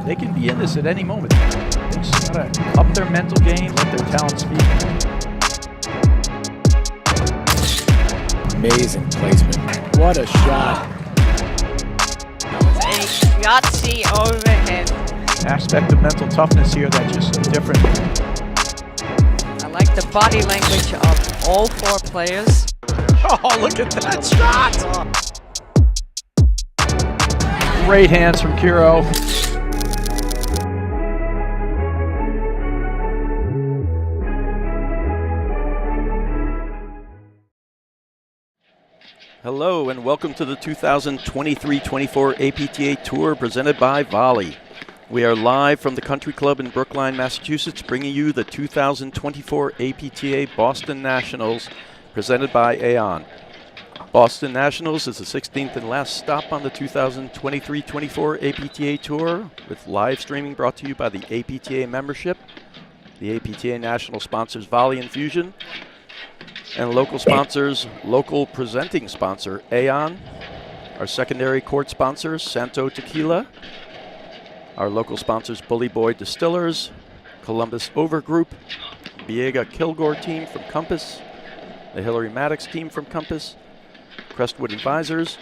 they can be in this at any moment. They just gotta up their mental game, let their talent speak. Amazing placement. What a shot. That was a Yahtzee overhead. Aspect of mental toughness here that's just different. I like the body language of all four players. Oh, look at that shot! Great hands from Kiro. Hello and welcome to the 2023-24 APTA Tour presented by Volley. We are live from the Country Club in Brookline, Massachusetts, bringing you the 2024 APTA Boston Nationals presented by Aon. Boston Nationals is the 16th and last stop on the 2023-24 APTA Tour, with live streaming brought to you by the APTA membership, the APTA National sponsors Volley Infusion, and local sponsors, local presenting sponsor Aon, our secondary court sponsors Santo Tequila, our local sponsors Bully Boy Distillers, Columbus Overgroup, Viega Kilgore team from Compass, the Hillary Maddox team from Compass, Crestwood Advisors,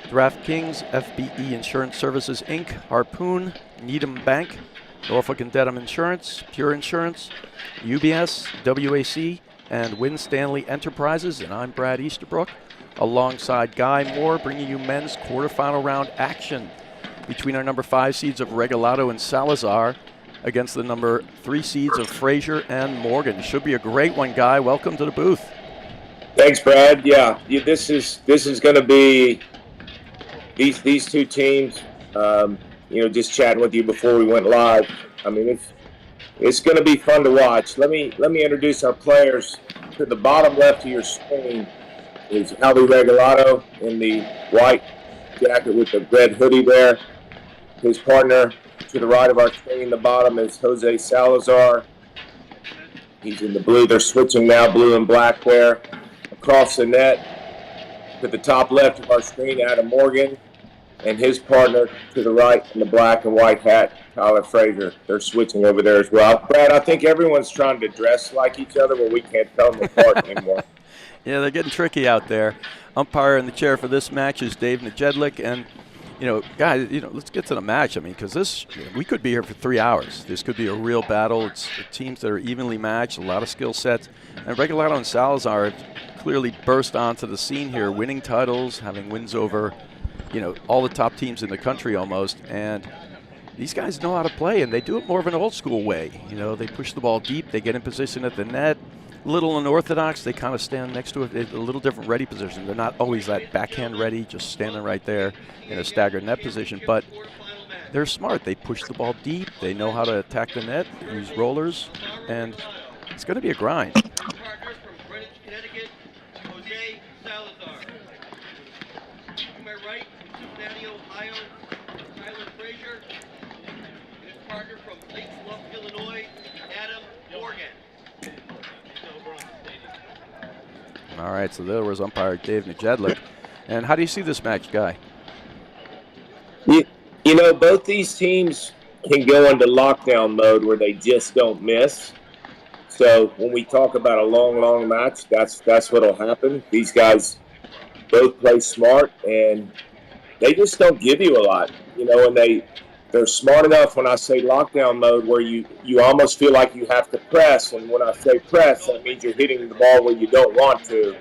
DraftKings, FBE Insurance Services Inc., Harpoon, Needham Bank, Norfolk and Dedham Insurance, Pure Insurance, UBS, WAC, and Win Stanley Enterprises, and I'm Brad Easterbrook, alongside Guy Moore, bringing you men's quarterfinal round action between our number 5 seeds of Regalado and Salazar against the number 3 seeds of Fraser and Morgan. Should be a great one, Guy. Welcome to the booth. Thanks, Brad. Yeah, this is going to be these two teams. Just chatting with you before we went live. I mean, it's going to be fun to watch. Let me introduce our players. To the bottom left of your screen is Alvy Regalado in the white jacket with the red hoodie there. His partner to the right of our screen, the bottom, is Jose Salazar. He's in the blue. They're switching now, blue and black there. Across the net, to the top left of our screen, Adam Morgan, and his partner to the right in the black and white hat, Tyler Fraser. They're switching over there as well. Brad, I think everyone's trying to dress like each other, but we can't tell them apart anymore. Yeah, they're getting tricky out there. Umpire in the chair for this match is Dave Najedlik, and guys, let's get to the match. I mean, because we could be here for 3 hours. This could be a real battle. It's teams that are evenly matched, a lot of skill sets. And Regalado and Salazar have clearly burst onto the scene here, winning titles, having wins over, all the top teams in the country almost. And these guys know how to play, and they do it more of an old school way. They push the ball deep, they get in position at the net. Little unorthodox, they kind of stand next to it, a little different ready position. They're not always that backhand ready, just standing right there in a staggered net position, but they're smart. They push the ball deep, they know how to attack the net, use rollers, and it's going to be a grind. Partners from Greenwich, Connecticut, Jose Salazar. To my right, from Cincinnati, Ohio, Tyler Fraser. And his partner from Lake Bluff, Illinois, Adam Morgan. All right, so there was umpire Dave Najedlik. And how do you see this match, Guy? Both these teams can go into lockdown mode where they just don't miss. So when we talk about a long match, that's what'll happen. These guys both play smart, and they just don't give you a lot. And they're smart enough when I say lockdown mode where you almost feel like you have to press. And when I say press, that means you're hitting the ball where you don't want to.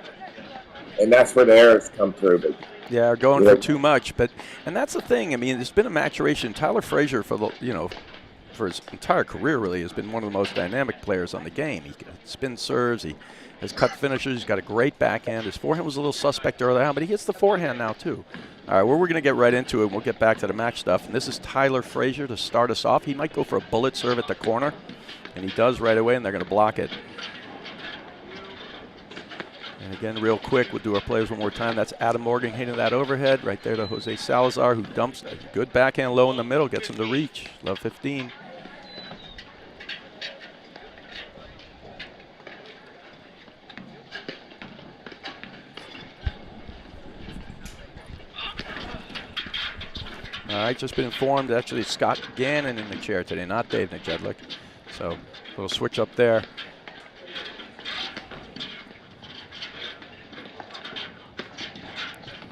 And that's where the errors come through. But, yeah, going for too much. And that's the thing. I mean, there's been a maturation. Tyler Fraser, for his entire career, really, has been one of the most dynamic players on the game. He spin serves. He has cut finishers. He's got a great backhand. His forehand was a little suspect early on, but he hits the forehand now, too. All right, well, we're going to get right into it, and we'll get back to the match stuff. And this is Tyler Fraser to start us off. He might go for a bullet serve at the corner, and he does right away, and they're going to block it. And again, real quick, we'll do our plays one more time. That's Adam Morgan hitting that overhead right there to Jose Salazar, who dumps a good backhand low in the middle, gets him to reach. Love 15. All right, just been informed. Actually, it's Scott Gannon in the chair today, not Dave Nijedlik. So, a little switch up there.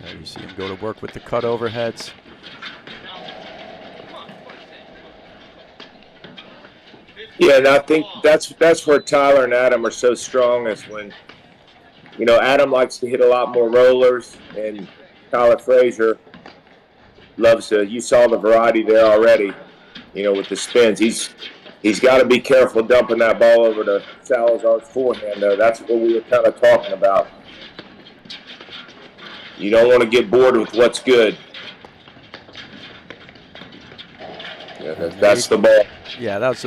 There you see him go to work with the cut overheads. Yeah, and I think that's where Tyler and Adam are so strong, is when, you know, Adam likes to hit a lot more rollers, and Tyler Fraser loves to. You saw the variety there already, you know, with the spins. He's got to be careful dumping that ball over to Salazar's forehand, though. That's what we were kind of talking about. You don't want to get bored with what's good. Yeah, that's the ball. Yeah, that was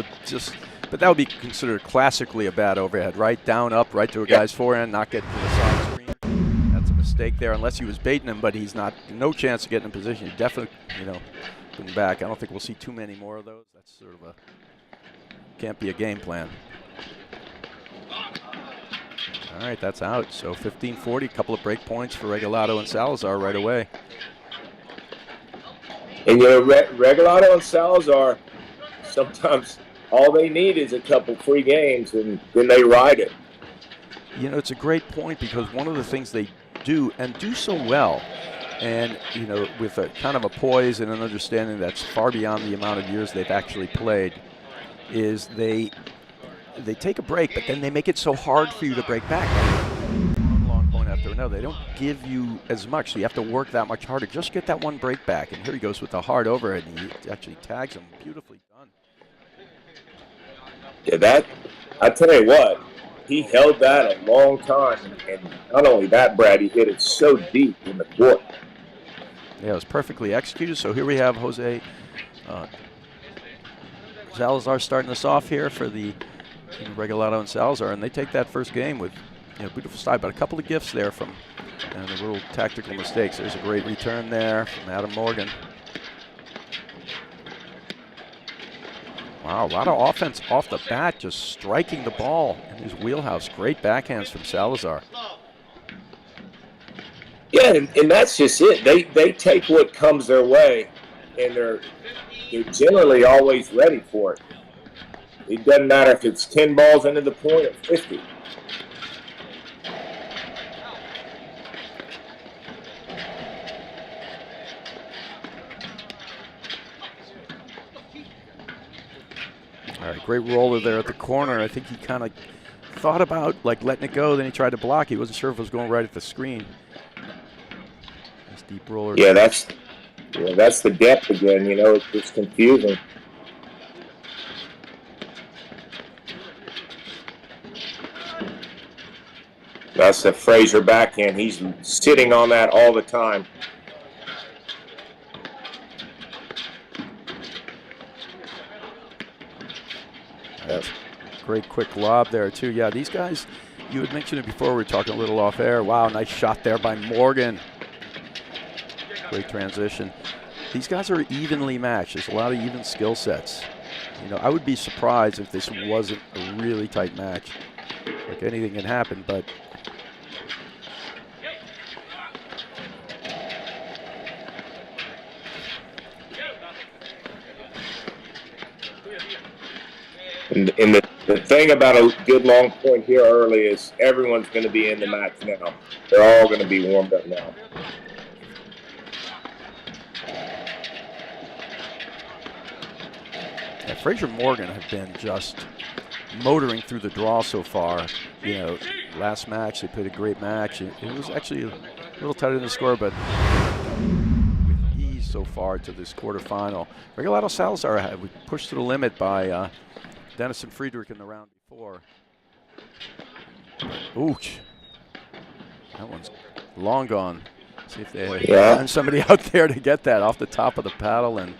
but that would be considered classically a bad overhead, right? Down, up, right to a guy's forehand, not getting to the side screen. That's a mistake there, unless he was baiting him, but he's no chance of getting in position. He definitely, you know, putting back. I don't think we'll see too many more of those. That's sort of can't be a game plan. All right, that's out. So 15-40, a couple of break points for Regalado and Salazar right away. And, you know, Regalado and Salazar, sometimes all they need is a couple free games, and then they ride it. You know, it's a great point, because one of the things they do, and do so well, and, you know, with a kind of a poise and an understanding that's far beyond the amount of years they've actually played, is they take a break, but then they make it so hard for you to break back. One long point after another. They don't give you as much, so you have to work that much harder. Just get that one break back. And here he goes with the hard overhead, and he actually tags him. Beautifully done. Yeah, I tell you what, he held that a long time. And not only that, Brad, he hit it so deep in the court. Yeah, it was perfectly executed. So here we have Jose Salazar starting us off here for the Regalado and Salazar, and they take that first game with, you know, beautiful style, but a couple of gifts there from, and the little tactical mistakes. There's a great return there from Adam Morgan. Wow, a lot of offense off the bat, just striking the ball in his wheelhouse. Great backhands from Salazar. Yeah, and that's just it. They take what comes their way, and they're generally always ready for it. It doesn't matter if it's 10 balls into the point or 50. All right, great roller there at the corner. I think he kind of thought about like letting it go, then he tried to block. He wasn't sure if it was going right at the screen. Nice deep roller. Yeah, that's the depth again. You know, it's confusing. That's the Fraser backhand. He's sitting on that all the time. That's great quick lob there, too. Yeah, these guys, you had mentioned it before. We were talking a little off air. Wow, nice shot there by Morgan. Great transition. These guys are evenly matched. There's a lot of even skill sets. You know, I would be surprised if this wasn't a really tight match. Like, anything can happen, but and the thing about a good long point here early is everyone's going to be in the match now. They're all going to be warmed up now. yeah, Fraser Morgan have been just motoring through the draw so far. You know, last match, they played a great match. It was actually a little tighter than the score, but with ease so far to this quarterfinal. Regalado Salazar was pushed to the limit by Dennis and Friedrich in the round before. Ooch. That one's long gone. See if they find somebody out there to get that off the top of the paddle, and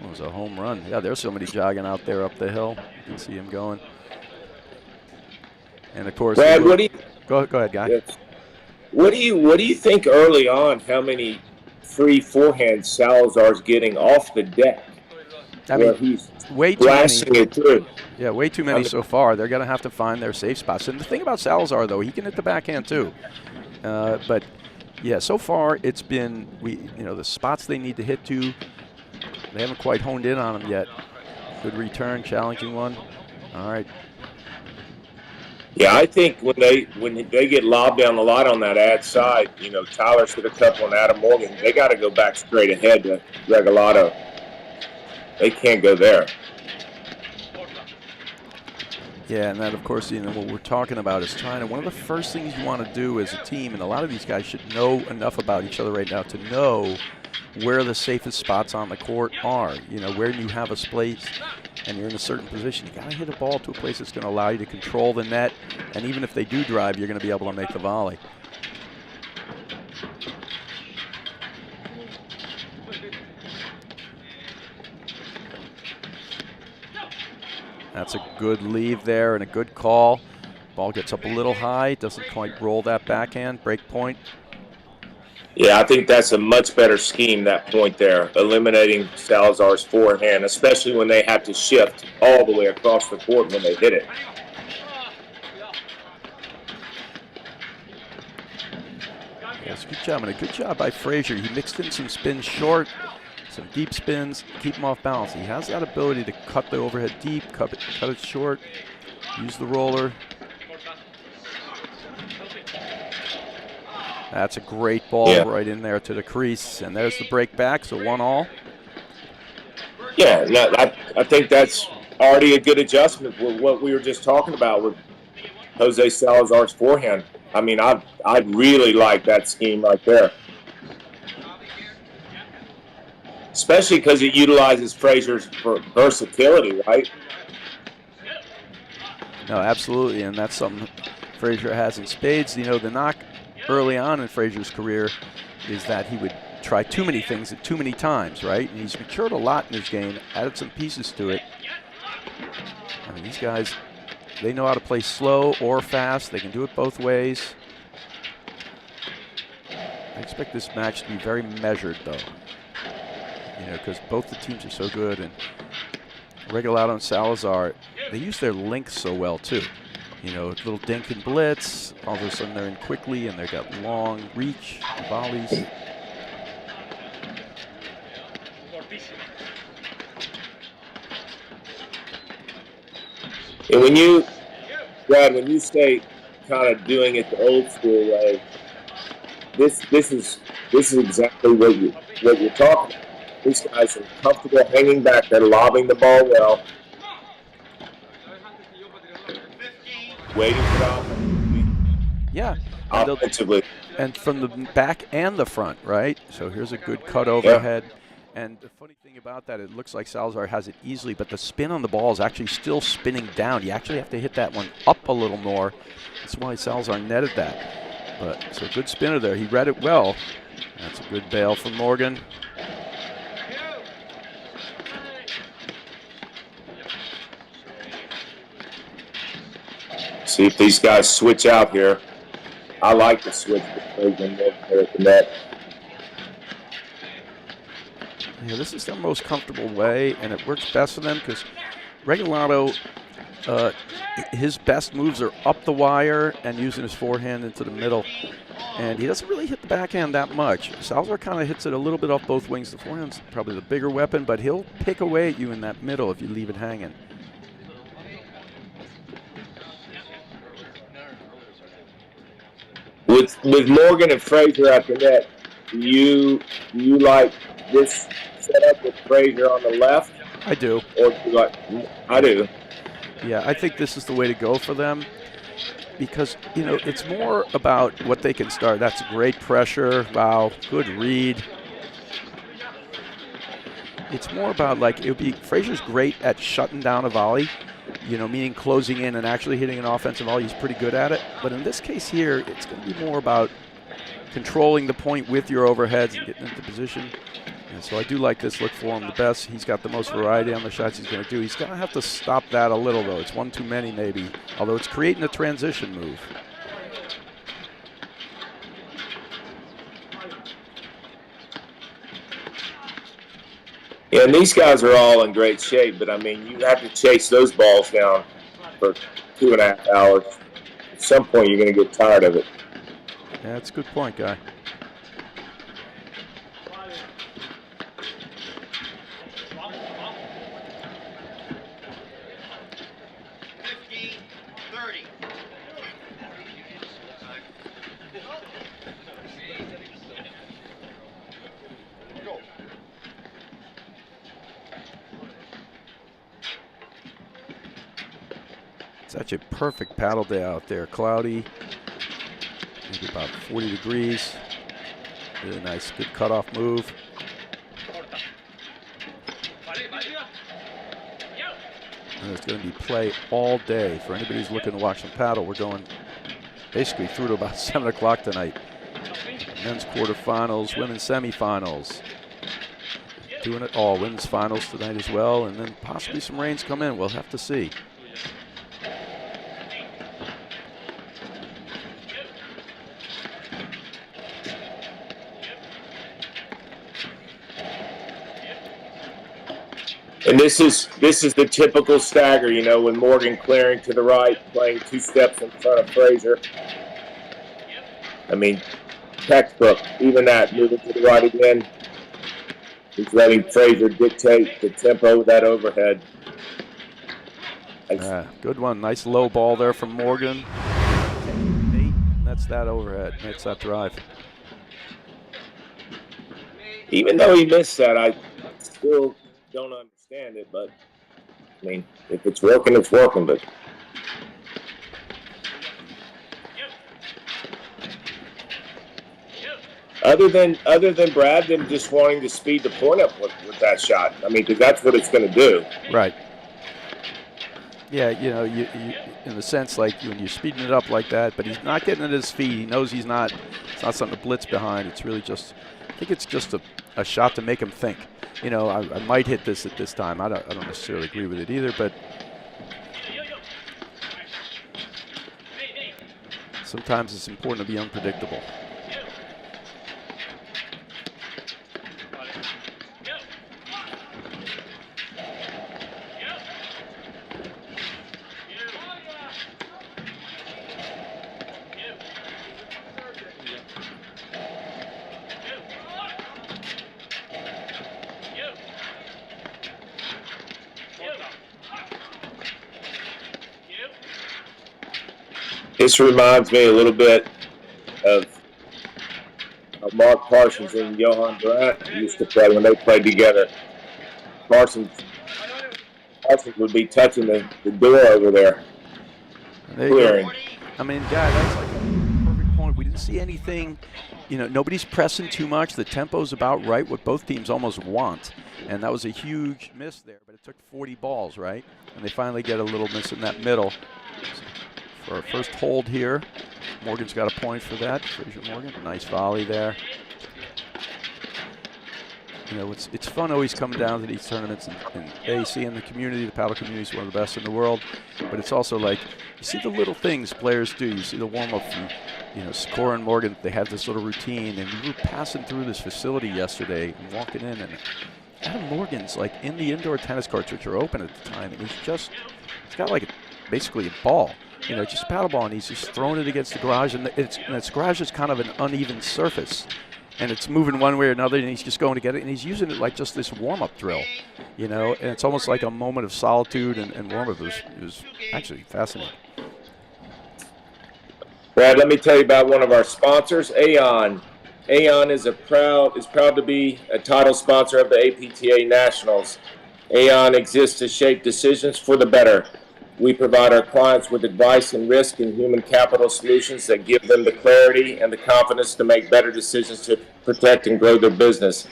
it was a home run. Yeah, there's somebody jogging out there up the hill. You can see him going. And of course, Brad, what do you go ahead, guy. Yes. What do you think early on? How many free forehands Salazar's getting off the deck? I mean, he's way too blasting many. It through. Yeah, way too many so far. They're going to have to find their safe spots. And the thing about Salazar, though, he can hit the backhand too. But Yeah, so far it's been the spots they need to hit to. They haven't quite honed in on them yet. Good return, challenging one. All right. Yeah, I think when they get lobbed down the line on that ad side, Tyler hit a couple and Adam Morgan, they got to go back straight ahead to Regalado. They can't go there. Yeah, and that, of course, what we're talking about is one of the first things you want to do as a team, and a lot of these guys should know enough about each other right now to know where the safest spots on the court are. Where you have a space and you're in a certain position, you got to hit a ball to a place that's going to allow you to control the net, and even if they do drive, you're going to be able to make the volley. That's a good leave there and a good call. Ball gets up a little high, doesn't quite roll that backhand, break point. Yeah, I think that's a much better scheme, that point there, eliminating Salazar's forehand, especially when they have to shift all the way across the court when they hit it. Yes, good job, and a good job by Fraser. He mixed in some spins short, some deep spins, keep him off balance. He has that ability to cut the overhead deep, cut it short, use the roller. That's a great ball right in there to the crease, and there's the break back, so 1-all. Yeah, I think that's already a good adjustment with what we were just talking about with Jose Salazar's forehand. I mean, I really like that scheme right there. Especially because it utilizes Fraser's versatility, right? No, absolutely, and that's something Fraser has in spades. The knock early on in Fraser's career is that he would try too many things at too many times, right? And he's matured a lot in his game, added some pieces to it. I mean, these guys, they know how to play slow or fast. They can do it both ways. I expect this match to be very measured, though. Because both the teams are so good, and Regalado and Salazar, they use their length so well, too. Little dink and blitz, all of a sudden they're in quickly, and they've got long reach, volleys. And Brad, when you say kind of doing it the old school way, this is exactly what you're talking about. These guys are comfortable hanging back. They're lobbing the ball well. Waiting for the opportunity. Yeah. Offensively. And from the back and the front, right? So here's a good cut overhead. Yeah. And the funny thing about that, it looks like Salazar has it easily, but the spin on the ball is actually still spinning down. You actually have to hit that one up a little more. That's why Salazar netted that. But so good spinner there. He read it well. That's a good bail from Morgan. See if these guys switch out here. I like the switch between there at the net. Yeah, this is their most comfortable way, and it works best for them because Regalado, his best moves are up the wire and using his forehand into the middle. And he doesn't really hit the backhand that much. Salazar kind of hits it a little bit off both wings. The forehand's probably the bigger weapon, but he'll pick away at you in that middle if you leave it hanging. With Morgan and Fraser at the net, do you like this setup with Fraser on the left? I do. Or do you like? I do. Yeah, I think this is the way to go for them because, it's more about what they can start. That's great pressure. Wow, good read. It's more about, Fraser's great at shutting down a volley, meaning closing in and actually hitting an offensive volley. He's pretty good at it. But in this case here, it's going to be more about controlling the point with your overheads and getting into position. And so I do like this look for him the best. He's got the most variety on the shots he's going to do. He's going to have to stop that a little, though. It's one too many, maybe, although it's creating a transition move. Yeah, and these guys are all in great shape, but, I mean, you have to chase those balls down for 2.5 hours. At some point, you're going to get tired of it. Yeah, that's a good point, Guy. 30. Such a perfect paddle day out there. Cloudy, maybe about 40 degrees. Really nice, good cutoff move. And there's going to be play all day. For anybody who's looking to watch some paddle, we're going basically through to about 7 o'clock tonight. Men's quarterfinals, women's semifinals. Doing it all. Women's finals tonight as well, and then possibly some rains come in. We'll have to see. And this is the typical stagger, you know, when Morgan clearing to the right, playing 2 steps in front of Fraser. I mean, textbook, even that, moving to the right again. He's letting Fraser dictate the tempo of that overhead. Good one. Nice low ball there from Morgan. That's that overhead. That's that drive. Even though he missed that, I still don't understand it, but I mean, if it's working, it's working. But other than Brad, them just wanting to speed the point up with that shot. I mean, because that's what it's going to do. Right. Yeah, you know, you in the sense like when you're speeding it up like that, but he's not getting at his feet. He knows he's not. It's not something to blitz behind. It's really just. I think it's just a shot to make him think. You know, I might hit this at this time. I don't necessarily agree with it either, but sometimes it's important to be unpredictable. This reminds me a little bit of Mark Parsons and Johan Brandt used to play when they played together. Parsons would be touching the door over there. Clearing. I mean, guy, that's like a perfect point. We didn't see anything, you know, nobody's pressing too much. The tempo's about right, what both teams almost want. And that was a huge miss there, but it took 40 balls, right? And they finally get a little miss in that middle. For our first hold here, Morgan's got a point for that. Fraser Morgan, nice volley there. You know, it's fun always coming down to these tournaments and AC in the community. The paddle community is one of the best in the world, but it's also like you see the little things players do. You see the warm-up from, you know, Score and Morgan. They have this little routine, and we were passing through this facility yesterday and walking in, and Adam Morgan's like in the indoor tennis courts, which are open at the time, and he's got like basically a ball. You know, just a paddle ball, and he's just throwing it against the garage, and its garage is kind of an uneven surface, and it's moving one way or another, and he's just going to get it, and he's using it like just this warm-up drill, you know, and it's almost like a moment of solitude and warm-up. It was actually fascinating. Brad, let me tell you about one of our sponsors, Aon. Aon is proud to be a title sponsor of the APTA Nationals. Aon exists to shape decisions for the better. We provide our clients with advice and risk and human capital solutions that give them the clarity and the confidence to make better decisions to protect and grow their business.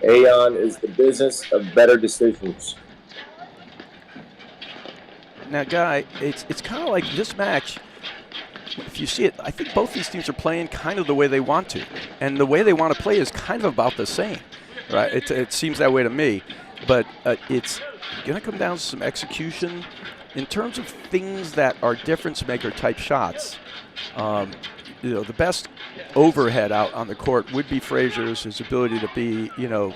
Aon is the business of better decisions. Now, Guy, it's kind of like this match. If you see it, I think both these teams are playing kind of the way they want to. And the way they want to play is kind of about the same, right? It seems that way to me. But it's going to come down to some execution. In terms of things that are difference-maker type shots, you know, the best overhead out on the court would be Fraser's, his ability to be, you know,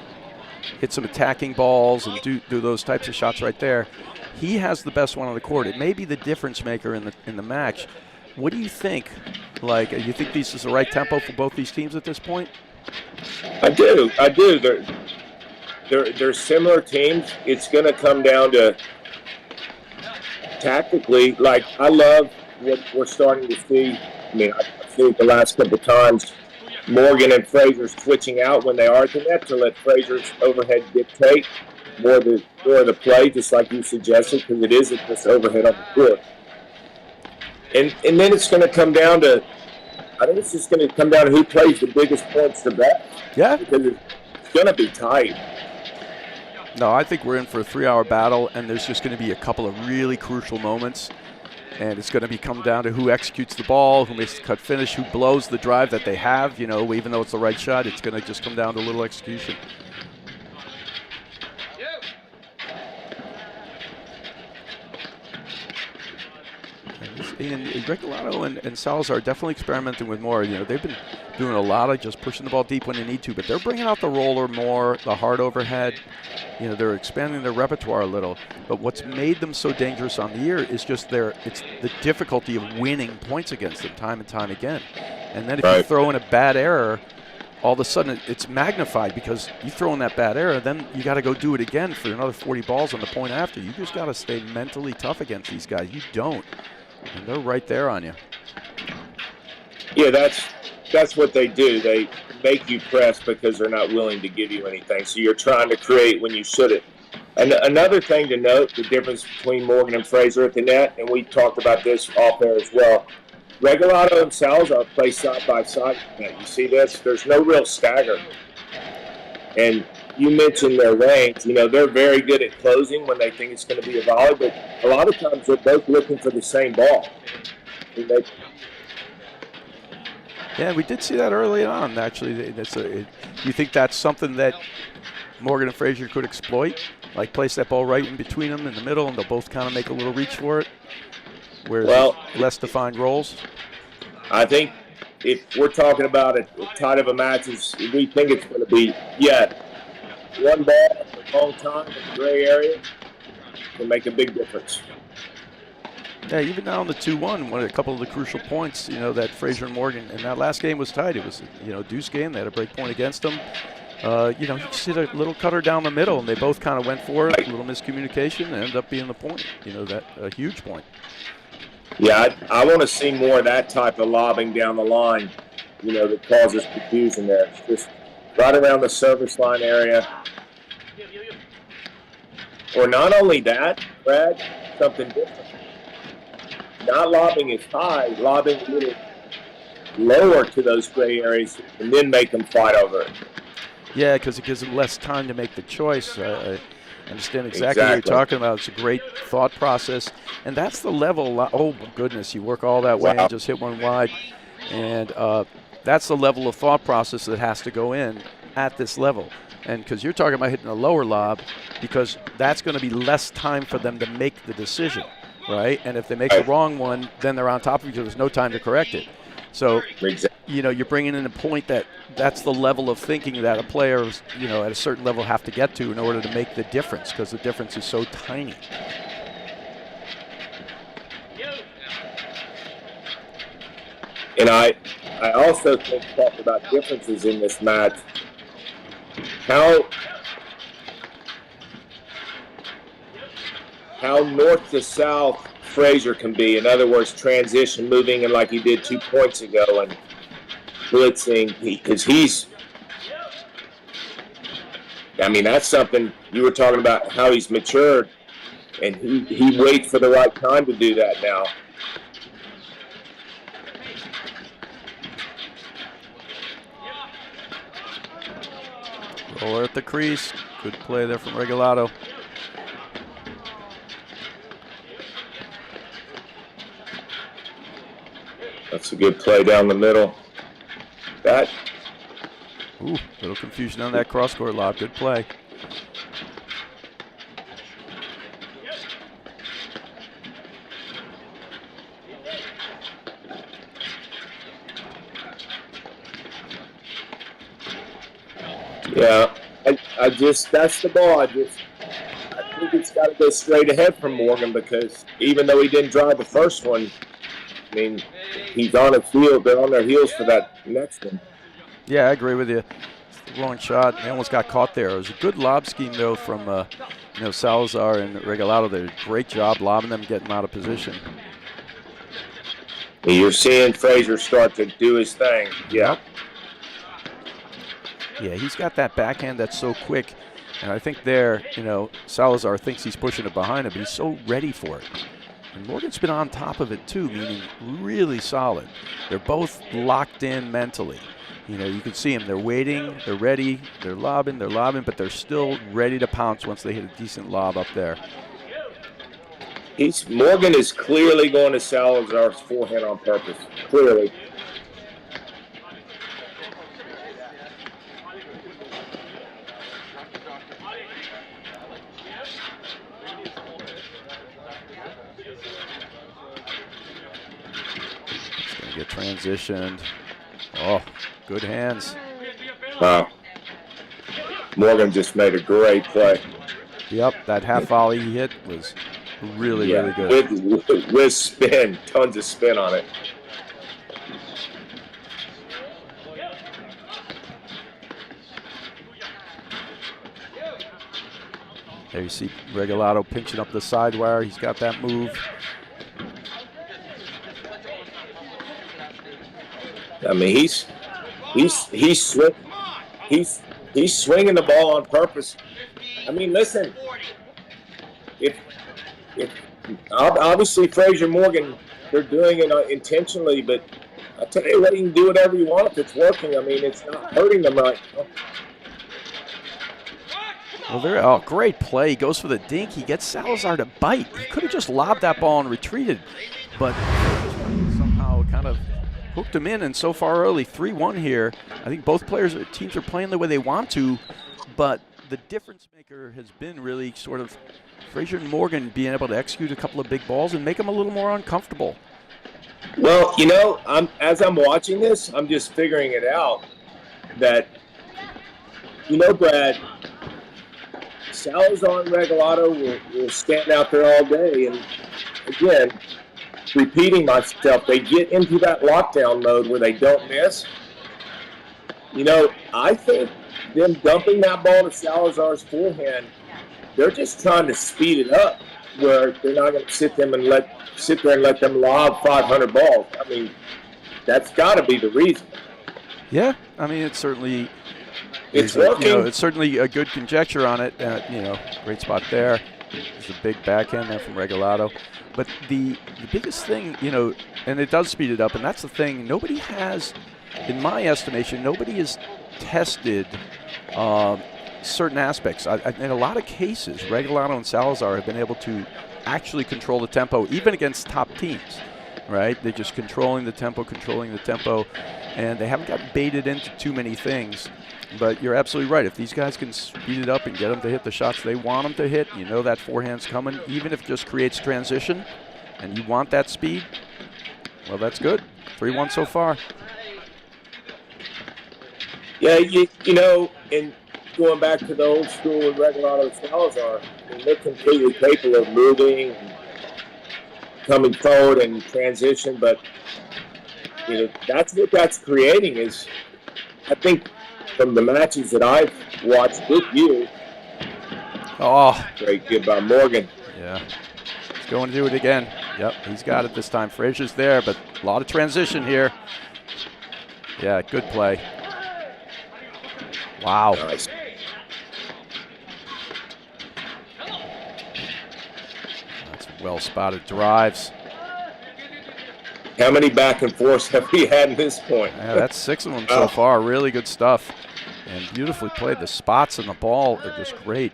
hit some attacking balls and do those types of shots right there. He has the best one on the court. It may be the difference-maker in the match. What do you think? Like, you think this is the right tempo for both these teams at this point? I do. They're similar teams. It's going to come down to tactically, like I love what we're starting to see. I mean, I've seen it the last couple of times. Morgan and Fraser's switching out when they are at the net to let Fraser's overhead dictate more of the play, just like you suggested, because it isn't just overhead on the court. And then it's going to come down to, I think it's just going to come down to who plays the biggest points the best. Yeah. Because it's going to be tight. No, I think we're in for a 3-hour battle, and there's just going to be a couple of really crucial moments. And it's going to come down to who executes the ball, who makes the cut finish, who blows the drive that they have. You know, even though it's the right shot, it's going to just come down to a little execution. And Regalado and Salazar are definitely experimenting with more. You know, they've been doing a lot of just pushing the ball deep when they need to, but they're bringing out the roller more, the hard overhead. You know, they're expanding their repertoire a little. But what's made them so dangerous on the year is just it's the difficulty of winning points against them time and time again. And then if you throw in a bad error, all of a sudden it's magnified because you throw in that bad error, then you got to go do it again for another 40 balls on the point after. You just got to stay mentally tough against these guys. You don't. And they're right there on you. Yeah, that's what they do. They make you press because they're not willing to give you anything. So you're trying to create when you shouldn't. And another thing to note, the difference between Morgan and Fraser at the net, and we talked about this off air as well. Regalado and Salazar play side by side. You see this? There's no real stagger. And you mentioned their range. You know, they're very good at closing when they think it's going to be a volley, but a lot of times they're both looking for the same ball. Yeah, we did see that early on, actually. You think that's something that Morgan and Fraser could exploit? Like place that ball right in between them in the middle, and they'll both kind of make a little reach for it? Whereas less defined roles? I think if we're talking about a tight of a match, we think it's going to be, one ball at a long time in the gray area can make a big difference. Yeah, even now on the 2-1, a couple of the crucial points, you know, that Fraser and Morgan, and that last game was tight. It was, you know, deuce game. They had a break point against them. You know, you just hit a little cutter down the middle, and they both kind of went for it. A little miscommunication, and ended up being the point. You know, that a huge point. Yeah, I want to see more of that type of lobbing down the line, you know, that causes confusion there. It's just right around the service line area. Or not only that, Brad, something different. Not lobbing as high, lobbing a little lower to those gray areas and then make them fight over it. Yeah, because it gives them less time to make the choice. I understand exactly what you're talking about. It's a great thought process. And that's the level. Oh, my goodness, you work all that way and just hit one wide. And that's the level of thought process that has to go in at this level. And because you're talking about hitting a lower lob, because that's going to be less time for them to make the decision, right? And if they make the wrong one, then they're on top of you because there's no time to correct it. So, you know, you're bringing in a point that's the level of thinking that a player, you know, at a certain level have to get to in order to make the difference, because the difference is so tiny. And I also think, talk about differences in this match, how north to south Fraser can be. In other words, transition, moving in like he did 2 points ago and blitzing, because I mean, that's something you were talking about, how he's matured, and he waits for the right time to do that now. Roller at the crease. Good play there from Regalado. That's a good play down the middle. Ooh, little confusion on that cross-court lob. Good play. Yeah, that's the ball. I think it's got to go straight ahead from Morgan, because even though he didn't drive the first one, I mean, he's on his heels. They're on their heels for that next one. Yeah, I agree with you. It's the wrong shot. They almost got caught there. It was a good lob scheme, though, from you know, Salazar and Regalado. They did a great job lobbing them, getting them out of position. And you're seeing Fraser start to do his thing. Yeah. Yeah, he's got that backhand that's so quick. And I think there, Salazar thinks he's pushing it behind him, but he's so ready for it. And Morgan's been on top of it too, meaning really solid. They're both locked in mentally. You can see them. They're waiting, they're ready, they're lobbing, but they're still ready to pounce once they hit a decent lob up there. Morgan is clearly going to Salazar's forehand on purpose. Clearly. It's going to get transitioned. Oh, good hands. Wow. Morgan just made a great play. Yep, that half volley he hit was really good. With spin, tons of spin on it. There you see Regalado pinching up the side wire. He's got that move. I mean, he's swinging the ball on purpose. I mean, listen, if obviously Fraser Morgan, they're doing it intentionally, but I tell you what, you can do whatever you want if it's working. I mean, it's not hurting them right now. Well, great play. He goes for the dink. He gets Salazar to bite. He could have just lobbed that ball and retreated, but somehow kind of hooked him in. And so far early, 3-1 here. I think both teams are playing the way they want to, but the difference maker has been really sort of Fraser and Morgan being able to execute a couple of big balls and make them a little more uncomfortable. Well, as I'm watching this, I'm just figuring it out that, Brad, Salazar and Regalado will stand out there all day. And again, repeating myself, they get into that lockdown mode where they don't miss. I think them dumping that ball to Salazar's forehand, they're just trying to speed it up where they're not going to sit there and let them lob 500 balls. I mean, that's got to be the reason. Yeah, I mean, it's certainly it's working. It's certainly a good conjecture on it. Great spot there. There's a big backhand there from Regalado. But the biggest thing, and it does speed it up, and that's the thing. Nobody has, in my estimation, nobody has tested certain aspects. In a lot of cases, Regalado and Salazar have been able to actually control the tempo, even against top teams, right? They're just controlling the tempo, and they haven't gotten baited into too many things. But you're absolutely right. If these guys can speed it up and get them to hit the shots they want them to hit, that forehand's coming, even if it just creates transition, and you want that speed, well, that's good. 3-1 so far. Yeah, and going back to the old school with Regalado and Salazar, I mean, they're completely capable of moving and coming forward and transition, but, that's what that's creating is, I think, from the matches that I've watched with you. Oh. Great give by Morgan. Yeah. He's going to do it again. Yep, he's got it this time. Fraser's there, but a lot of transition here. Yeah, good play. Wow. Nice. That's well-spotted drives. How many back and forths have we had at this point? Yeah, that's 6 of them so far. Really good stuff. And beautifully played. The spots on the ball are just great.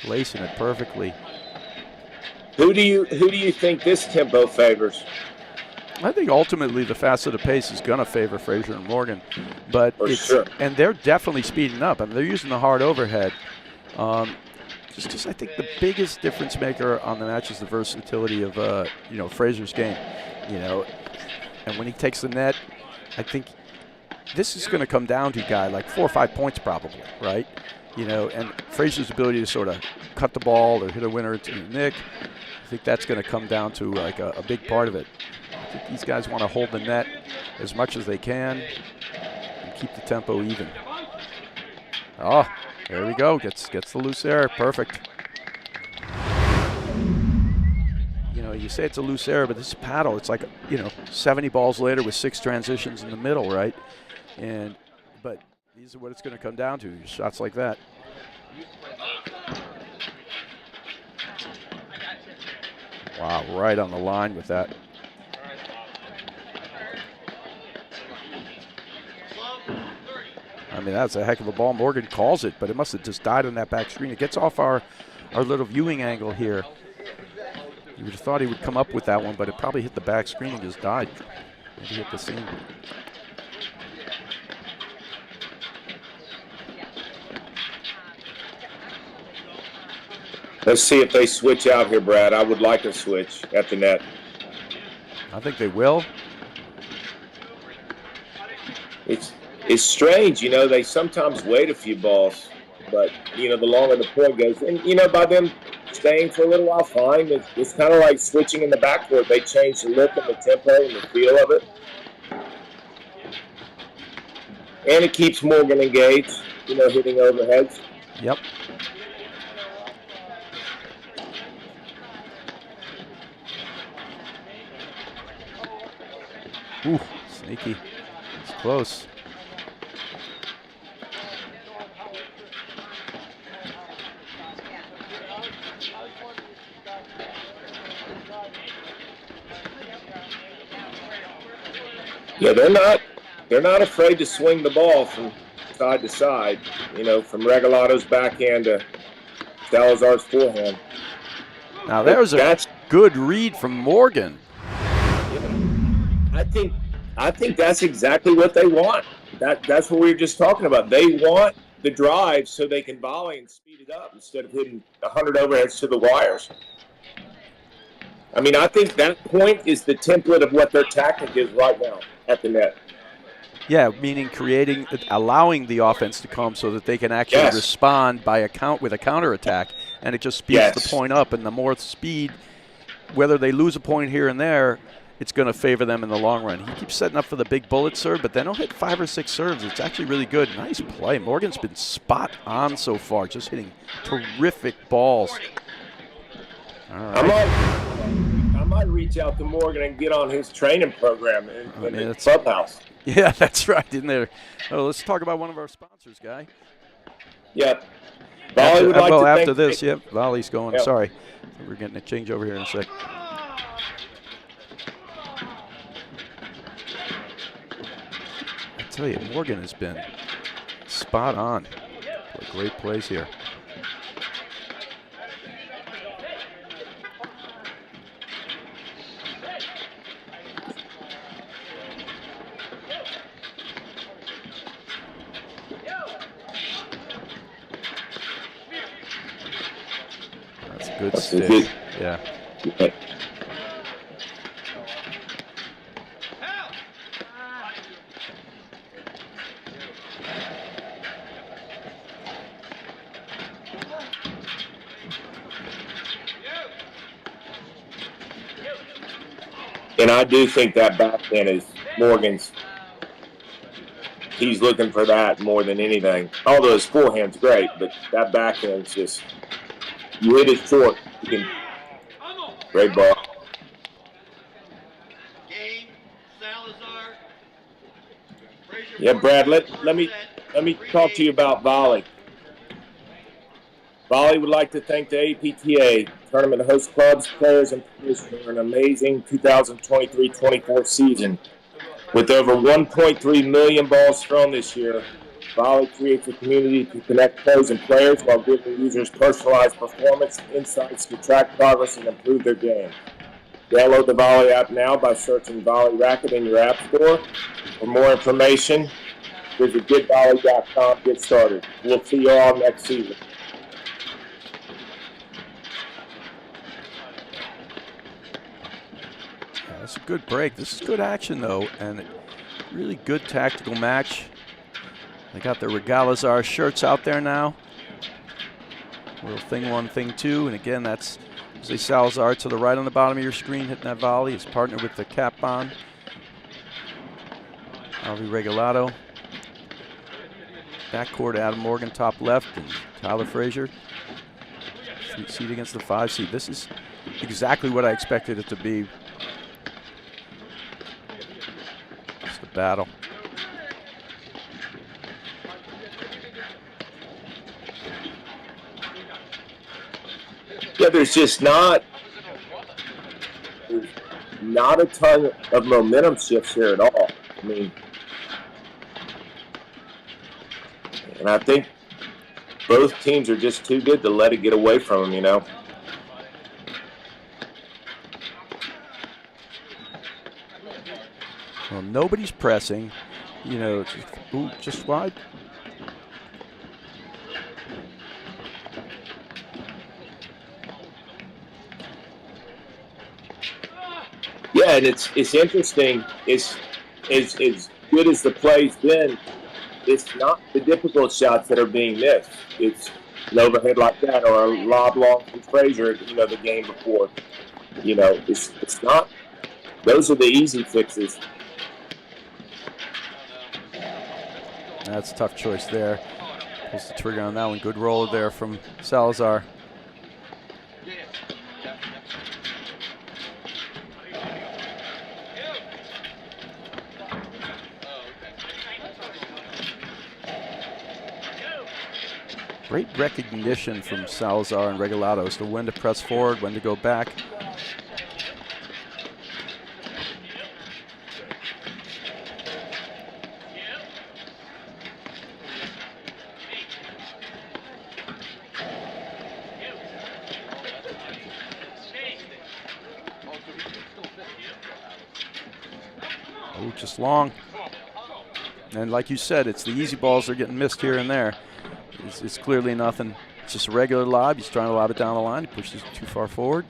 Placing it perfectly. Who do you think this tempo favors? I think ultimately the faster the pace is going to favor Fraser and Morgan. But sure. And they're definitely speeding up. I mean, they're using the hard overhead. Just I think the biggest difference maker on the match is the versatility of Fraser's game. And when he takes the net, I think this is going to come down to a guy like 4 or 5 points probably, right? And Fraser's ability to sort of cut the ball or hit a winner to the nick, I think that's going to come down to like a big part of it. I think these guys want to hold the net as much as they can and keep the tempo even. Oh, there we go. Gets the loose air. Perfect. know, you say it's a loose error, but this is paddle. It's like, you know, 70 balls later with 6 transitions in the middle, right? But these are what it's going to come down to, shots like that. Wow, right on the line with that. I mean, that's a heck of a ball. Morgan calls it, but it must have just died on that back screen. It gets off our little viewing angle here. You would have thought he would come up with that one, but it probably hit the back screen and just died. Maybe hit the seam. Let's see if they switch out here, Brad. I would like a switch at the net. I think they will. It's strange, you know, they sometimes wait a few balls, but, you know, the longer the point goes, and, you know, by them staying for a little while, fine. It's kind of like switching in the backcourt. They change the look and the tempo and the feel of it. And it keeps Morgan engaged, you know, hitting overheads. Yep. Ooh, sneaky. It's close. Yeah, they're not afraid to swing the ball from side to side, you know, from Regalado's backhand to Salazar's forehand. Now there's a good read from Morgan. I think that's exactly what they want. That's what we were just talking about. They want the drive so they can volley and speed it up instead of hitting 100 overheads to the wires. I mean, I think that point is the template of what their tactic is right now at the net. Yeah, meaning allowing the offense to come so that they can actually respond with a counterattack, and it just speeds the point up. And the more speed, whether they lose a point here and there, it's going to favor them in the long run. He keeps setting up for the big bullet serve, but then he'll hit 5 or 6 serves. It's actually really good. Nice play. Morgan's been spot on so far, just hitting terrific balls. All right. I might reach out to Morgan and get on his training program in the clubhouse. Yeah, that's right. In there. Oh, let's talk about one of our sponsors, Guy. Yeah. Volley would like to after this, yep. Volley's going. Yep. Sorry. We're getting a change over here in a sec. I tell you, Morgan has been spot on. Great plays here. That's a good stick. Yeah. And I do think that backhand is Morgan's. He's looking for that more than anything. Although his forehand's great, but that backhand's just, you hit it short. Great ball. Game, Salazar. Fraser, Yeah, Brad, let me talk to you about volley. Volley would like to thank the APTA, tournament host clubs, players, and players for an amazing 2023-24 season. With over 1.3 million balls thrown this year, Volley creates a community to connect pros and players while giving users personalized performance insights to track progress and improve their game. Download the Volley app now by searching Volley Racket in your app store. For more information, visit getvolley.com to get started. We'll see you all next season. That's a good break. This is good action, though, and really good tactical match. They got their Regalado shirts out there now. Little thing 1, thing 2, and again, that's Jose Salazar to the right on the bottom of your screen, hitting that volley. His partner with the cap on. Regalado. Backcourt, Adam Morgan, top left, and Tyler Fraser. Seed against the 5 seed. This is exactly what I expected it to be. It's the battle. Yeah, there's just not a ton of momentum shifts here at all. I mean, and I think both teams are just too good to let it get away from them, you know. Well, nobody's pressing, you know. Ooh, just wide. Yeah, and it's interesting. It's as good as the play's been. It's not the difficult shots that are being missed. It's an overhead like that or a lob long from Fraser, you know, the game before. You know, it's not. Those are the easy fixes. That's a tough choice there. Pulls the trigger on that one. Good roll there from Salazar. Great recognition from Salazar and Regalado as to when to press forward, when to go back. Oh, just long. And like you said, it's the easy balls that are getting missed here and there. It's clearly nothing. It's just a regular lob. He's trying to lob it down the line. He pushes it too far forward.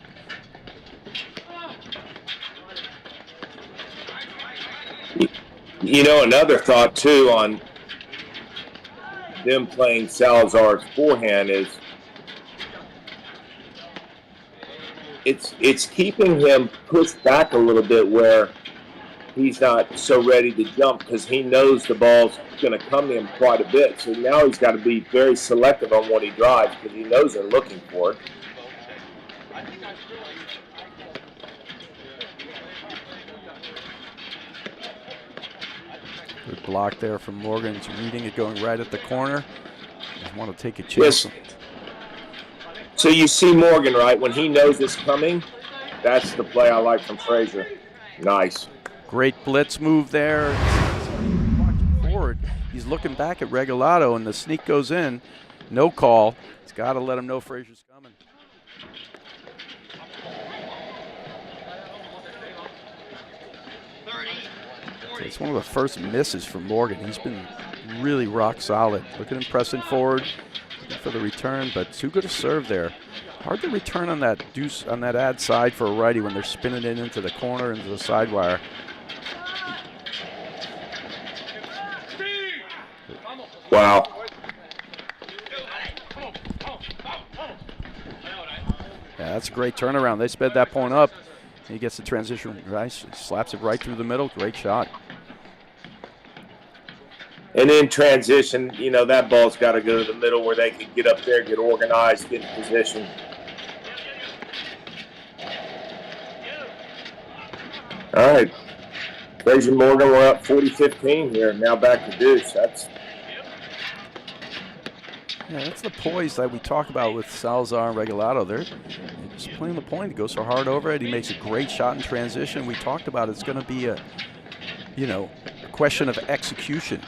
You know, another thought, too, on them playing Salazar's forehand is it's keeping him pushed back a little bit where he's not so ready to jump because he knows the ball's going to come to him quite a bit. So now he's got to be very selective on what he drives because he knows they're looking for it. Good block there from Morgan. He's reading it, going right at the corner. Just want to take a chance. Yes. So you see Morgan, right? When he knows it's coming, that's the play I like from Fraser. Nice. Great blitz move there. Walking forward. He's looking back at Regalado, and the sneak goes in. No call. He's got to let him know Fraser's coming. It's one of the first misses for Morgan. He's been really rock solid. Look at him pressing forward, looking for the return, but too good a serve there. Hard to return on that deuce, on that ad side for a righty when they're spinning it into the corner, into the side wire. Wow. Yeah, that's a great turnaround. They sped that point up. He gets the transition right, slaps it right through the middle. Great shot. And in transition, you know, that ball's got to go to the middle where they can get up there, get organized, get in position. All right. Fraser Morgan, we're up 40-15 here. Now back to deuce. That's the poise that we talk about with Salazar and Regalado. They're just playing the point. He goes so hard over it. He makes a great shot in transition. We talked about it's going to be a question of execution,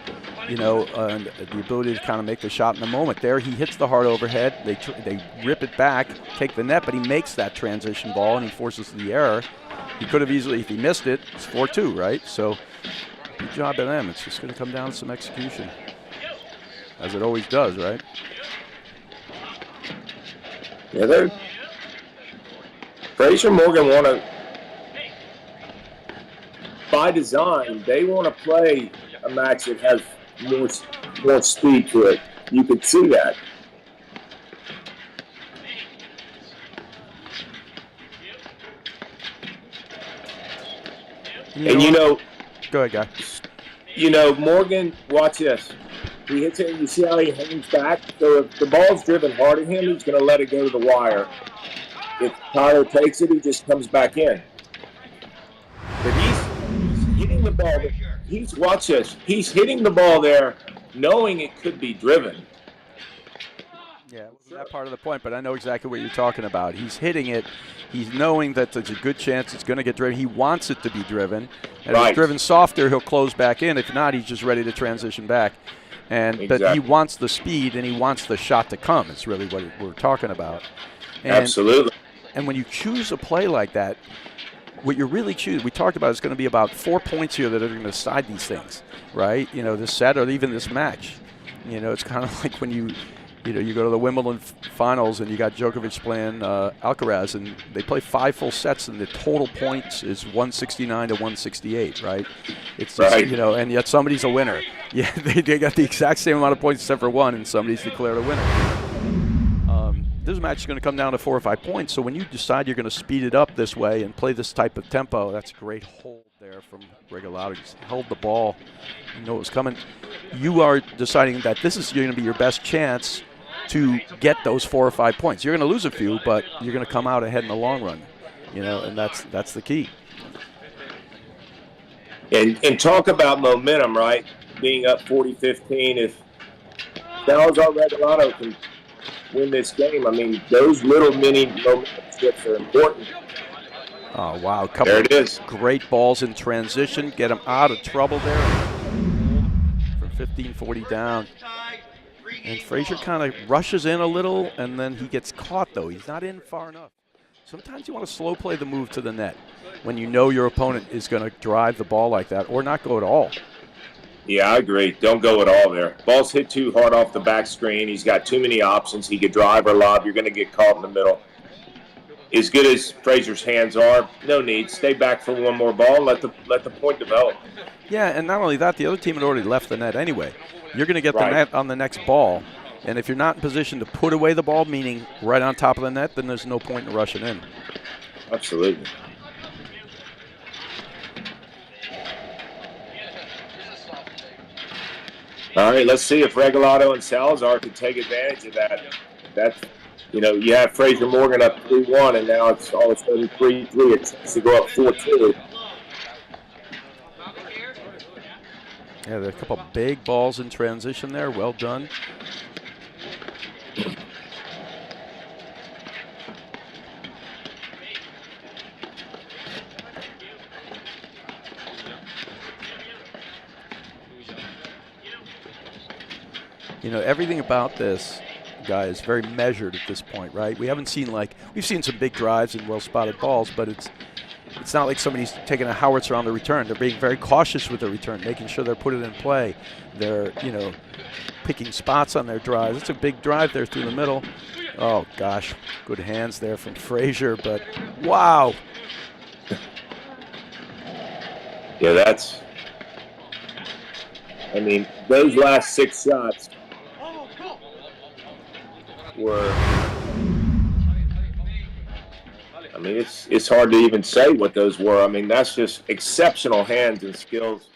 and the ability to kind of make the shot in the moment. There, he hits the hard overhead. They rip it back, take the net, but he makes that transition ball and he forces the error. He could have easily, if he missed it, it's 4-2, right? So good job by them. It's just going to come down to some execution, as it always does, right? Yeah, Fraser Morgan want to, by design, they want to play a match that has more speed to it. You could see that. Go ahead, guy. Morgan, watch this. He hits it, you see how he hangs back? So if the ball's driven hard at him, he's going to let it go to the wire. Tyler takes it, he just comes back in. But he's hitting the ball. Watch this. He's hitting the ball there knowing it could be driven. Yeah, wasn't that part of the point, but I know exactly what you're talking about. He's hitting it. He's knowing that there's a good chance it's going to get driven. He wants it to be driven. And if it's driven softer, he'll close back in. If not, he's just ready to transition back. But he wants the speed and he wants the shot to come. It's really what we're talking about. And, absolutely. And when you choose a play like that, what you're really choosing, we talked about, it's going to be about 4 points here that are going to decide these things, right? You know, this set or even this match. You know, it's kind of like when you go to the Wimbledon finals and you got Djokovic playing Alcaraz, and they play 5 full sets, and the total points is 169 to 168, right? It's just, right. You know, and yet somebody's a winner. Yeah, they got the exact same amount of points except for one, and somebody's declared a winner. This match is going to come down to 4 or 5 points, so when you decide you're going to speed it up this way and play this type of tempo, that's a great hold there from Regalado. Just held the ball, you know it was coming. You are deciding that this is going to be your best chance to get those 4 or 5 points. You're going to lose a few, but you're going to come out ahead in the long run, you know, and that's the key. And talk about momentum, right? Being up 40-15. If Salazar Regalado can win this game, I mean, those little mini momentum shifts are important. Oh, wow. There it is. Great balls in transition. Get him out of trouble there from 15-40 down. And Fraser kind of rushes in a little, and then he gets caught, though. He's not in far enough. Sometimes you want to slow play the move to the net when you know your opponent is going to drive the ball like that or not go at all. Yeah, I agree. Don't go at all there. Ball's hit too hard off the back screen. He's got too many options. He could drive or lob. You're going to get caught in the middle. As good as Fraser's hands are, no need. Stay back for one more ball. Let the point develop. Yeah, and not only that, the other team had already left the net anyway. You're going to get the net on the next ball, and if you're not in position to put away the ball, meaning right on top of the net, then there's no point in rushing in. Absolutely. All right, let's see if Regalado and Salazar can take advantage of that. That's, you know, you have Fraser Morgan up 3-1, and now it's all of a sudden 3-3. It's to go up 4-2. Yeah, there are a couple of big balls in transition there. Well done. You know, everything about this guy is very measured at this point, right? We haven't seen we've seen some big drives and well-spotted balls, but it's not like somebody's taking a howitzer on the return. They're being very cautious with the return, making sure they're putting it in play. They're, you know, picking spots on their drives. It's a big drive there through the middle. Oh, gosh, good hands there from Fraser, but wow. Yeah, I mean, those last 6 shots were, I mean, it's hard to even say what those were. I mean, that's just exceptional hands and skills.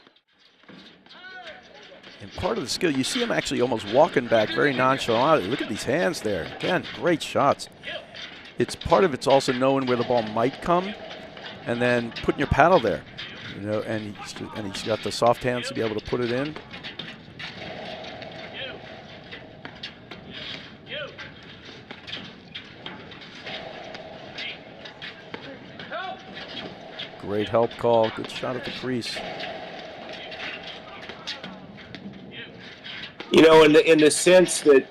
And part of the skill, you see him actually almost walking back very nonchalantly. Look at these hands there. Again, great shots. It's also knowing where the ball might come and then putting your paddle there. You know, and he's got the soft hands to be able to put it in. Great help call. Good shot at the crease. You know, in the sense that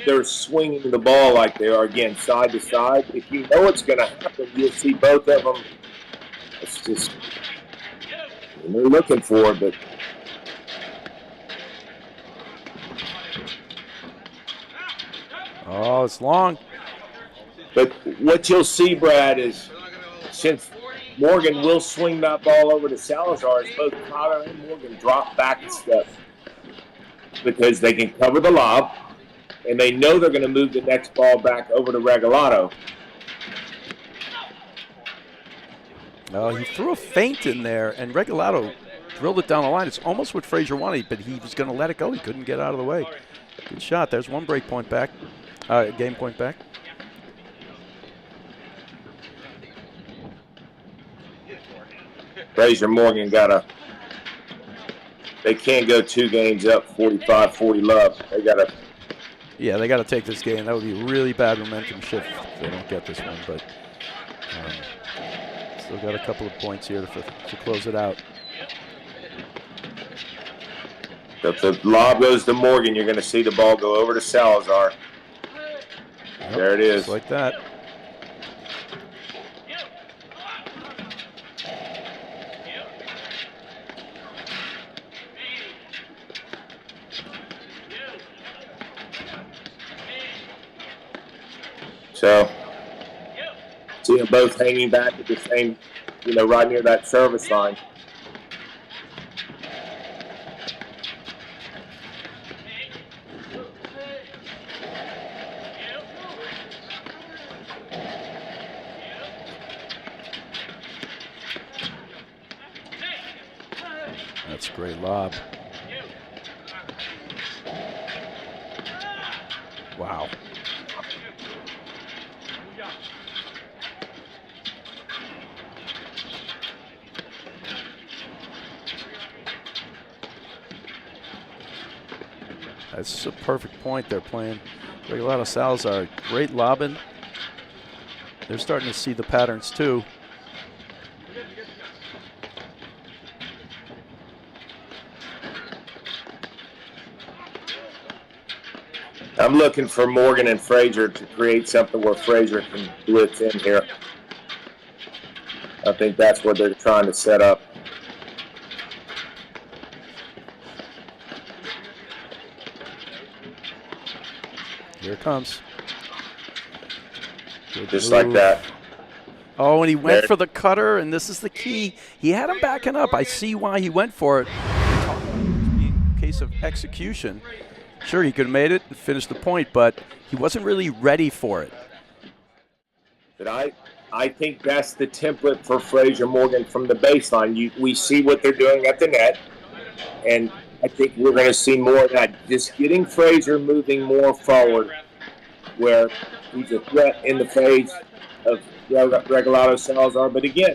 they're swinging the ball like they are, again, side to side, if you know what's going to happen, you'll see both of them. It's just, they're looking for it, but oh, it's long. But what you'll see, Brad, is since Morgan will swing that ball over to Salazar, is both Tyler and Morgan drop back a step because they can cover the lob, and they know they're going to move the next ball back over to Regalado. Oh, he threw a feint in there, and Regalado drilled it down the line. It's almost what Fraser wanted, but he was going to let it go. He couldn't get out of the way. Good shot. There's one break point back, game point back. Fraser Morgan they can't go 2 games up 45-40 love. They got to. Yeah, they got to take this game. That would be a really bad momentum shift if they don't get this one. But still got a couple of points here to close it out. If the lob goes to Morgan, you're going to see the ball go over to Salazar. Yep, there it is. Just like that. So, see them both hanging back at the same, right near that service line. That's a great lob. Wow. That's a perfect point they're playing. Regalado Salazar, great lobbing. They're starting to see the patterns too. I'm looking for Morgan and Fraser to create something where Fraser can blitz in here. I think that's what they're trying to set up. Here it comes. Good Just move. like that. Oh, and he went There. for the cutter, and this is the key. He had him backing up. I see why he went for it. In case of execution, sure, he could have made it and finished the point, but he wasn't really ready for it. But I think that's the template for Fraser Morgan from the baseline. We see what they're doing at the net, and I think we're going to see more of that. Just getting Fraser moving more forward, where he's a threat in the face of Regalado Salazar. But again,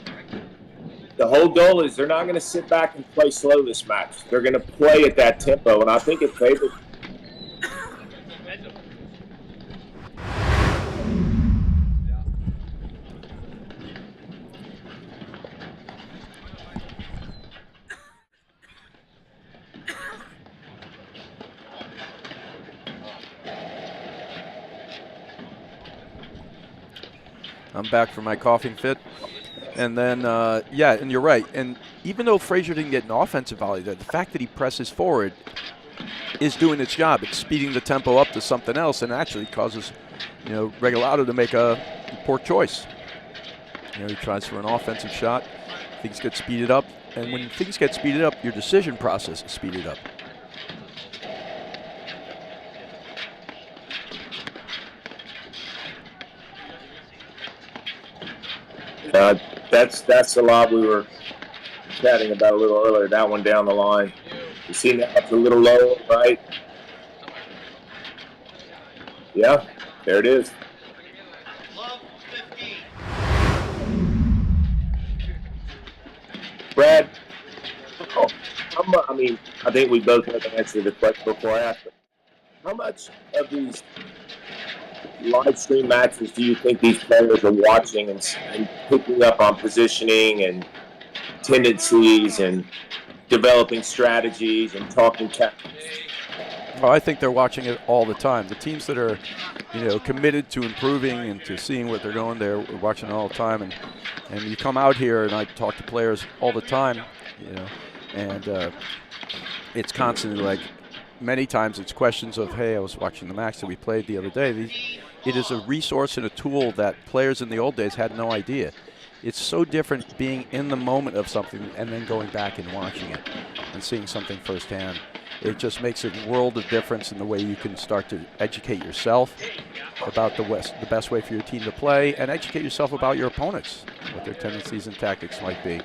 the whole goal is they're not going to sit back and play slow this match. They're going to play at that tempo, and I think it favors. I'm back from my coughing fit. And then, yeah, and you're right. And even though Fraser didn't get an offensive volley there, the fact that he presses forward is doing its job. It's speeding the tempo up to something else and actually causes, Regalado to make a poor choice. He tries for an offensive shot. Things get speeded up. And when things get speeded up, your decision process is speeded up. That's the lob we were chatting about a little earlier. That one down the line. You see that it's a little low, right? Yeah, there it is. Love 15. Brad, I think we both have to answer the question before I ask it. How much of these live stream matches do you think these players are watching and picking up on positioning and tendencies and developing strategies and talking tactics? Oh, I think they're watching it all the time. The teams that are, committed to improving and to seeing what they're going, they're watching it all the time. And you come out here, and I talk to players all the time, and it's constantly like, many times it's questions of, hey, I was watching the match that we played the other day. It is a resource and a tool that players in the old days had no idea. It's so different being in the moment of something and then going back and watching it and seeing something firsthand. It just makes a world of difference in the way you can start to educate yourself about the best way for your team to play and educate yourself about your opponents, what their tendencies and tactics might be.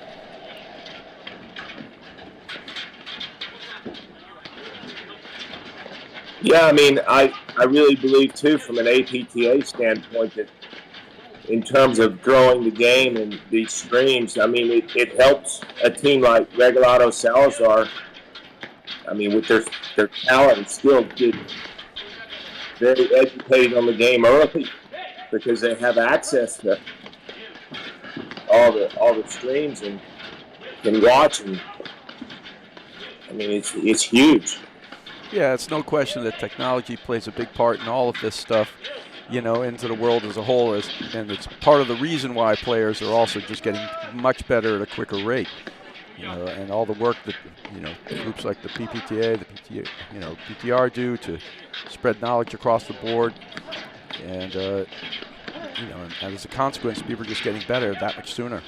Yeah, I really believe, too, from an APTA standpoint, that in terms of growing the game and these streams. I mean, it helps a team like Regalado Salazar. I mean, with their talent and skill, get very educated on the game early because they have access to all the streams and can watch. And I mean, it's huge. Yeah, it's no question that technology plays a big part in all of this stuff, you know, into the world as a whole, and it's part of the reason why players are also just getting much better at a quicker rate. You know, and all the work that, you know, groups like the PPTA, PTR do to spread knowledge across the board, and you know, and as a consequence, people are just getting better that much sooner.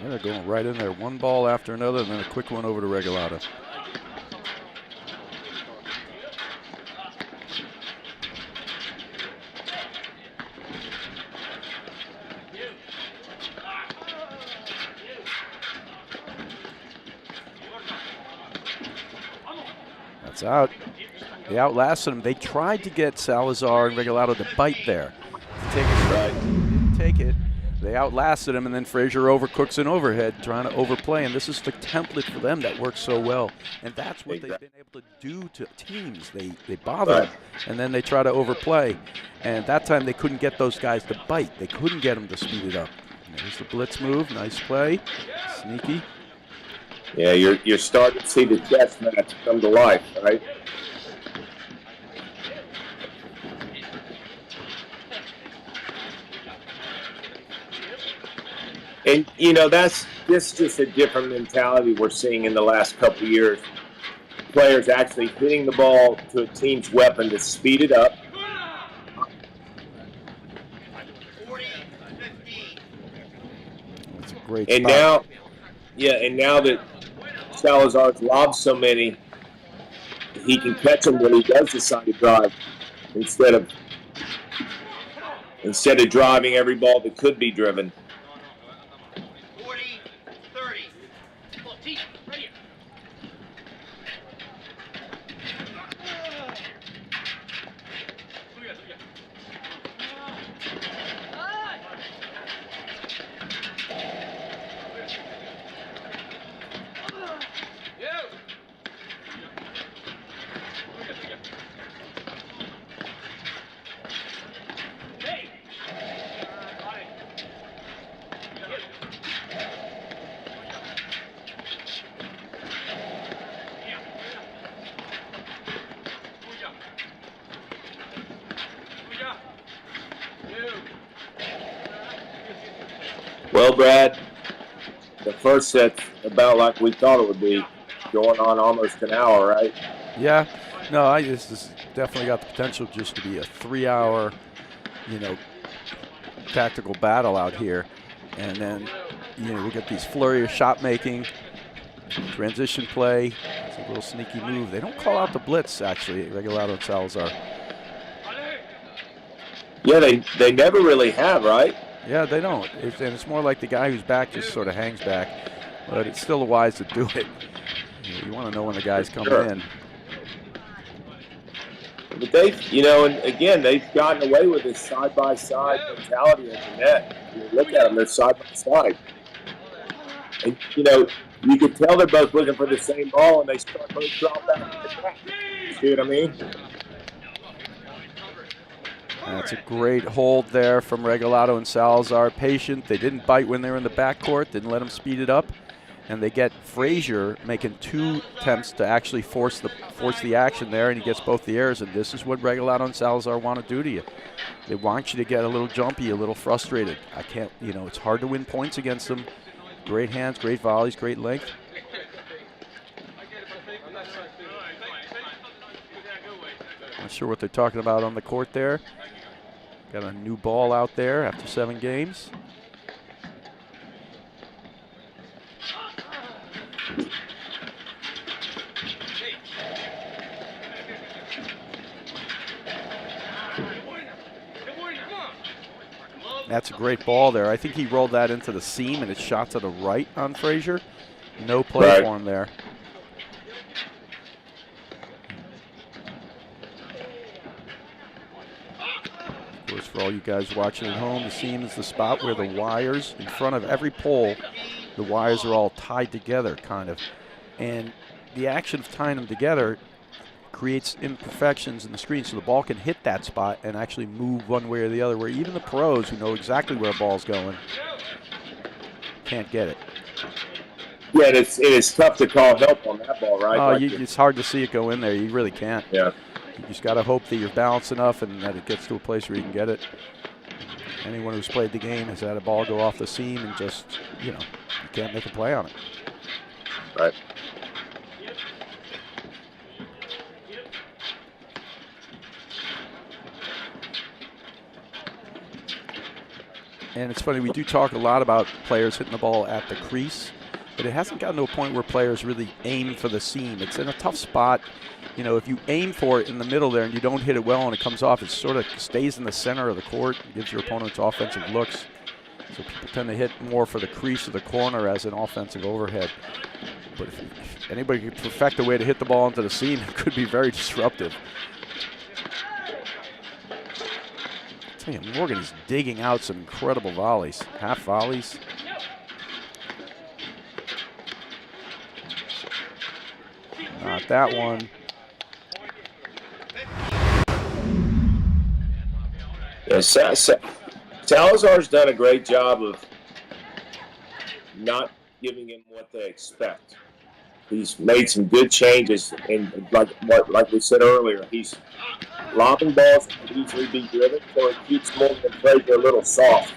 They're going right in there, one ball after another, and then a quick one over to Regalado. That's out. They outlasted him. They tried to get Salazar and Regalado to bite there. Take it right. Didn't take it. They outlasted him, and then Fraser overcooks an overhead, trying to overplay. And this is the template for them that works so well. And that's what they've been able to do to teams. They bother them, and then they try to overplay. And that time they couldn't get those guys to bite. They couldn't get them to speed it up. And there's the blitz move. Nice play. Sneaky. Yeah, you're starting to see the chess match come to life, right? And, you know, this is just a different mentality we're seeing in the last couple of years. Players actually hitting the ball to a team's weapon to speed it up. 40-15. That's a great And spot. now that Salazar's lobbed so many, he can catch them when he does decide to drive instead of driving every ball that could be driven. 40-30. Well, Brad, the first set's about like we thought it would be, going on almost an hour, right? Yeah, no, this has definitely got the potential just to be a 3-hour, you know, tactical battle out here. And then, you know, we'll get these flurry of shot making, transition play. It's a little sneaky move. They don't call out the blitz, actually, Regalado and Salazar. Yeah, they never really have, right? Yeah, they don't. And it's more like the guy who's back just sort of hangs back. But it's still wise to do it. You want to know when the guy's coming in. But they've, you know, and again, they've gotten away with this side-by-side mentality at the net. You look at them, they're side-by-side. And, you know, you can tell they're both looking for the same ball, and they start both drop back. See what I mean? That's a great hold there from Regalado and Salazar. Patient. They didn't bite when they were in the backcourt, didn't let them speed it up. And they get Fraser making 2 attempts to actually force the action there, and he gets both the errors. And this is what Regalado and Salazar want to do to you. They want you to get a little jumpy, a little frustrated. I can't, you know, it's hard to win points against them. Great hands, great volleys, great length. Not sure what they're talking about on the court there. Got a new ball out there after 7 games. That's a great ball there. I think he rolled that into the seam, and it shot to the right on Fraser. No play for him there. Of course, for all you guys watching at home, the seam is the spot where the wires, in front of every pole, the wires are all tied together, kind of. And the action of tying them together creates imperfections in the screen, so the ball can hit that spot and actually move one way or the other, where even the pros who know exactly where a ball's going can't get it. Yeah, it is tough to call help on that ball, right? Oh, it's hard to see it go in there. You really can't. Yeah. You just got to hope that you're balanced enough and that it gets to a place where you can get it. Anyone who's played the game has had a ball go off the seam and just, you can't make a play on it. Right. And it's funny, we do talk a lot about players hitting the ball at the crease, but it hasn't gotten to a point where players really aim for the seam. It's in a tough spot. If you aim for it in the middle there and you don't hit it well and it comes off, it sort of stays in the center of the court and gives your opponents offensive looks. So people tend to hit more for the crease of the corner as an offensive overhead. But if anybody could perfect a way to hit the ball into the seam, it could be very disruptive. Morgan is digging out some incredible volleys, half volleys. Not that one. Yeah, Salazar's done a great job of not giving him what they expect. He's made some good changes, and like we said earlier, he's lobbing balls that can easily be driven, so it keeps Morgan and Fraser a little soft.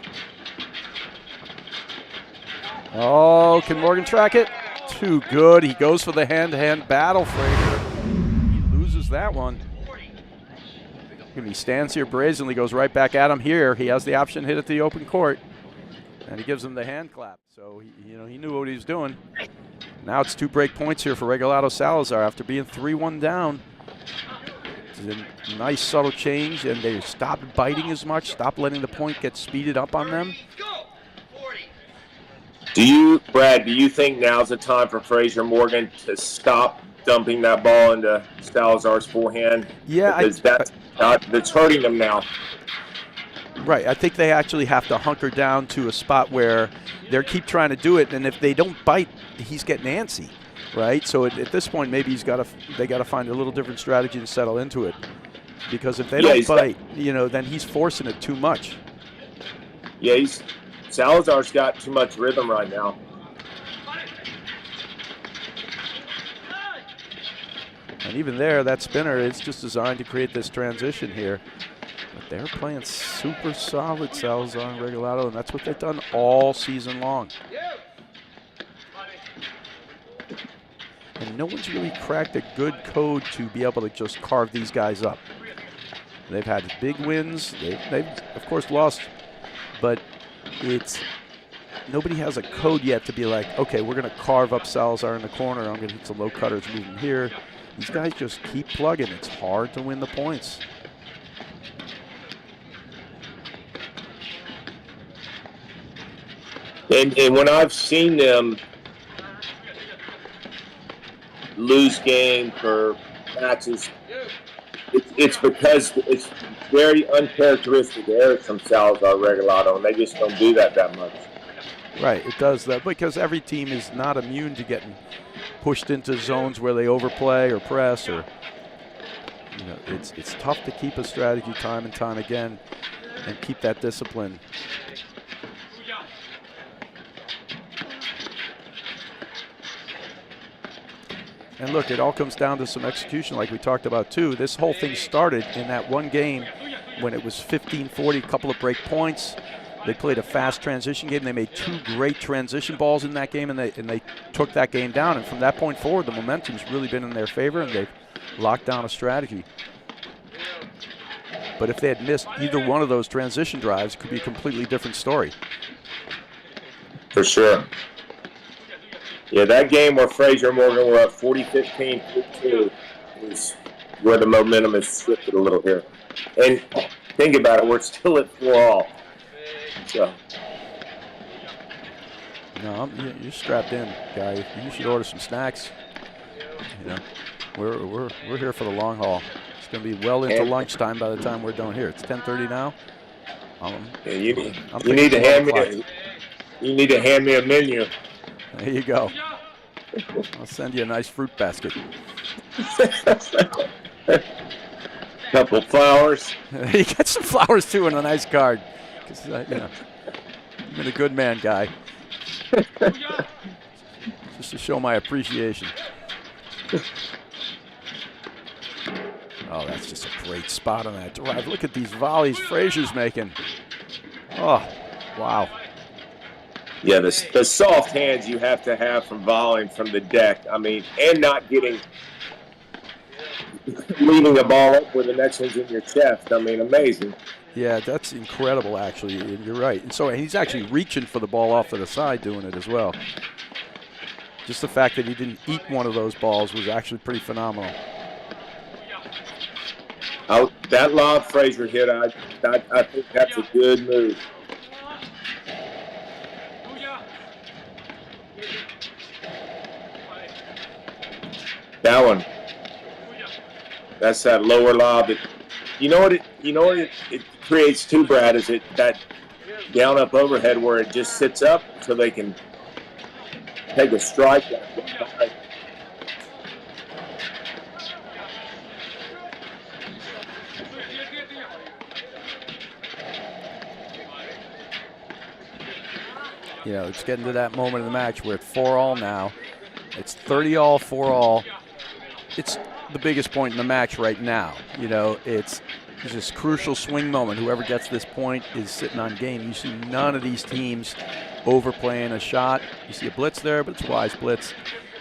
Oh, can Morgan track it? Too good. He goes for the hand-to-hand battle, Fraser. He loses that one. He stands here brazenly, goes right back at him here. He has the option to hit at the open court, and he gives him the hand clap. So, he knew what he was doing. Now it's 2 break points here for Regalado Salazar after being 3-1 down. It's a nice subtle change, and they stopped biting as much, stopped letting the point get speeded up on them. Brad, do you think now's the time for Fraser Morgan to stop dumping that ball into Salazar's forehand? Yeah, because that's hurting them now. Right, I think they actually have to hunker down to a spot where they keep trying to do it, and if they don't bite, he's getting antsy, right? So at this point, maybe they got to find a little different strategy and settle into it, because if they don't bite, then he's forcing it too much. Yeah, Salazar's got too much rhythm right now. And even there, that spinner is just designed to create this transition here. But they're playing super solid, Salazar and Regalado, and that's what they've done all season long. And no one's really cracked a good code to be able to just carve these guys up. They've had big wins. They've of course lost, but nobody has a code yet to be like, okay, we're going to carve up Salazar in the corner. I'm going to hit some low cutters, move him here. These guys just keep plugging. It's hard to win the points. And when I've seen them lose games or matches, it's because it's very uncharacteristic errors from Salazar Regalado, and they just don't do that much. Right, it does that because every team is not immune to getting pushed into zones where they overplay or press, or it's tough to keep a strategy time and time again and keep that discipline. And look, it all comes down to some execution like we talked about too. This whole thing started in that one game when it was 15-40, a couple of break points. They played a fast transition game. They made 2 great transition balls in that game, and they took that game down. And from that point forward, the momentum's really been in their favor, and they've locked down a strategy. But if they had missed either one of those transition drives, it could be a completely different story. For sure. Yeah, that game where Fraser and Morgan were up 40-15, 3-2 is where the momentum has shifted a little here. And think about it, we're still at 4-all. So. No, you're strapped in, guy. You should order some snacks. You know, we're here for the long haul. It's going to be well into lunchtime by the time we're done here. It's 10:30 now. Yeah, you need to hand me a menu. There you go. I'll send you a nice fruit basket. Couple flowers. You get some flowers too and a nice card. Cause, you know, you've been a good man, guy. Just to show my appreciation. Oh, that's just a great spot on that drive. Look at these volleys Fraser's making. Oh, wow. Yeah, the soft hands you have to have from volleying from the deck. I mean, and not leaving the ball up where the next one's in your chest. I mean, amazing. Yeah, that's incredible, actually. You're right. And so he's actually reaching for the ball off to the side doing it as well. Just the fact that he didn't eat one of those balls was actually pretty phenomenal. That lob Fraser hit, I think that's a good move. That one. That's that lower lob. You know what it creates too, Brad, is that down up overhead where it just sits up so they can take a strike. You know, it's getting to that moment in the match where it's 4-all now. It's 30-all, 4-all. It's the biggest point in the match right now. You know, it's this crucial swing moment. Whoever gets this point is sitting on game. You see none of these teams overplaying a shot. You see a blitz there, but it's wise blitz.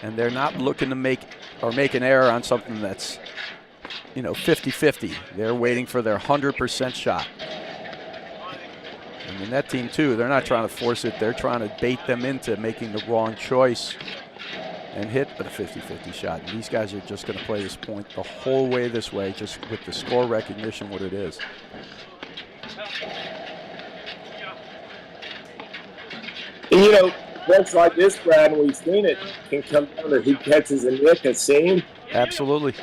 And they're not looking to make an error on something that's, you know, 50-50. They're waiting for their 100% shot. I mean, that team, too, they're not trying to force it. They're trying to bait them into making the wrong choice and hit a 50-50 shot. And these guys are just going to play this point the whole way this way, just with the score recognition what it is. And, you know, points like this, Brad, and we've seen it, can come down to who catches a nick and seam. Absolutely.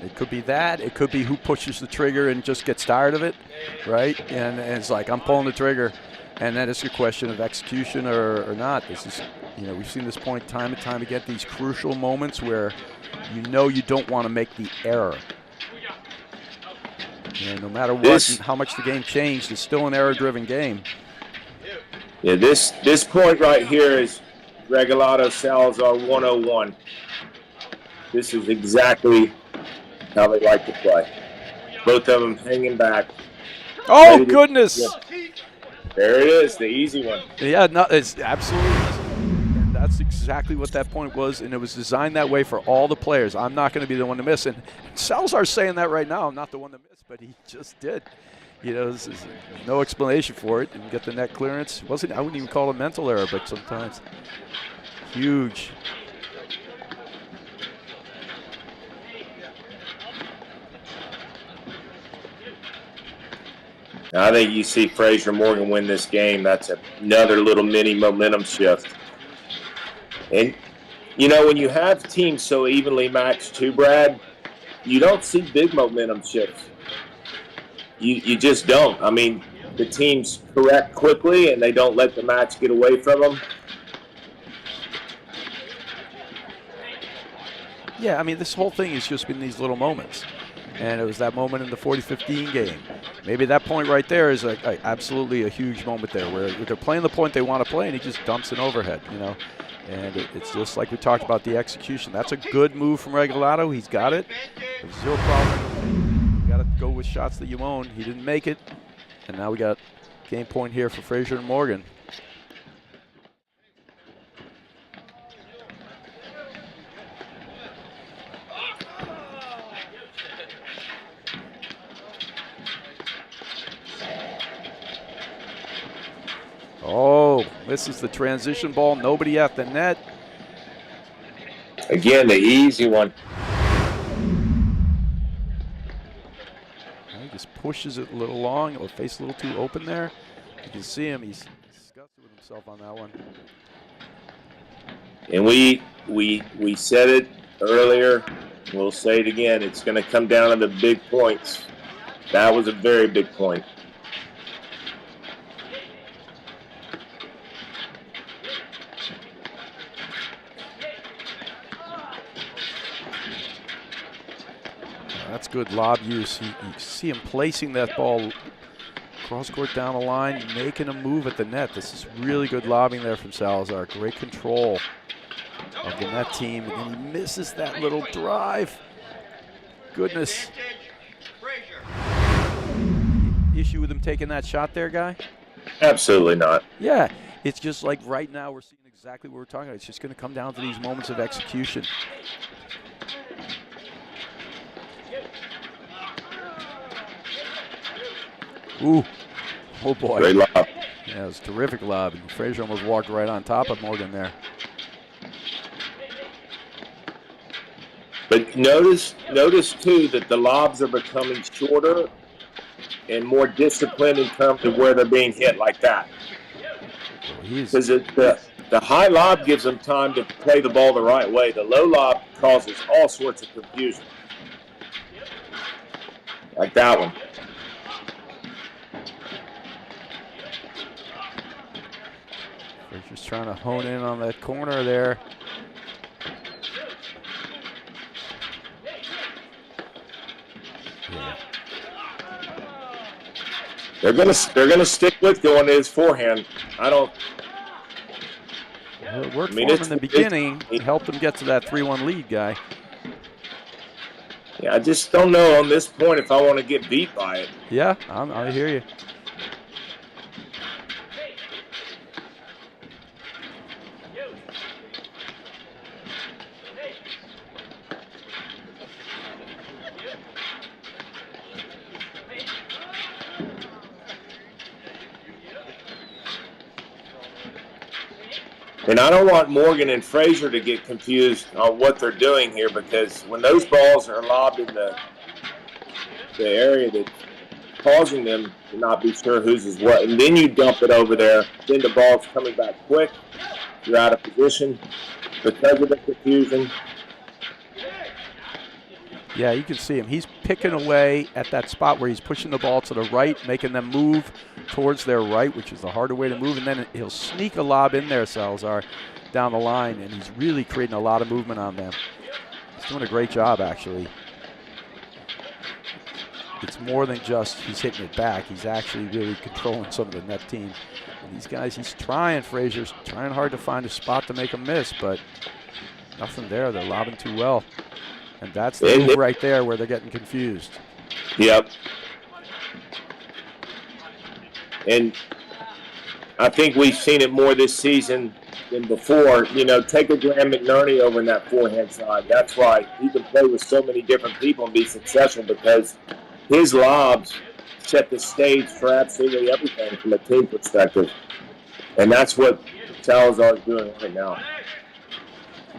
It could be that. It could be who pushes the trigger and just gets tired of it, right? And it's like, I'm pulling the trigger. And then it's a question of execution or not. This is, you know, we've seen this point time and time again, these crucial moments where you know you don't want to make the error. You know, no matter what and how much the game changed, it's still an error-driven game. Yeah, this point right here is Regalado Salazar 101. This is exactly how they like to play. Both of them hanging back. Oh, goodness. Yeah. There it is, the easy one. Yeah, no, it's absolutely. And that's exactly what that point was, and it was designed that way for all the players. I'm not going to be the one to miss. And Salazar's saying that right now. I'm not the one to miss, but he just did. You know, this is no explanation for it. Didn't get the net clearance. I wouldn't even call it a mental error, but sometimes huge. I think you see Fraser Morgan win this game. That's another little mini momentum shift. And, you know, when you have teams so evenly matched too, Brad, you don't see big momentum shifts. You just don't. I mean, the teams correct quickly and they don't let the match get away from them. Yeah, I mean, this whole thing has just been these little moments. And it was that moment in the 40-15 game. Maybe that point right there is absolutely a huge moment there where they're playing the point they want to play and he just dumps an overhead, you know. And it's just like we talked about the execution. That's a good move from Regalado. He's got it. There's zero problem. You got to go with shots that you own. He didn't make it. And now we got game point here for Fraser and Morgan. Oh, this is the transition ball. Nobody at the net. Again, the easy one. He just pushes it a little long, or face a little too open there. You can see him, he's disgusted with himself on that one. And we said it earlier, we'll say it again, it's going to come down to the big points. That was a very big point. That's good lob use. You see him placing that ball cross court down the line, making a move at the net. This is really good lobbing there from Salazar. Great control of the net team. And then he misses that little drive. Goodness. Issue with him taking that shot there, Guy? Absolutely not. Yeah, it's just like right now we're seeing exactly what we're talking about. It's just going to come down to these moments of execution. Ooh, oh boy. Great lob. Yeah, it was a terrific lob. And Fraser almost walked right on top of Morgan there. But notice too that the lobs are becoming shorter and more disciplined in terms of where they're being hit like that. Because the high lob gives them time to play the ball the right way. The low lob causes all sorts of confusion. Like that one. Just trying to hone in on that corner there. Yeah. They're gonna stick with going to his forehand. I don't. Well, it worked for him in the beginning. It helped him get to that 3-1 lead, Guy. Yeah, I just don't know on this point if I want to get beat by it. Yeah, I hear you. And I don't want Morgan and Fraser to get confused on what they're doing here, because when those balls are lobbed in the area that's causing them to not be sure whose is what, and then you dump it over there, then the ball's coming back quick, you're out of position because of the confusion. Yeah, you can see him. He's picking away at that spot where he's pushing the ball to the right, making them move towards their right, which is the harder way to move. And then he'll sneak a lob in there, Salazar, down the line, and he's really creating a lot of movement on them. He's doing a great job, actually. It's more than just he's hitting it back. He's actually really controlling some of the net team. And these guys, he's trying, Fraser's trying hard to find a spot to make them miss, but nothing there. They're lobbing too well. And that's the move right there where they're getting confused. Yep. And I think we've seen it more this season than before. You know, take a Graham McNerney over in that forehand side. That's why he can play with so many different people and be successful, because his lobs set the stage for absolutely everything from a team perspective. And that's what Salazar is doing right now.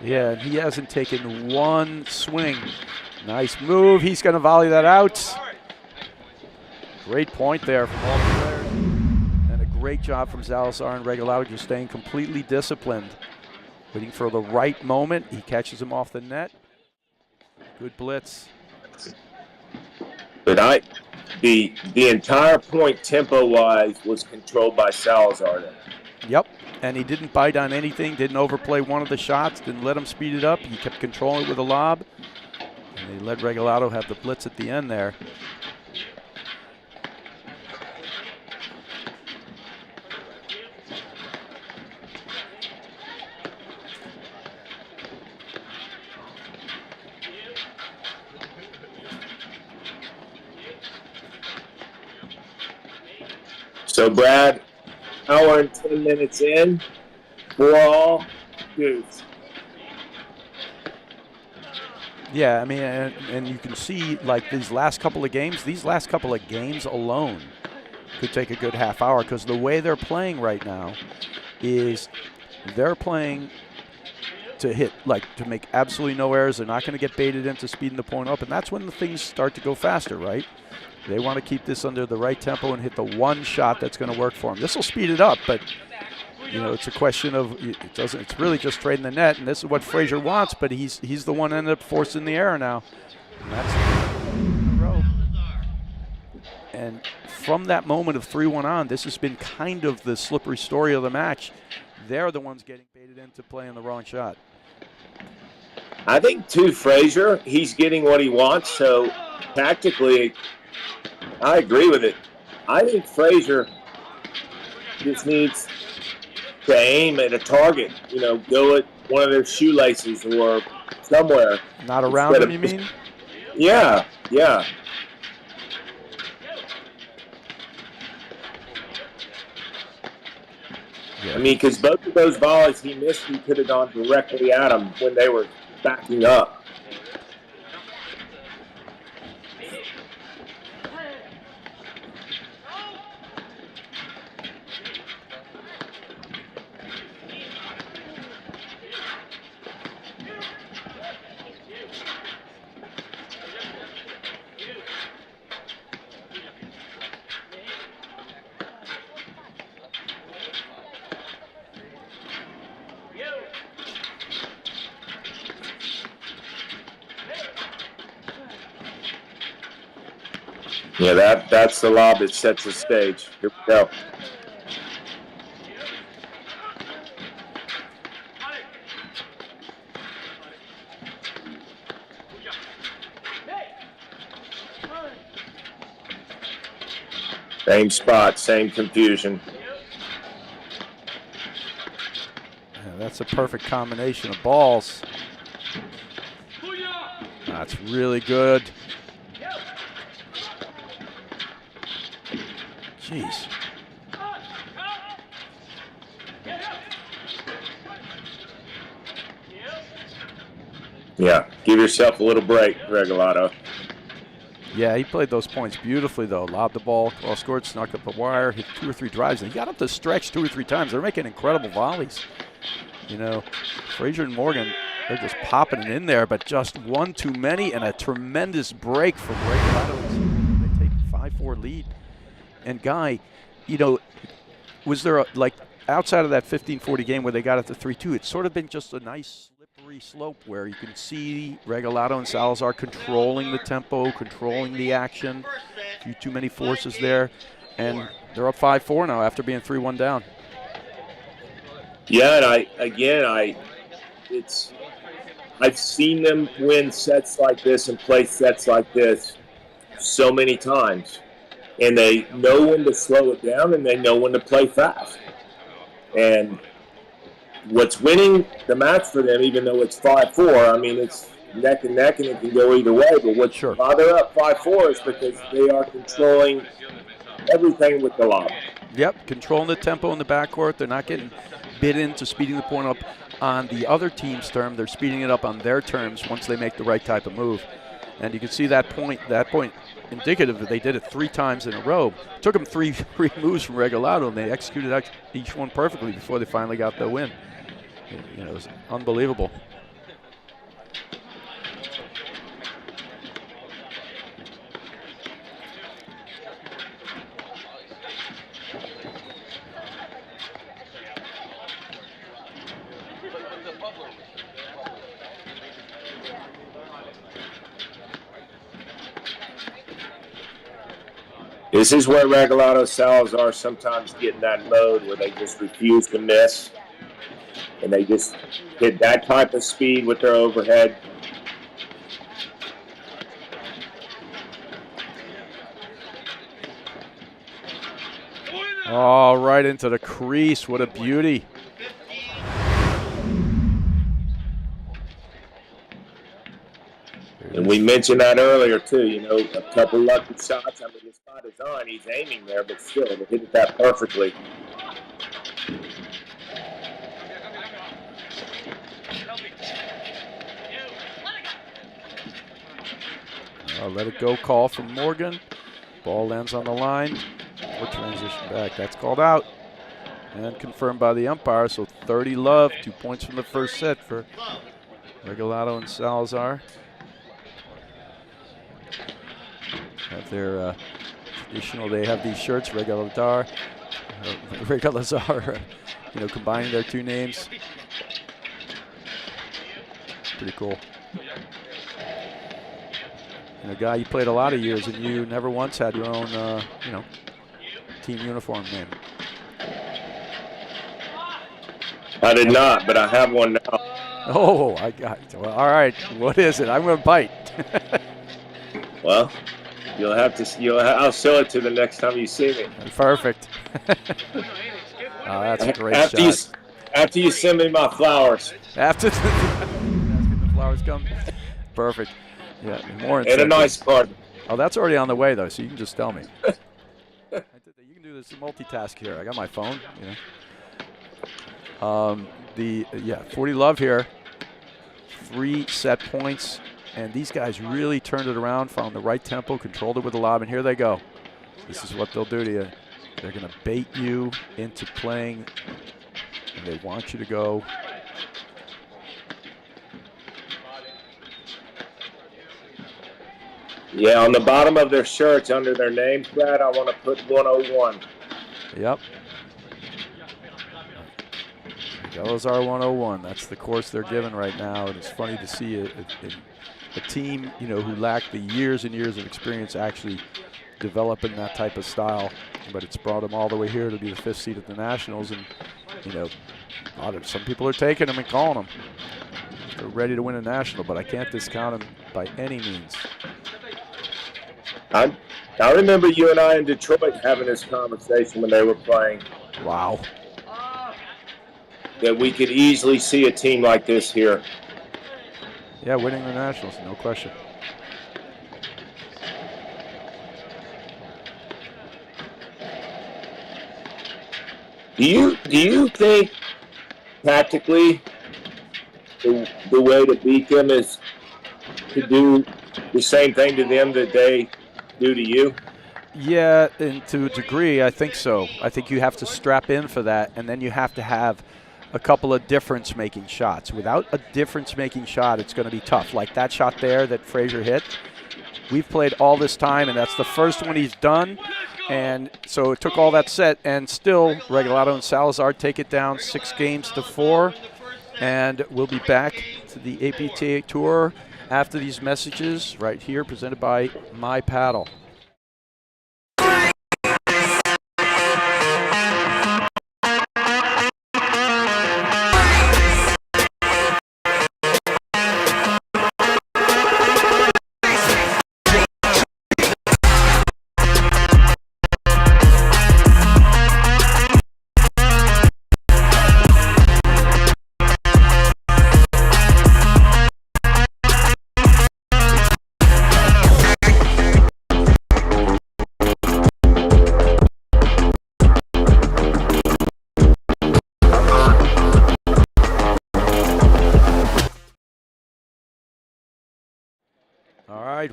Yeah, and he hasn't taken one swing. Nice move. He's going to volley that out. Great point there from all the players. And a great job from Salazar and Regalado, just staying completely disciplined. Waiting for the right moment. He catches him off the net. Good blitz. But the entire point tempo-wise was controlled by Salazar there. Yep. And he didn't bite on anything, didn't overplay one of the shots, didn't let him speed it up. He kept controlling it with a lob. And they let Regalado have the blitz at the end there. So, Brad, hour and 10 minutes in, 4-all, dudes. Yeah, I mean, and you can see, like, these last couple of games alone, could take a good half hour, because the way they're playing right now is they're playing to hit, like, to make absolutely no errors. They're not going to get baited into speeding the point up, and that's when the things start to go faster, right? They want to keep this under the right tempo and hit the one shot that's going to work for them. This will speed it up, but you know, it's a question of it's really just trading the net, and this is what Fraser wants, but he's the one that ended up forcing the error now. And that's in a row. And from that moment of 3-1 on, this has been kind of the slippery story of the match. They're the ones getting baited into playing the wrong shot. I think, too, Fraser, he's getting what he wants, so tactically, I agree with it. I think Fraser just needs to aim at a target, you know, go at one of their shoelaces or somewhere. Not around him, you mean? Yeah, yeah. I mean, because both of those volleys he missed, he could have gone directly at them when they were backing up. Yeah, that's the lob that sets the stage. Here we go. Same spot, same confusion. Yeah, that's a perfect combination of balls. That's really good. Jeez. Yeah, give yourself a little break, Regalado. Yeah, he played those points beautifully, though. Lobbed the ball, cross scored, snuck up a wire, hit 2 or 3 drives, and he got up the stretch 2 or 3 times. They're making incredible volleys. You know, Fraser and Morgan, they're just popping it in there, but just one too many, and a tremendous break from Regalado. They take a 5-4 lead. And Guy, you know, was there like outside of that 15-40 game where they got it to 3-2, it's sort of been just a nice slippery slope where you can see Regalado and Salazar controlling the tempo, controlling the action. A few too many forces there, and they're up 5-4 now after being 3-1 down. Yeah, and I've seen them win sets like this and play sets like this so many times. And they know when to slow it down, and they know when to play fast. And what's winning the match for them, even though it's 5-4, I mean, it's neck and neck, and it can go either way. But why they're up 5-4 is because they are controlling everything with the lob. Yep, controlling the tempo in the backcourt. They're not getting bid into speeding the point up on the other team's term. They're speeding it up on their terms once they make the right type of move. And you can see that point indicative that they did it 3 times in a row. It took them three moves from Regalado, and they executed each one perfectly before they finally got the win. You know, it was unbelievable. This is where Regalado Salazar sometimes get in that mode where they just refuse to miss. And they just hit that type of speed with their overhead. Oh, right into the crease. What a beauty. And we mentioned that earlier, too. You know, a couple lucky shots. I mean, the spot is on. He's aiming there, but still, they hit that perfectly. Let it go call from Morgan. Ball lands on the line. Or transition back. That's called out and confirmed by the umpire. So 30 love, 2 points from the first set for Regalado and Salazar. Have their traditional, they have these shirts, Regalazar, combining their two names. Pretty cool. And a guy you played a lot of years, and you never once had your own, team uniform name. I did not, but I have one now. Oh, I got it. Well, all right. What is it? I'm going to bite. Well, you'll have to. I'll show it to the next time you see me. Perfect. That's a great shot. After you send me my flowers. After the flowers come. Perfect. Yeah, more and a nice card. Oh, that's already on the way though, so you can just tell me. You can do this multitask here. I got my phone. 40 love here. 3 set points, and these guys really turned it around, found the right tempo, controlled it with the lob, and here they go. This is what they'll do to you. They're going to bait you into playing, and they want you to go. Yeah, on the bottom of their shirts, under their names, Brad, I want to put 101. Yep. Salazar 101. That's the course they're given right now. And it's funny to see a team, who lacked the years and years of experience actually developing that type of style. But it's brought them all the way here to be the 5th seed at the Nationals. And, some people are taking them and calling them. They're ready to win a national, but I can't discount them by any means. I remember you and I in Detroit having this conversation when they were playing. Wow. That we could easily see a team like this here. Yeah, winning the Nationals, no question. Do you think tactically the way to beat them is to do the same thing to them that they do to you? Yeah, and to a degree, I think so. I think you have to strap in for that, and then you have to have a couple of difference-making shots. Without a difference-making shot, it's going to be tough. Like that shot there that Fraser hit, we've played all this time, and that's the first one he's done. And so it took all that set, and still Regalado and Salazar take it down 6-4. And we'll be back to the APTA Tour after these messages right here, presented by My Paddle.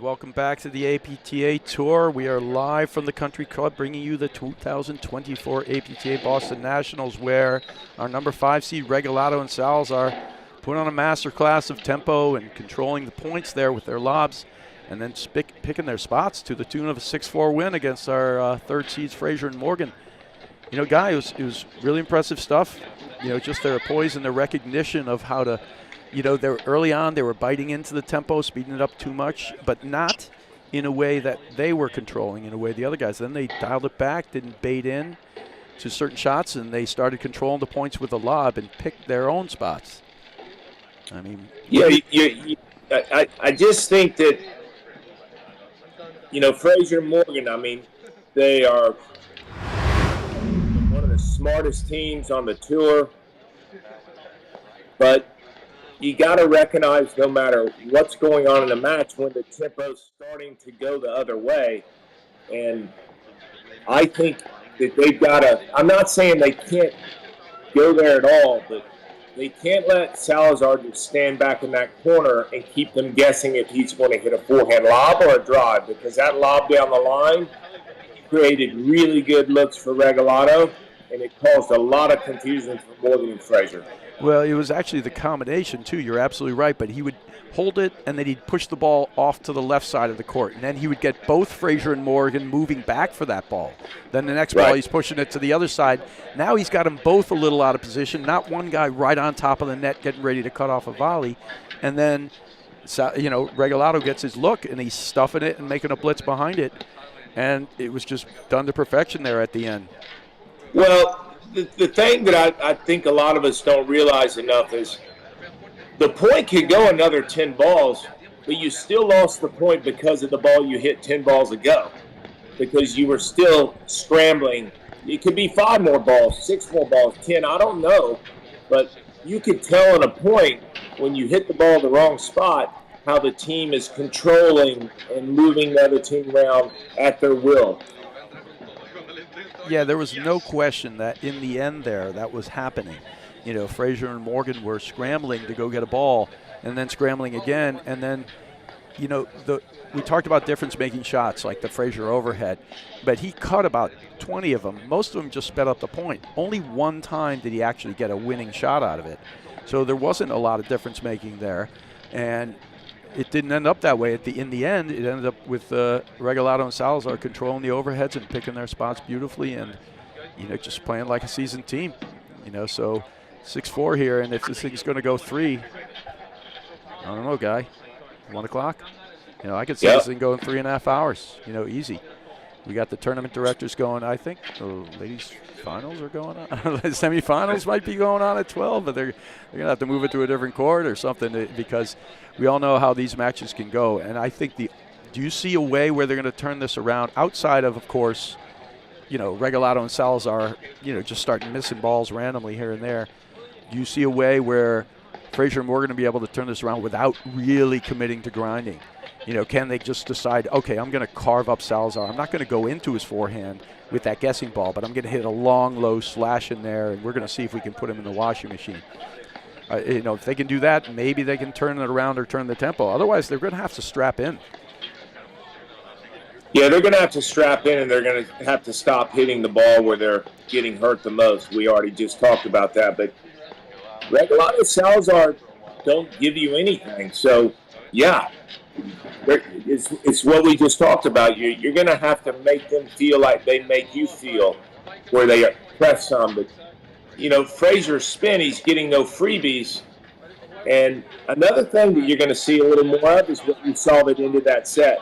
Welcome back to the APTA Tour. We are live from the Country Club, bringing you the 2024 APTA Boston Nationals, where our number 5 seed Regalado and Salazar put on a masterclass of tempo and controlling the points there with their lobs, and then picking their spots to the tune of a 6-4 win against our 3rd seeds Fraser and Morgan. Guy, it was really impressive stuff. Just their poise and their recognition of how to. They're early on, they were biting into the tempo, speeding it up too much, but not in a way that they were controlling, in a way the other guys. Then they dialed it back, didn't bait in to certain shots, and they started controlling the points with the lob and picked their own spots. I mean, yeah, I just think that, Fraser and Morgan, I mean, they are one of the smartest teams on the tour, but you got to recognize no matter what's going on in the match when the tempo's starting to go the other way. And I think that they've got to – I'm not saying they can't go there at all, but they can't let Salazar just stand back in that corner and keep them guessing if he's going to hit a forehand lob or a drive, because that lob down the line created really good looks for Regalado, and it caused a lot of confusion for Morgan and Fraser. Well, it was actually the combination, too. You're absolutely right. But he would hold it, and then he'd push the ball off to the left side of the court. And then he would get both Fraser and Morgan moving back for that ball. Then the next ball, he's pushing it to the other side. Now he's got them both a little out of position. Not one guy right on top of the net getting ready to cut off a volley. And then, Regalado gets his look, and he's stuffing it and making a blitz behind it. And it was just done to perfection there at the end. Well, the thing that I think a lot of us don't realize enough is the point could go another 10 balls, but you still lost the point because of the ball you hit 10 balls ago, because you were still scrambling. It could be 5 more balls, 6 more balls, 10, I don't know, but you could tell in a point when you hit the ball in the wrong spot how the team is controlling and moving the other team around at their will. Yeah, there was no question that in the end there that was happening. Fraser and Morgan were scrambling to go get a ball and then scrambling again. And then, we talked about difference-making shots like the Fraser overhead, but he cut about 20 of them. Most of them just sped up the point. Only one time did he actually get a winning shot out of it. So there wasn't a lot of difference-making there. And it didn't end up that way. In the end, it ended up with Regalado and Salazar controlling the overheads and picking their spots beautifully, and just playing like a seasoned team. So 6-4 here, and if this thing's going to go 3, I don't know, guy. 1 o'clock. I could see this thing going 3.5 hours. Easy. We got the tournament directors going. I think the ladies' finals are going on. The semifinals might be going on at 12, but they're going to have to move it to a different court or something because we all know how these matches can go. And I think do you see a way where they're going to turn this around outside of course, Regalado and Salazar, just starting missing balls randomly here and there? Do you see a way where Fraser and Morgan to be able to turn this around without really committing to grinding? Can they just decide, okay, I'm going to carve up Salazar. I'm not going to go into his forehand with that guessing ball, but I'm going to hit a long, low slash in there, and we're going to see if we can put him in the washing machine. If they can do that, maybe they can turn it around or turn the tempo. Otherwise, they're going to have to strap in. Yeah, they're going to have to strap in, and they're going to have to stop hitting the ball where they're getting hurt the most. We already just talked about that, but Regalado and Salazar don't give you anything. So, yeah, it's what we just talked about. You're going to have to make them feel like they make you feel where they press some. But, Fraser's spin, he's getting no freebies. And another thing that you're going to see a little more of is what you saw that ended that set.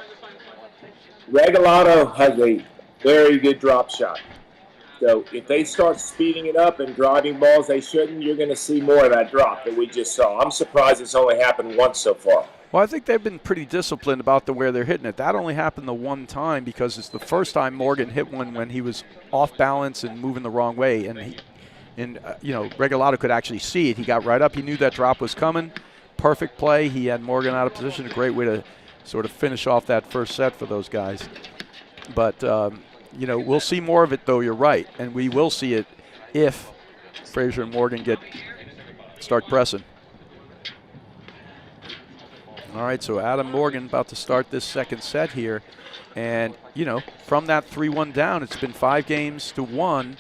Regalado has a very good drop shot. So if they start speeding it up and driving balls they shouldn't, you're going to see more of that drop that we just saw. I'm surprised it's only happened once so far. Well, I think they've been pretty disciplined about where they're hitting it. That only happened the one time because it's the first time Morgan hit one when he was off balance and moving the wrong way. And Regalado could actually see it. He got right up. He knew that drop was coming. Perfect play. He had Morgan out of position. A great way to sort of finish off that first set for those guys. But, we'll see more of it, though. You're right. And we will see it if Fraser and Morgan start pressing. All right, so Adam Morgan about to start this second set here. And, from that 3-1 down, it's been 5-1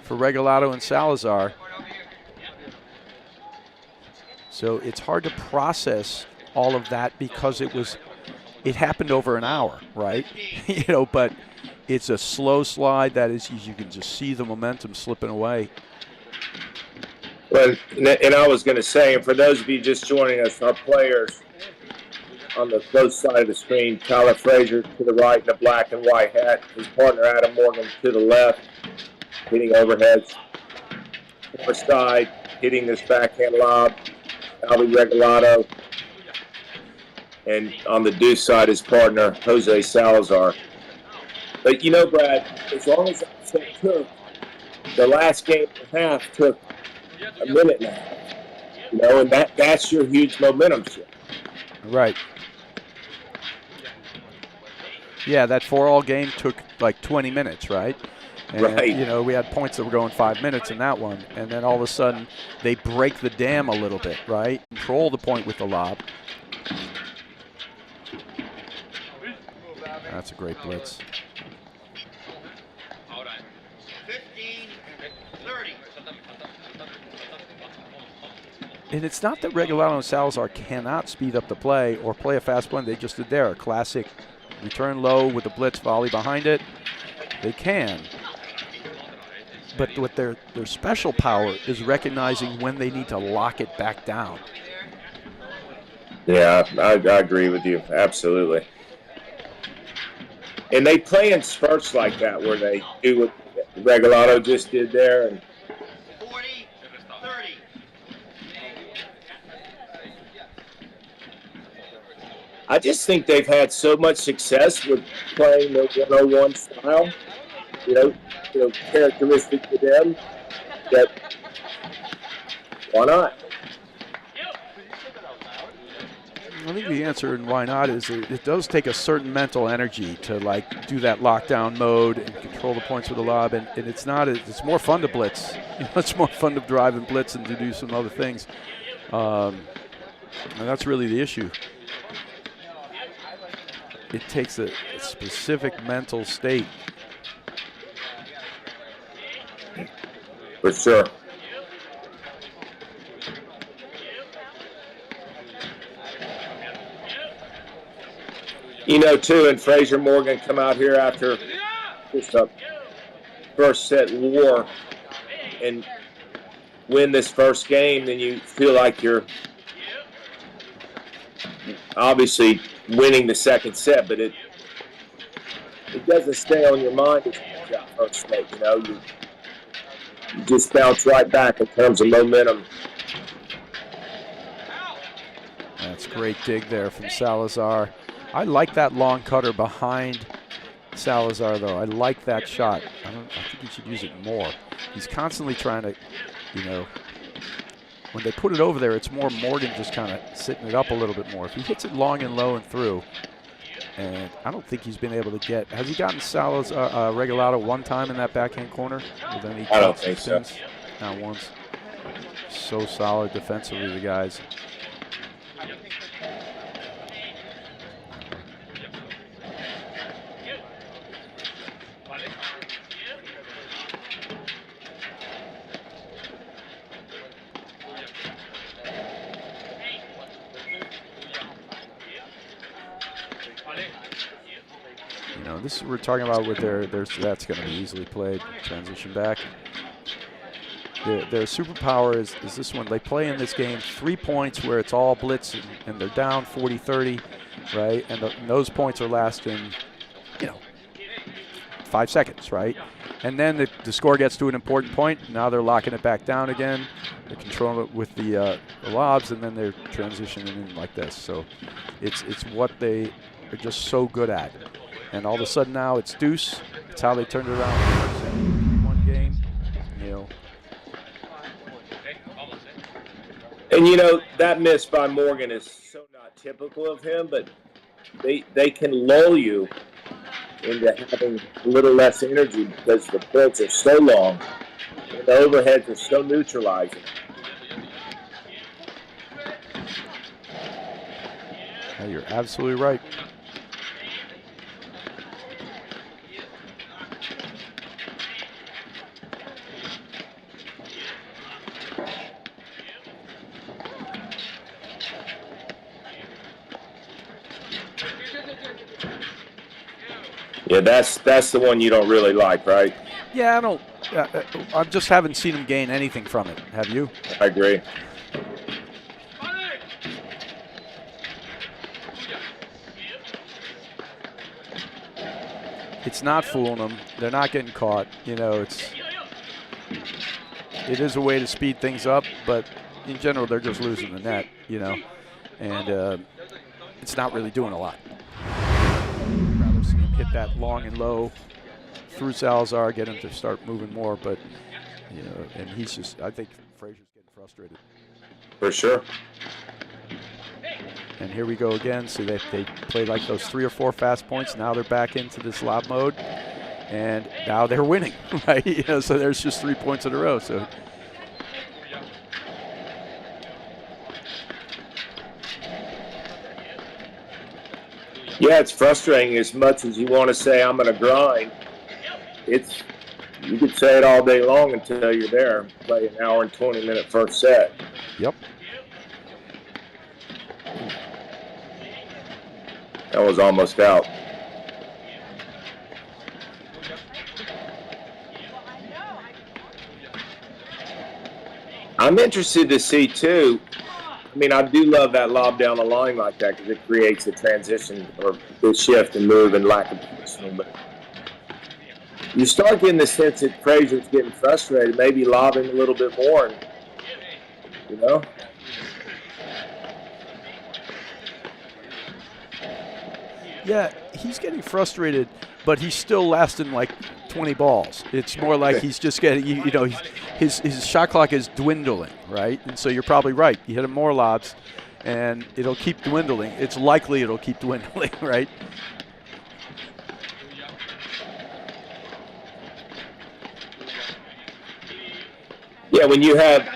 for Regalado and Salazar. So it's hard to process all of that because it happened over an hour, right? But it's a slow slide that is, you can just see the momentum slipping away. Well, and I was going to say, and for those of you just joining us, our players on the close side of the screen, Tyler Fraser to the right in a black and white hat, his partner Adam Morgan to the left, hitting overheads. Far side, hitting this backhand lob, Ali Regalado. And on the deuce side, his partner, Jose Salazar. But, Brad, as long as that set took, the last game and a half took a minute and a half. And that's your huge momentum shift. Right. Yeah, that 4-all game took like 20 minutes, right? And, right. We had points that were going 5 minutes in that one. And then all of a sudden, they break the dam a little bit, right? Control the point with the lob. That's a great blitz. And it's not that Regalado and Salazar cannot speed up the play or play a fast blend. They just did there. A classic return low with a blitz volley behind it. They can. But what their special power is recognizing when they need to lock it back down. Yeah, I agree with you. Absolutely. And they play in spurts like that where they do what Regalado just did there. And 40, 30. I just think they've had so much success with playing the 101 style, you know, characteristic to them, that why not? I think the answer and why not is it does take a certain mental energy to like do that lockdown mode and control the points with the lob, and it's not. It's more fun to blitz. It's more fun to drive and blitz and to do some other things, and that's really the issue. It takes a specific mental state. For sure. You know, too, and Fraser Morgan come out here after just a first set war and win this first game, then you feel like you're obviously winning the second set, but it doesn't stay on your mind as that first set, you know. You just bounce right back in terms of momentum. That's a great dig there from Salazar. I like that long cutter behind Salazar, though. I like that shot. I think he should use it more. He's constantly trying to, you know, when they put it over there, it's more Morgan just kind of sitting it up a little bit more. If he hits it long and low and through, and I don't think he's been able to get. Has he gotten Salazar, Regalado one time in that backhand corner? With any I don't think so. Not once. So solid defensively, the guys. This we're talking about with that's going to be easily played. Transition back. Their superpower is this one. They play in this game 3 points where it's all blitz and they're down 40-30, right? And those points are lasting, 5 seconds, right? And then the score gets to an important point. Now they're locking it back down again. They're controlling it with the lobs, and then they're transitioning in like this. So it's what they are just so good at. And all of a sudden now it's deuce. It's how they turned it around in one game. And that miss by Morgan is so not typical of him, but they can lull you into having a little less energy because the points are so long and the overheads are so neutralizing. Yeah, you're absolutely right. Yeah, that's the one you don't really like, right? Yeah, I don't. I just haven't seen him gain anything from it. Have you? I agree. It's not fooling them. They're not getting caught. It is a way to speed things up, but in general, they're just losing the net. And it's not really doing a lot. Rather see him hit that long and low through Salazar, get him to start moving more, but and he's just. I think Fraser's getting frustrated. For sure. And here we go again. So they played like those 3 or 4 fast points. Now they're back into this lob mode, and now they're winning, right? So there's just 3 points in a row. So. Yeah, it's frustrating as much as you want to say I'm going to grind. You could say it all day long until you're there. Play an hour and 20-minute first set. Yep. That was almost out. I'm interested to see, too. I mean, I do love that lob down the line like that because it creates a transition or the shift and move and lack of positioning. But you start getting the sense that Fraser's getting frustrated, maybe lobbing a little bit more, you know? Yeah, he's getting frustrated, but he's still lasting like 20 balls. It's more like he's just getting, you know, his shot clock is dwindling, right? And so you're probably right. You hit him more lobs, and it'll keep dwindling. It's likely it'll keep dwindling, right? Yeah, when you have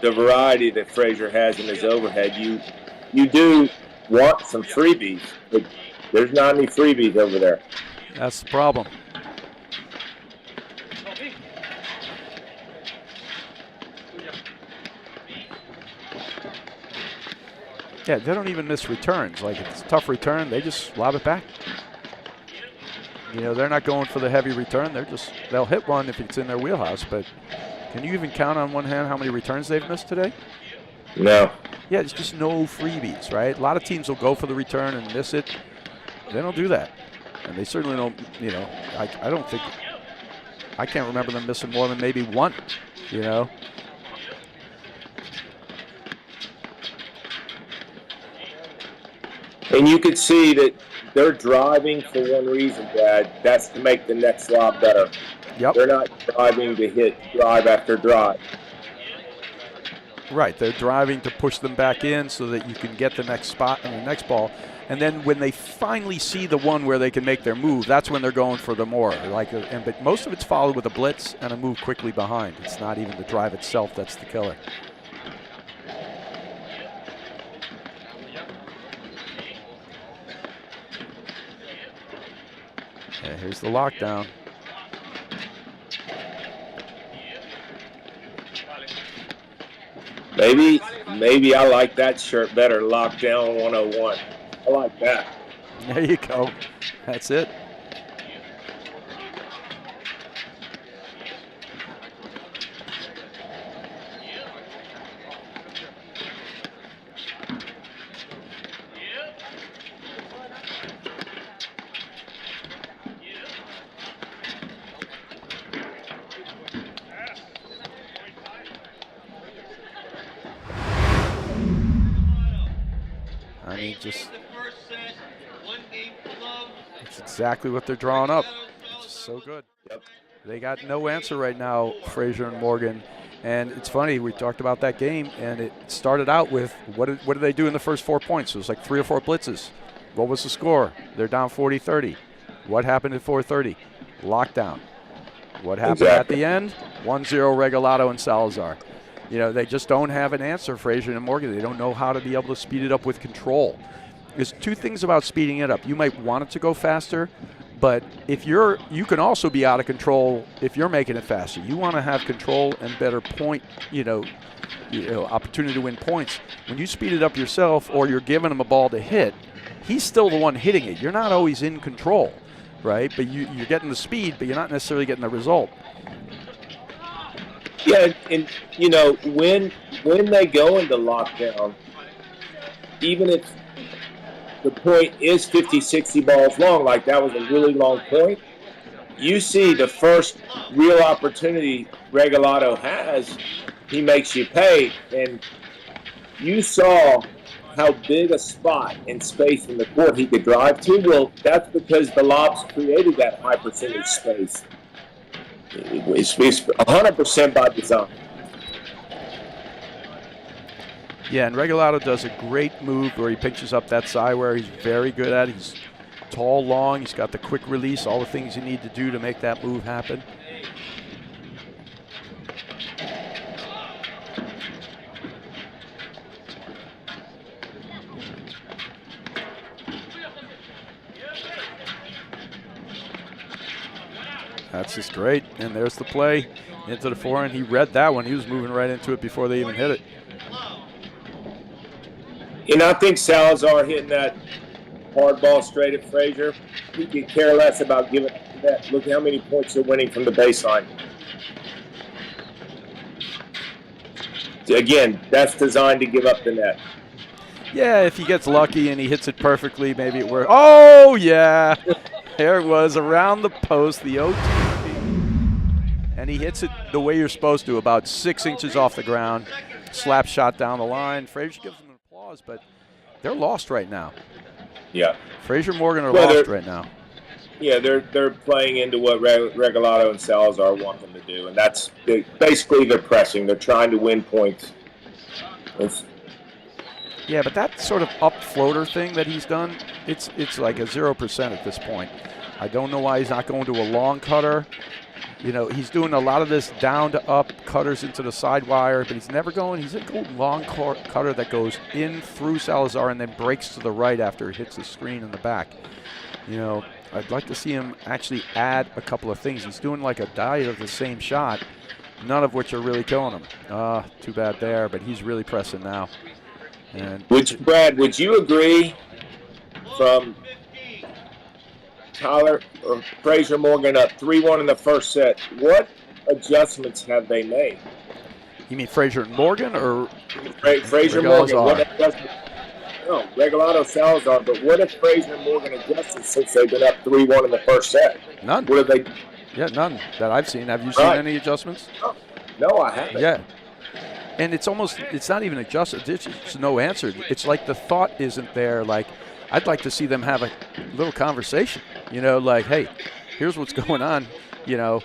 the variety that Fraser has in his overhead, you do want some freebies, but there's not any freebies over there. That's the problem. Yeah, they don't even miss returns. Like, if it's a tough return, they just lob it back. You know, they're not going for the heavy return. They'll hit one if it's in their wheelhouse, but can you even count on one hand how many returns they've missed today? No. Yeah, it's just no freebies, right? A lot of teams will go for the return and miss it. They don't do that. And they certainly don't, you know, I don't think, I can't remember them missing more than maybe one, you know. And you could see that they're driving for one reason, Brad. That's to make the next lob better. Yep. They're not driving to hit drive after drive. Right, they're driving to push them back in so that you can get the next spot and the next ball. And then when they finally see the one where they can make their move, that's when they're going for the more. But most of it's followed with a blitz and a move quickly behind. It's not even the drive itself that's the killer. Yeah, here's the lockdown. Maybe I like that shirt better, Lockdown 101. I like that. There you go. That's it. I mean, just it's exactly what they're drawing up. It's just so good. Yep. They got no answer right now, Fraser and Morgan. And it's funny, we talked about that game, and it started out with what did they do in the first 4 points? It was like 3 or 4 blitzes. What was the score? They're down 40-30. What happened at 4:30? Lockdown. What happened at the end? 1-0 Regalado and Salazar. You know, they just don't have an answer, Fraser and Morgan. They don't know how to be able to speed it up with control. There's two things about speeding it up. You might want it to go faster, but if you can also be out of control if you're making it faster. You want to have control and better point, opportunity to win points. When you speed it up yourself or you're giving him a ball to hit, he's still the one hitting it. You're not always in control, right? But you're getting the speed, but you're not necessarily getting the result. Yeah, and when they go into lockdown, even if the point is 50, 60 balls long, like that was a really long point, you see the first real opportunity Regalado has, he makes you pay. And you saw how big a spot and space in the court he could drive to. Well, that's because the lobs created that high percentage space. It's 100% by design. Yeah, and Regalado does a great move where he pitches up that side where he's very good at. He's tall, long, he's got the quick release, all the things you need to do to make that move happen. That's just great. And there's the play into the forehand. He read that one. He was moving right into it before they even hit it. I think Salazar hitting that hard ball straight at Fraser. He could care less about giving that. Look how many points they're winning from the baseline. Again, that's designed to give up the net. Yeah, if he gets lucky and he hits it perfectly, maybe it works. Oh, yeah. There it was around the post, the OTP. And he hits it the way you're supposed to, about 6 inches off the ground. Slap shot down the line. Fraser gives him an applause, but they're lost right now. Yeah. Fraser Morgan are lost right now. Yeah, they're playing into what Regalado and Salazar want them to do, and that's basically they're pressing. They're trying to win points. Yeah, but that sort of up floater thing that he's done, it's like a 0% at this point. I don't know why he's not going to a long cutter. You know, he's doing a lot of this down to up cutters into the side wire, but he's never going. He's a long cutter that goes in through Salazar and then breaks to the right after it hits the screen in the back. You know, I'd like to see him actually add a couple of things. He's doing like a diet of the same shot, none of which are really killing him. Too bad there, but he's really pressing now. And Brad, would you agree from Tyler or Fraser Morgan up 3-1 in the first set? What adjustments have they made? You mean Fraser and Morgan or Fraser Morgan? What adjustments? No, Regalado Salazar, but what if Fraser and Morgan adjusted since they've been up 3-1 in the first set? None. What have they? Yeah, none that I've seen. Have you seen any adjustments? No, I haven't. Yeah. And it's not even adjusted. It's no answer. It's like the thought isn't there. Like, I'd like to see them have a little conversation, you know, like, hey, here's what's going on. You know,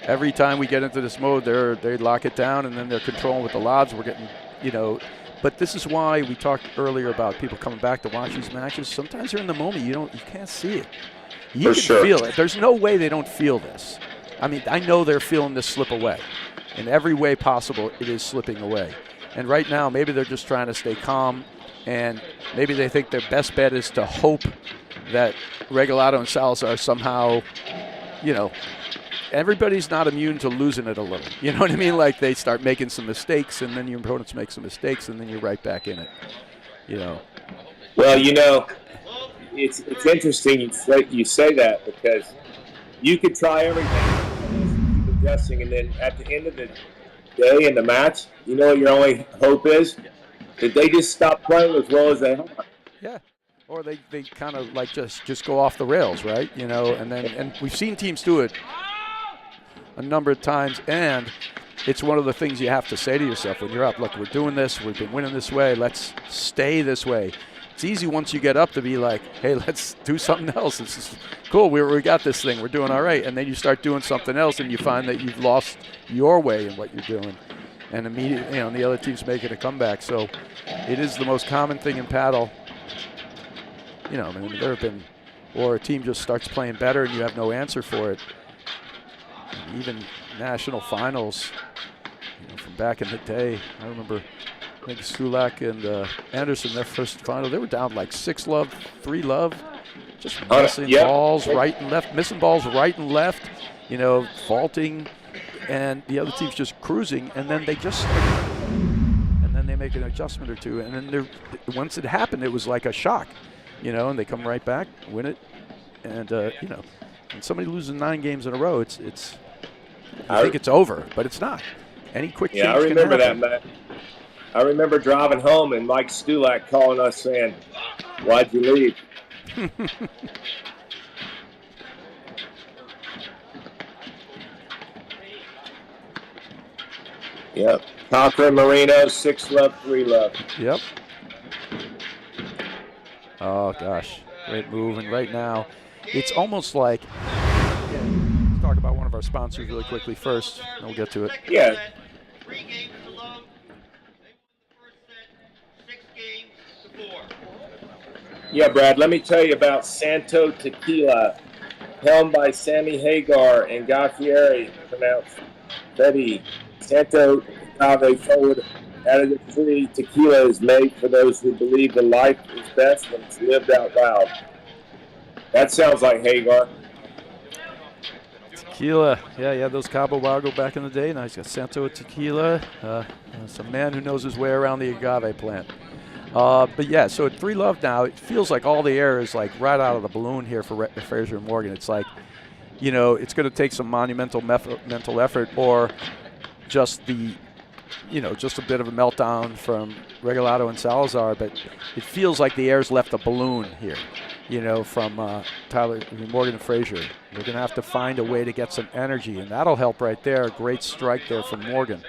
every time we get into this mode, they lock it down and then they're controlling with the lobs. We're getting, you know, but this is why we talked earlier about people coming back to watch these matches. Sometimes you're in the moment, you can't see it. You can feel it. There's no way they don't feel this. I mean, I know they're feeling this slip away. In every way possible, it is slipping away. And right now, maybe they're just trying to stay calm, and maybe they think their best bet is to hope that Regalado and Salazar somehow, you know, everybody's not immune to losing it a little. You know what I mean? Like they start making some mistakes, and then your opponents make some mistakes, and then you're right back in it. You know. Well, you know, it's interesting you say that because you could try everything. Adjusting, and then at the end of the day in the match, you know what your only hope is? That they just stop playing as well as they have. Yeah, or they kind of like just go off the rails, right? You know, and we've seen teams do it a number of times, and it's one of the things you have to say to yourself when you're up. Look, we're doing this. We've been winning this way. Let's stay this way. It's easy once you get up to be like, hey, let's do something else. This is cool. We got this thing. We're doing all right. And then you start doing something else, and you find that you've lost your way in what you're doing. And immediately, you know, the other team's making a comeback. So it is the most common thing in paddle. You know, I mean, there have been, or a team just starts playing better and you have no answer for it. And even national finals, you know, from back in the day, I remember. I think Stulak and Anderson, their first final, they were down like 6-love, 3-love, just missing balls right and left, missing balls right and left, you know, faulting, and the other team's just cruising, and then they make an adjustment or two, and then once it happened, it was like a shock, you know, and they come right back, win it, and you know, when somebody loses 9 games in a row, I think it's over, but it's not. Any quick change can happen. Yeah, I remember that, man. I remember driving home and Mike Stulak calling us saying, "Why'd you leave?" Yep. Cochran Marino, 6-love, 3-love. Yep. Oh, gosh. Great move. And right now, it's almost like, let's talk about one of our sponsors really quickly first, and we'll get to it. Yeah. 3 games to love. They won the first set, 6 games to 4. Yeah, Brad, let me tell you about Santo Tequila, helmed by Sammy Hagar and Guy Fieri, pronounced Betty. Santo Agave forward additive-free tequila is made for those who believe that life is best when it's lived out loud. That sounds like Hagar. Tequila, yeah, those Cabo Wago back in the day. Now he's got Santo Tequila. It's a man who knows his way around the agave plant. But yeah, so at 3-love now, it feels like all the air is like right out of the balloon here for Fraser and Morgan. It's like, it's going to take some monumental mental effort, or just just a bit of a meltdown from Regalado and Salazar. But it feels like the air's left a balloon here, from Morgan and Fraser. They're going to have to find a way to get some energy, and that'll help right there. Great strike there from Morgan.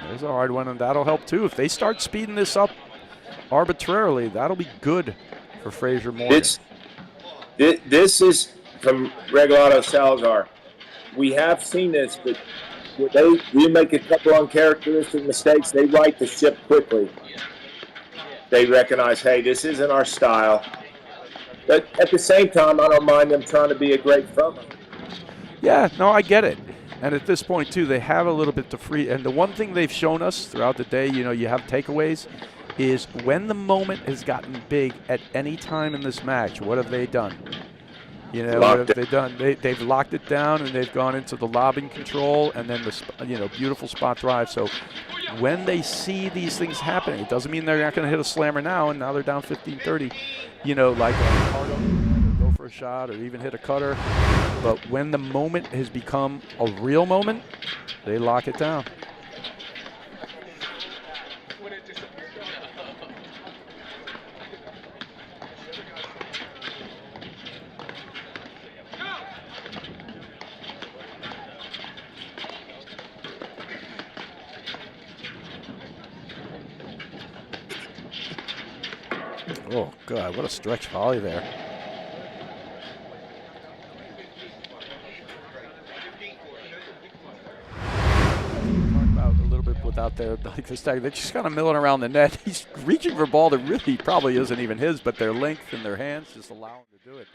There's a hard one, and that'll help too. If they start speeding this up arbitrarily, that'll be good for Fraser Morgan. This is from Regalado Salazar. We have seen this, but we make a couple uncharacteristic mistakes. They right the ship quickly. They recognize, hey, this isn't our style. But at the same time, I don't mind them trying to be a great frontman. Yeah, no, I get it. And at this point, too, they have a little bit to free. And the one thing they've shown us throughout the day, you have takeaways, is when the moment has gotten big at any time in this match, what have they done? What have they done? They've locked it down, and they've gone into the lobbing control, and then the beautiful spot drive. So when they see these things happening, it doesn't mean they're not going to hit a slammer now, and now they're down 15-30. Like a Cardo, go for a shot, or even hit a cutter. But when the moment has become a real moment, they lock it down. Oh, God, what a stretch volley there. Talk about a little bit without their, like this tag, they're just kind of milling around the net. He's reaching for a ball that really probably isn't even his, but their length and their hands just allow him to do it.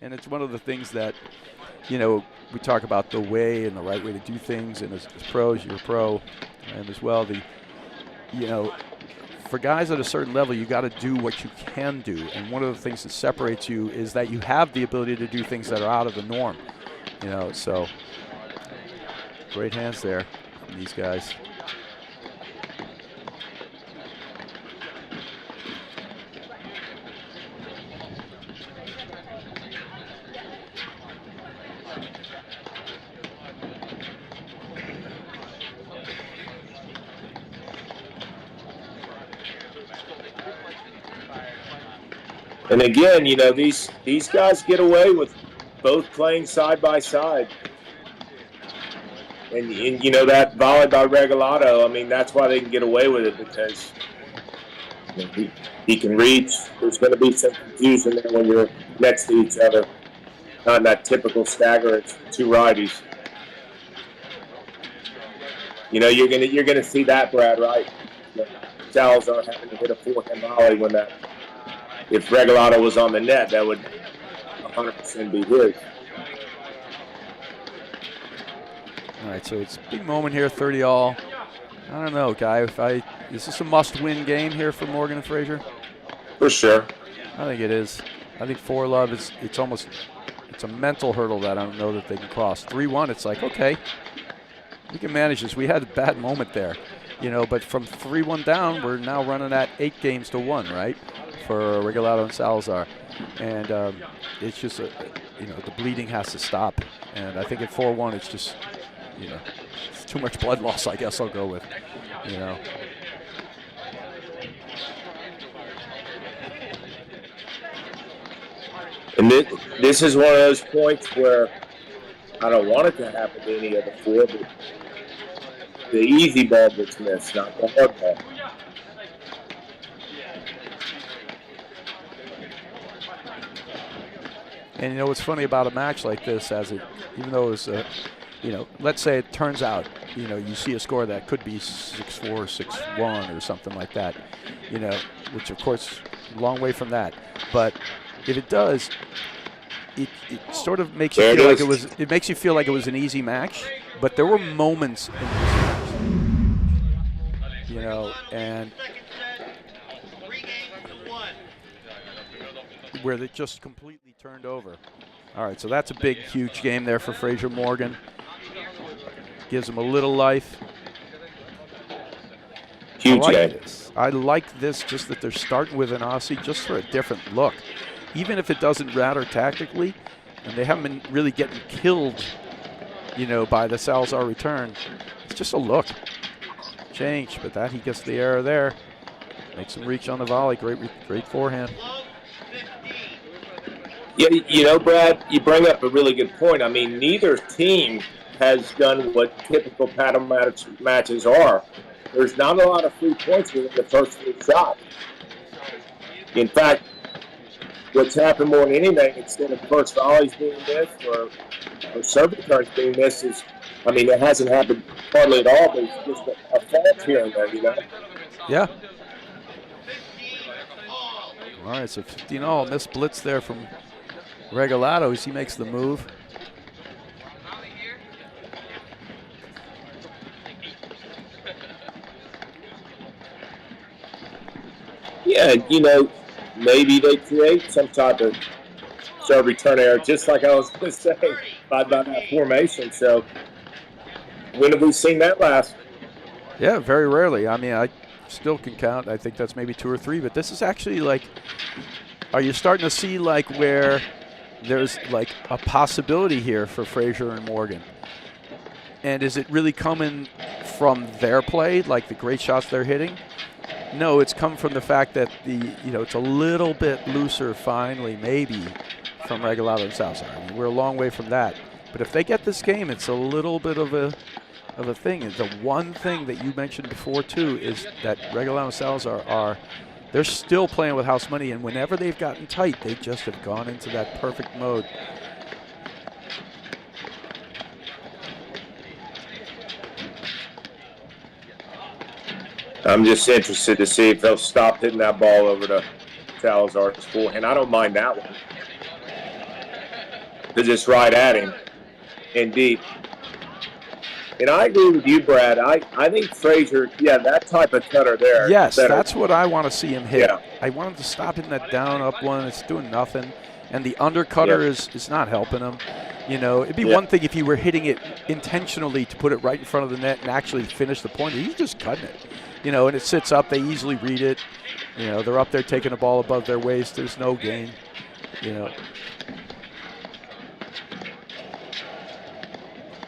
And it's one of the things that, we talk about the way and the right way to do things, and as pros, you're a pro, and as well, for guys at a certain level, you got to do what you can do. And one of the things that separates you is that you have the ability to do things that are out of the norm. So great hands there from these guys. And again, these guys get away with both playing side by side. And that volley by Regalado, I mean, that's why they can get away with it, because he can reach. There's going to be some confusion there when you're next to each other. Not in that typical stagger, it's two righties. You're gonna see that, Brad, right? Salazar having to hit a forehand volley when that. If Regalado was on the net, that would 100% be his. All right, so it's a big moment here, 30-all. I don't know, Guy. Is this a must-win game here for Morgan and Fraser? For sure. I think it is. I think 4-love it's a mental hurdle that I don't know that they can cross. 3-1, it's like, okay, we can manage this. We had a bad moment there, but from 3-1 down, we're now running at 8-1, right? For Regalado and Salazar, and it's just the bleeding has to stop, and I think at 4-1 it's just it's too much blood loss, I guess I'll go with. And this is one of those points where I don't want it to happen to any of the four, but the easy ball gets missed, not the hard ball. And what's funny about a match like this, even though it's let's say it turns out, you see a score that could be 6-4, 6-1 or something like that, which of course, a long way from that. But if it does, it sort of makes you feel like it makes you feel like it was an easy match. But there were moments in this match, and where they just completely turned over. All right, so that's a big, huge game there for Fraser Morgan. Gives him a little life. Huge game. I like this, just that they're starting with an Aussie just for a different look. Even if it doesn't matter tactically, and they haven't been really getting killed, you know, by the Salazar return. It's just a look. Change, but that he gets the error there. Makes him reach on the volley. Great forehand. Yeah, you know, Brad, you bring up a really good point. I mean, neither team has done what typical paddle matches are. There's not a lot of free points within the first 3 shots. In fact, what's happened more than anything, instead of first volleys being missed or serve returns being missed, is, I mean, it hasn't happened hardly at all, but it's just a fault here and there, you know? Yeah. All right, so 15 all. Missed blitz there from Regalado as he makes the move. Yeah, you know, maybe they create some type of serve return error, just like I was going to say by that formation. So when have we seen that last? Yeah, very rarely. I mean, I still can count. I think that's maybe 2 or 3, but this is actually like, are you starting to see like where there's like a possibility here for Fraser and Morgan? And is it really coming from their play, like the great shots they're hitting? No, it's come from the fact that it's a little bit looser finally, maybe, from Regalado and Salazar. I mean, we're a long way from that. But if they get this game, it's a little bit of a thing. The one thing that you mentioned before, too, is that Regalado and Salazar they're still playing with house money, and whenever they've gotten tight, they just have gone into that perfect mode. I'm just interested to see if they'll stop hitting that ball over to Salazar's forehand. I don't mind that one, because it's right at him and deep. And I agree with you, Brad. I think Fraser, that type of cutter there. Yes, that's what I want to see him hit. Yeah. I want him to stop hitting that down up one. It's doing nothing. And the undercutter is not helping him. You know, it'd be one thing if you were hitting it intentionally to put it right in front of the net and actually finish the point. He's just cutting it. You know, and it sits up. They easily read it. You know, they're up there taking the ball above their waist. There's no gain. You know.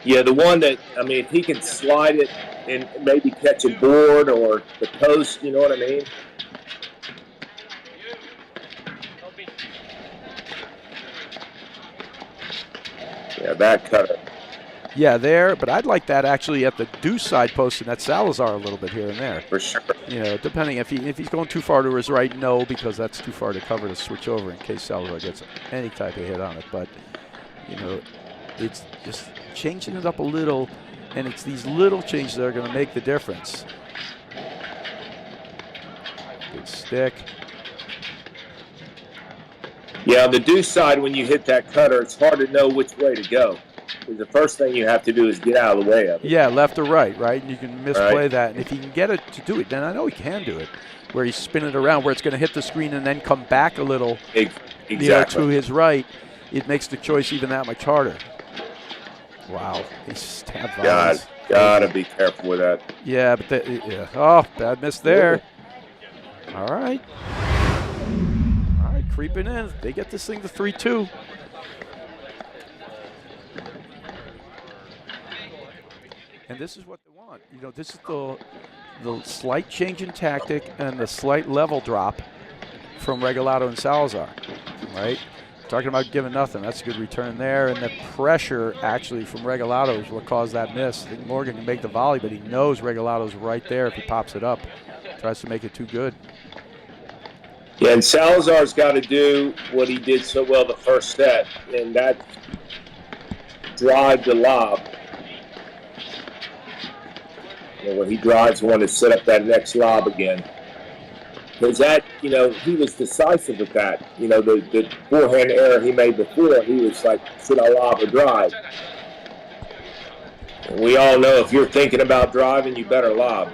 Yeah, the one that, I mean, if he can slide it and maybe catch a board or the post, you know what I mean? Yeah, that cutter. Yeah, there, but I'd like that actually at the deuce side post and that Salazar a little bit here and there. For sure. You know, depending if he's going too far to his right, no, because that's too far to cover to switch over in case Salazar gets any type of hit on it. But, you know, it's just changing it up a little, and it's these little changes that are going to make the difference. Good stick. Yeah, on the deuce side, when you hit that cutter, it's hard to know which way to go. Because the first thing you have to do is get out of the way of it. Yeah, left or right, right? And you can misplay that. And if he can get it to do it, then I know he can do it, where he's spinning it around, where it's going to hit the screen and then come back a little to his right. It makes the choice even that much harder. Wow, he stabbed volleys. Gotta be careful with that. Yeah, but oh, bad miss there. All right, creeping in. They get this thing to 3-2. And this is what they want. You know, this is the slight change in tactic and the slight level drop from Regalado and Salazar, right? Talking about giving nothing. That's a good return there. And the pressure actually from Regalado is what caused that miss. I think Morgan can make the volley, but he knows Regalado's right there if he pops it up. Tries to make it too good. Yeah, and Salazar's got to do what he did so well the first set, and that drive the lob. You know, when he drives one to set up that next lob again. Because that, you know, he was decisive with that. You know, the forehand error he made before, he was like, should I lob or drive? And we all know if you're thinking about driving, you better lob.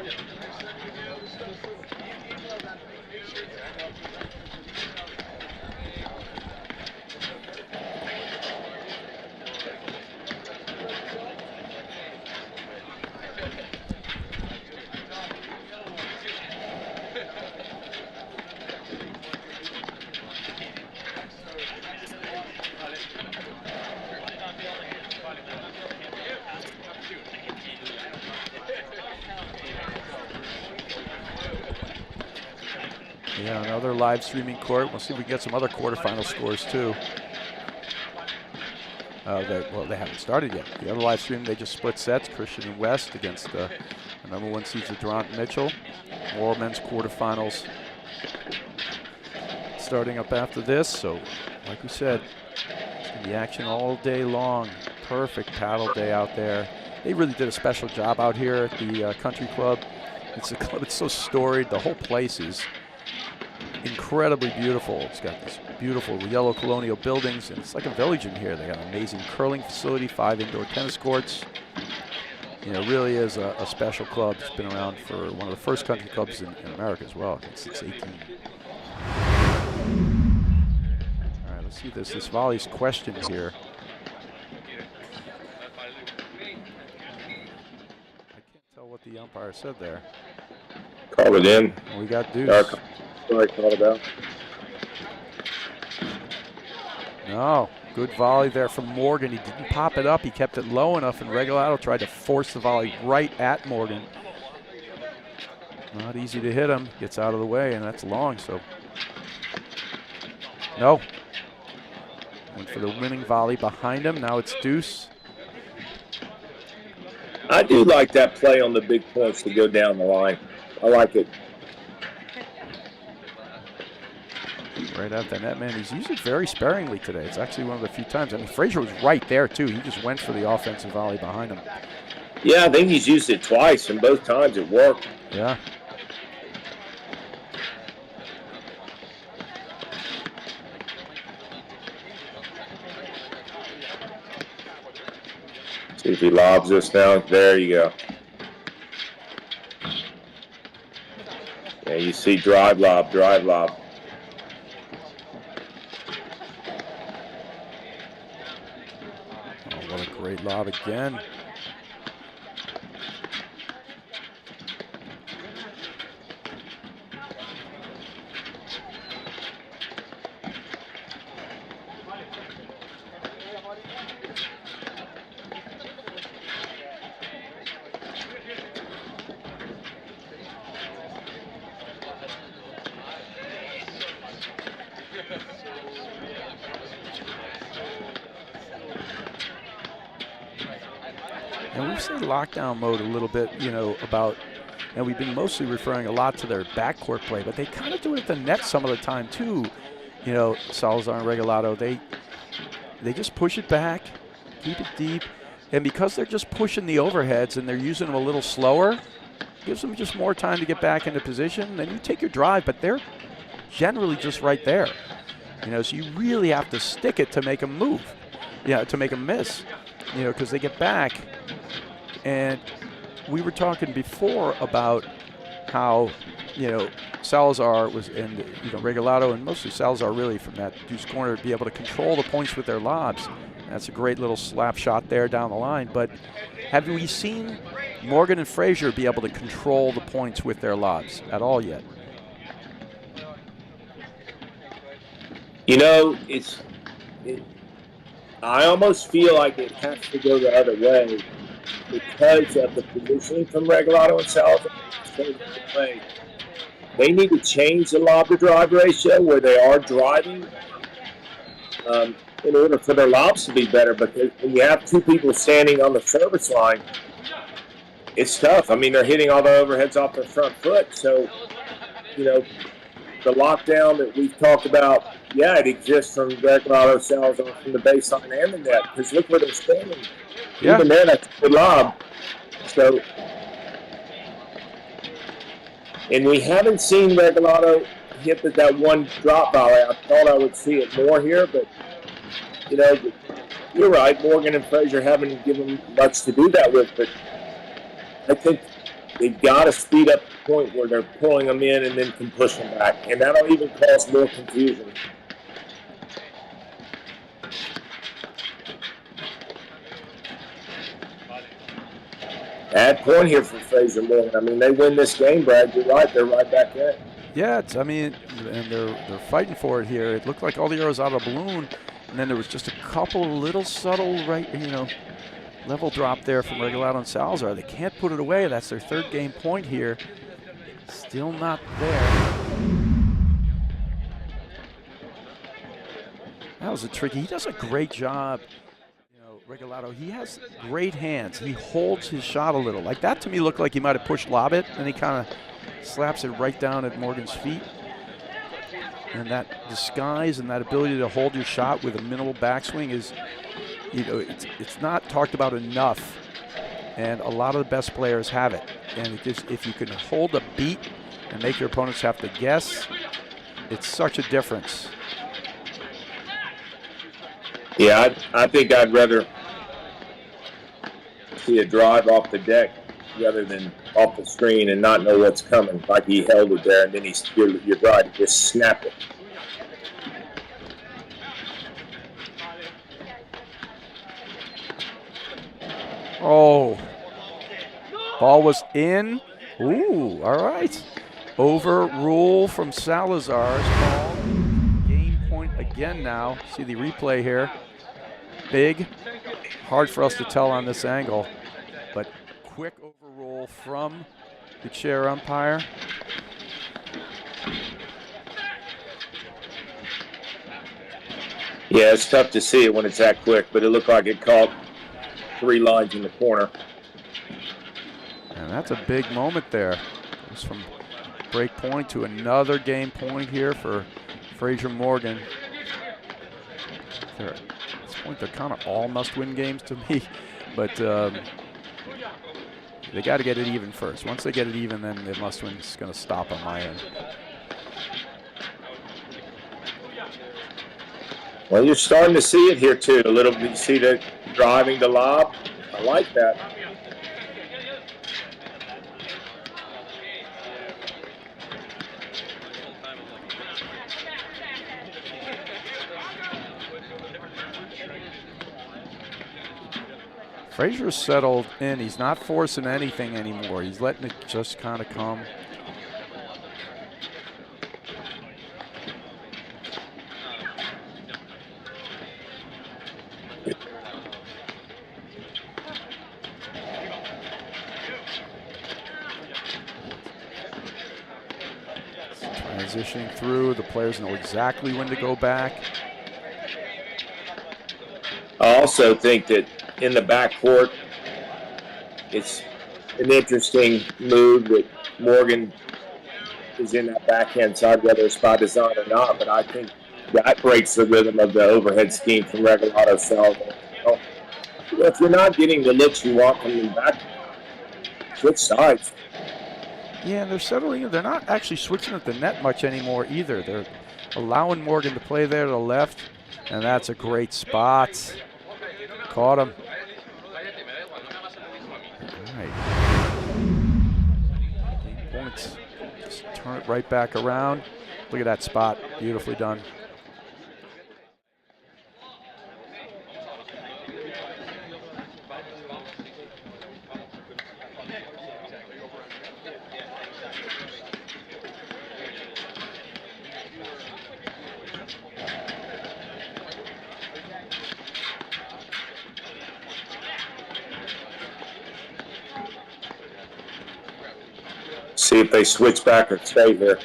Yeah, another live streaming court. We'll see if we can get some other quarterfinal scores too. Well, they haven't started yet. The other live stream, they just split sets. Christian and West against the number 1 seeds of Durant and Mitchell. More men's quarterfinals starting up after this. So, like we said, it's going to be action all day long. Perfect paddle day out there. They really did a special job out here at the country club. It's a club. It's so storied. The whole place is incredibly beautiful. It's got these beautiful yellow colonial buildings, and it's like a village in here. They got an amazing curling facility, 5 indoor tennis courts. You know, really is a special club. It's been around for one of the first country clubs in America as well, since 18. All right, let's see this volley's question here. I can't tell what the umpire said there. Call it in. We got deuce. Sorry, call it out. No, good volley there from Morgan. He didn't pop it up. He kept it low enough, and Regalado tried to force the volley right at Morgan. Not easy to hit him. Gets out of the way, and that's long, so. No. Went for the winning volley behind him. Now it's deuce. I do like that play on the big points to go down the line. I like it. Right at the net, man. He's used it very sparingly today. It's actually one of the few times. I mean, Fraser was right there, too. He just went for the offensive volley behind him. Yeah, I think he's used it twice, and both times it worked. Yeah. See if he lobs this now. There you go. Yeah, you see drive lob, drive lob. What a great lob again. And we've seen lockdown mode a little bit, you know, about, and we've been mostly referring a lot to their backcourt play, but they kind of do it at the net some of the time too. You know, Salazar and Regalado, they just push it back, keep it deep, and because they're just pushing the overheads and they're using them a little slower, gives them just more time to get back into position. Then you take your drive, but they're generally just right there. You know, so you really have to stick it to make them move, to make them miss, you know, because they get back. And we were talking before about how, you know, Salazar was, and, you know, Regalado and mostly Salazar really from that deuce corner be able to control the points with their lobs. That's a great little slap shot there down the line. But have we seen Morgan and Fraser be able to control the points with their lobs at all yet? You know, I almost feel like it has to go the other way because of the positioning from Regalado and Salazar. They need to change the lob to drive ratio where they are driving in order for their lobs to be better, because when you have two people standing on the service line, it's tough. I mean, they're hitting all the overheads off their front foot, so, you know, the lockdown that we've talked about, yeah, it exists from Regalado, Salazar, from the baseline and the net, because look where they're standing. Yeah. Even there, that's a good lob. So, and we haven't seen Regalado hit that one drop volley. I thought I would see it more here, but, you know, you're right. Morgan and Fraser haven't given much to do that with, but I think they've got to speed up the point where they're pulling them in and then can push them back, and that'll even cause more confusion. Add point here for Fraser Morgan. I mean, they win this game, Brad. You're right. They're right back in. Yeah, I mean, and they're fighting for it here. It looked like all the arrows out of the balloon, and then there was just a couple little subtle level drop there from Regalado and Salazar. They can't put it away. That's their third game point here. Still not there. That was a tricky. He does a great job. You know, Regalado, he has great hands. He holds his shot a little. Like that to me looked like he might have pushed lob it, and he kind of slaps it right down at Morgan's feet. And that disguise and that ability to hold your shot with a minimal backswing is, you know, it's not talked about enough. And a lot of the best players have it. And it just, if you can hold a beat and make your opponents have to guess, it's such a difference. Yeah, I think I'd rather see a drive off the deck rather than off the screen and not know what's coming. Like he held it there, and then you're right, he just snapped it. Oh, ball was in. Ooh, all right. Overrule from Salazar's ball. Game point again now. See the replay here. Big. Hard for us to tell on this angle, but quick overrule from the chair umpire. Yeah, it's tough to see it when it's that quick, but it looked like it caught 3 lines in the corner. And that's a big moment there. It's from break point to another game point here for Fraser Morgan. At this point, they're kind of all must-win games to me, but they got to get it even first. Once they get it even, then the must-win is going to stop on my end. Well, you're starting to see it here too. A little bit. You see the driving the lob. I like that. Fraser's settled in. He's not forcing anything anymore. He's letting it just kind of come. Transitioning through, the players know exactly when to go back. I also think that in the backcourt, it's an interesting move that Morgan is in that backhand side, whether it's by design or not. But I think that breaks the rhythm of the overhead scheme from Regalado Salazar. If you're not getting the looks you want from the back, switch sides. Yeah, and they're settling in. They're not actually switching at the net much anymore either. They're allowing Morgan to play there to the left, and that's a great spot. Caught him. All right. Game points. Just turn it right back around. Look at that spot. Beautifully done. See if they switch back or stay here.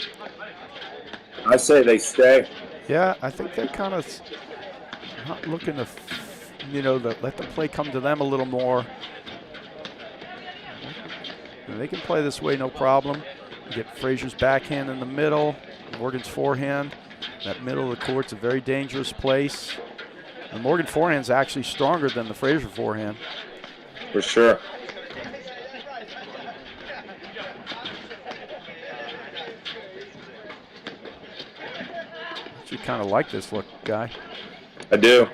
I say they stay. Yeah, I think they're kind of not looking to, you know, let the play come to them a little more. And they can play this way, no problem. You get Fraser's backhand in the middle, Morgan's forehand. That middle of the court's a very dangerous place. The Morgan forehand's actually stronger than the Fraser forehand. For sure. You kind of like this look, Guy. I do.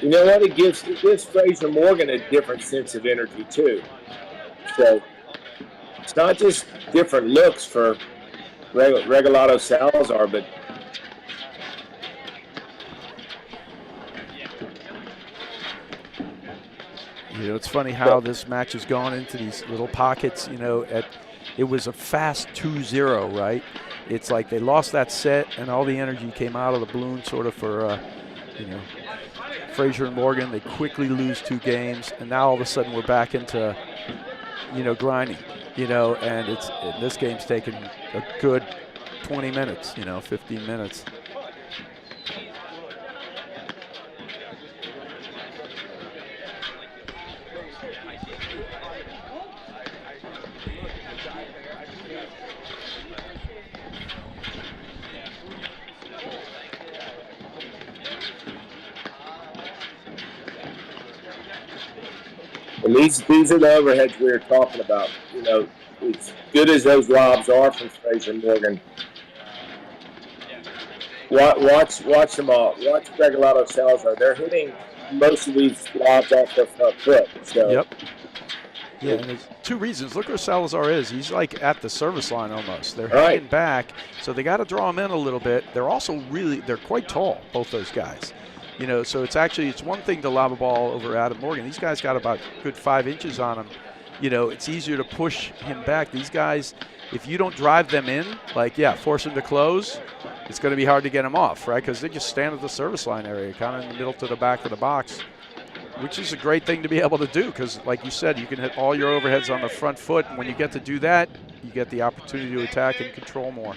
You know what? It gives Fraser Morgan a different sense of energy too. So it's not just different looks for Regalado Salazar, but you know, it's funny how this match has gone into these little pockets. You know, it was a fast 2-0, right? It's like they lost that set, and all the energy came out of the balloon, sort of for you know, Fraser and Morgan. They quickly lose 2 games, and now all of a sudden we're back into, you know, grinding. You know, and this game's taken a good 20 minutes, 15 minutes. And these are the overheads we were talking about. As good as those lobs are from Fraser Morgan, watch them all. Watch Regalado Salazar. They're hitting most of these lobs off their front foot. So. Yep. Yeah, and there's two reasons. Look where Salazar is. He's like at the service line almost. They're hanging back, so they got to draw him in a little bit. They're also they're quite tall, both those guys. So it's one thing to lob a ball over Adam Morgan. These guys got about a good 5 inches on him. It's easier to push him back. These guys, if you don't drive them in, force them to close, it's going to be hard to get them off, right? Because they just stand at the service line area, kind of in the middle to the back of the box, which is a great thing to be able to do because, like you said, you can hit all your overheads on the front foot. And when you get to do that, you get the opportunity to attack and control more.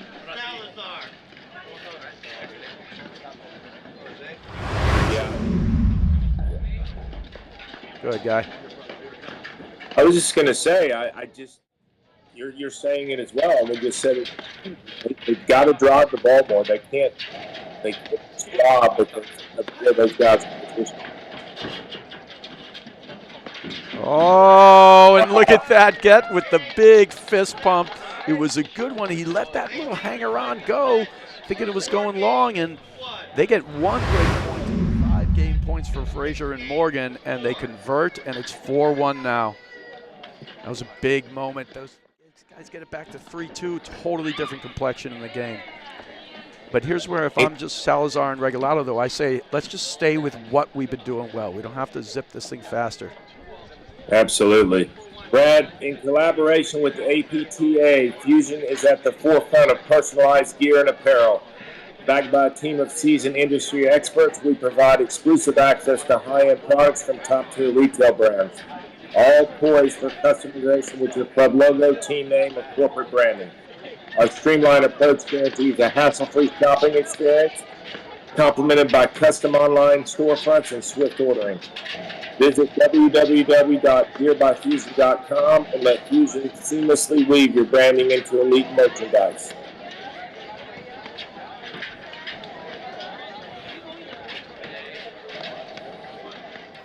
Good guy. I was just going to say, you're saying it as well. And we just said it. They've got to drive the ball more. They can't stop because of those guys. Oh, and look at that get with the big fist pump. It was a good one. He let that little hanger-on go, thinking it was going long, and they get 1 great point, 5 game points for Fraser and Morgan, and they convert, and it's 4-1 now. That was a big moment. Those guys get it back to 3-2. Totally different complexion in the game. But here's where, if I'm just Salazar and Regalado, though, I say let's just stay with what we've been doing well. We don't have to zip this thing faster. Absolutely. Brad, in collaboration with the APTA, Fusion is at the forefront of personalized gear and apparel. Backed by a team of seasoned industry experts, we provide exclusive access to high-end products from top-tier retail brands. All poised for customization with your club logo, team name, and corporate branding. Our streamlined approach guarantees a hassle-free shopping experience, complemented by custom online storefronts and swift ordering. Visit www.gearbyfusion.com and let Fusion seamlessly weave your branding into elite merchandise.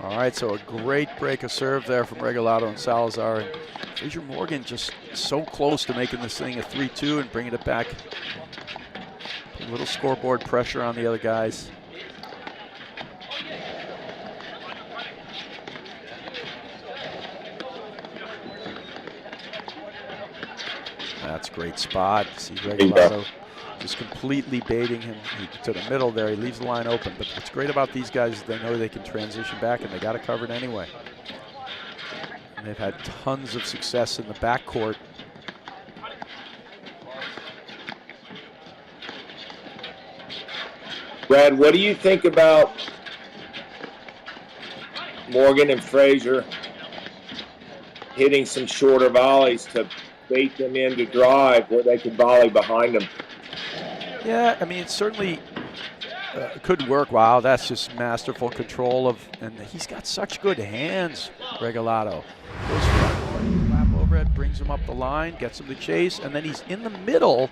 All right, so a great break of serve there from Regalado and Salazar. And Fraser Morgan just so close to making this thing a 3-2 and bringing it back. A little scoreboard pressure on the other guys. That's a great spot. See Regalado just completely baiting him to the middle there. He leaves the line open. But what's great about these guys is they know they can transition back, and they got it covered anyway. And they've had tons of success in the backcourt. Brad, what do you think about Morgan and Fraser hitting some shorter volleys to bait them in to drive where they can volley behind them? Yeah, I mean, it certainly could work. Wow, that's just masterful control of, and he's got such good hands, Regalado. Goes lap overhead, brings him up the line, gets him to chase, and then he's in the middle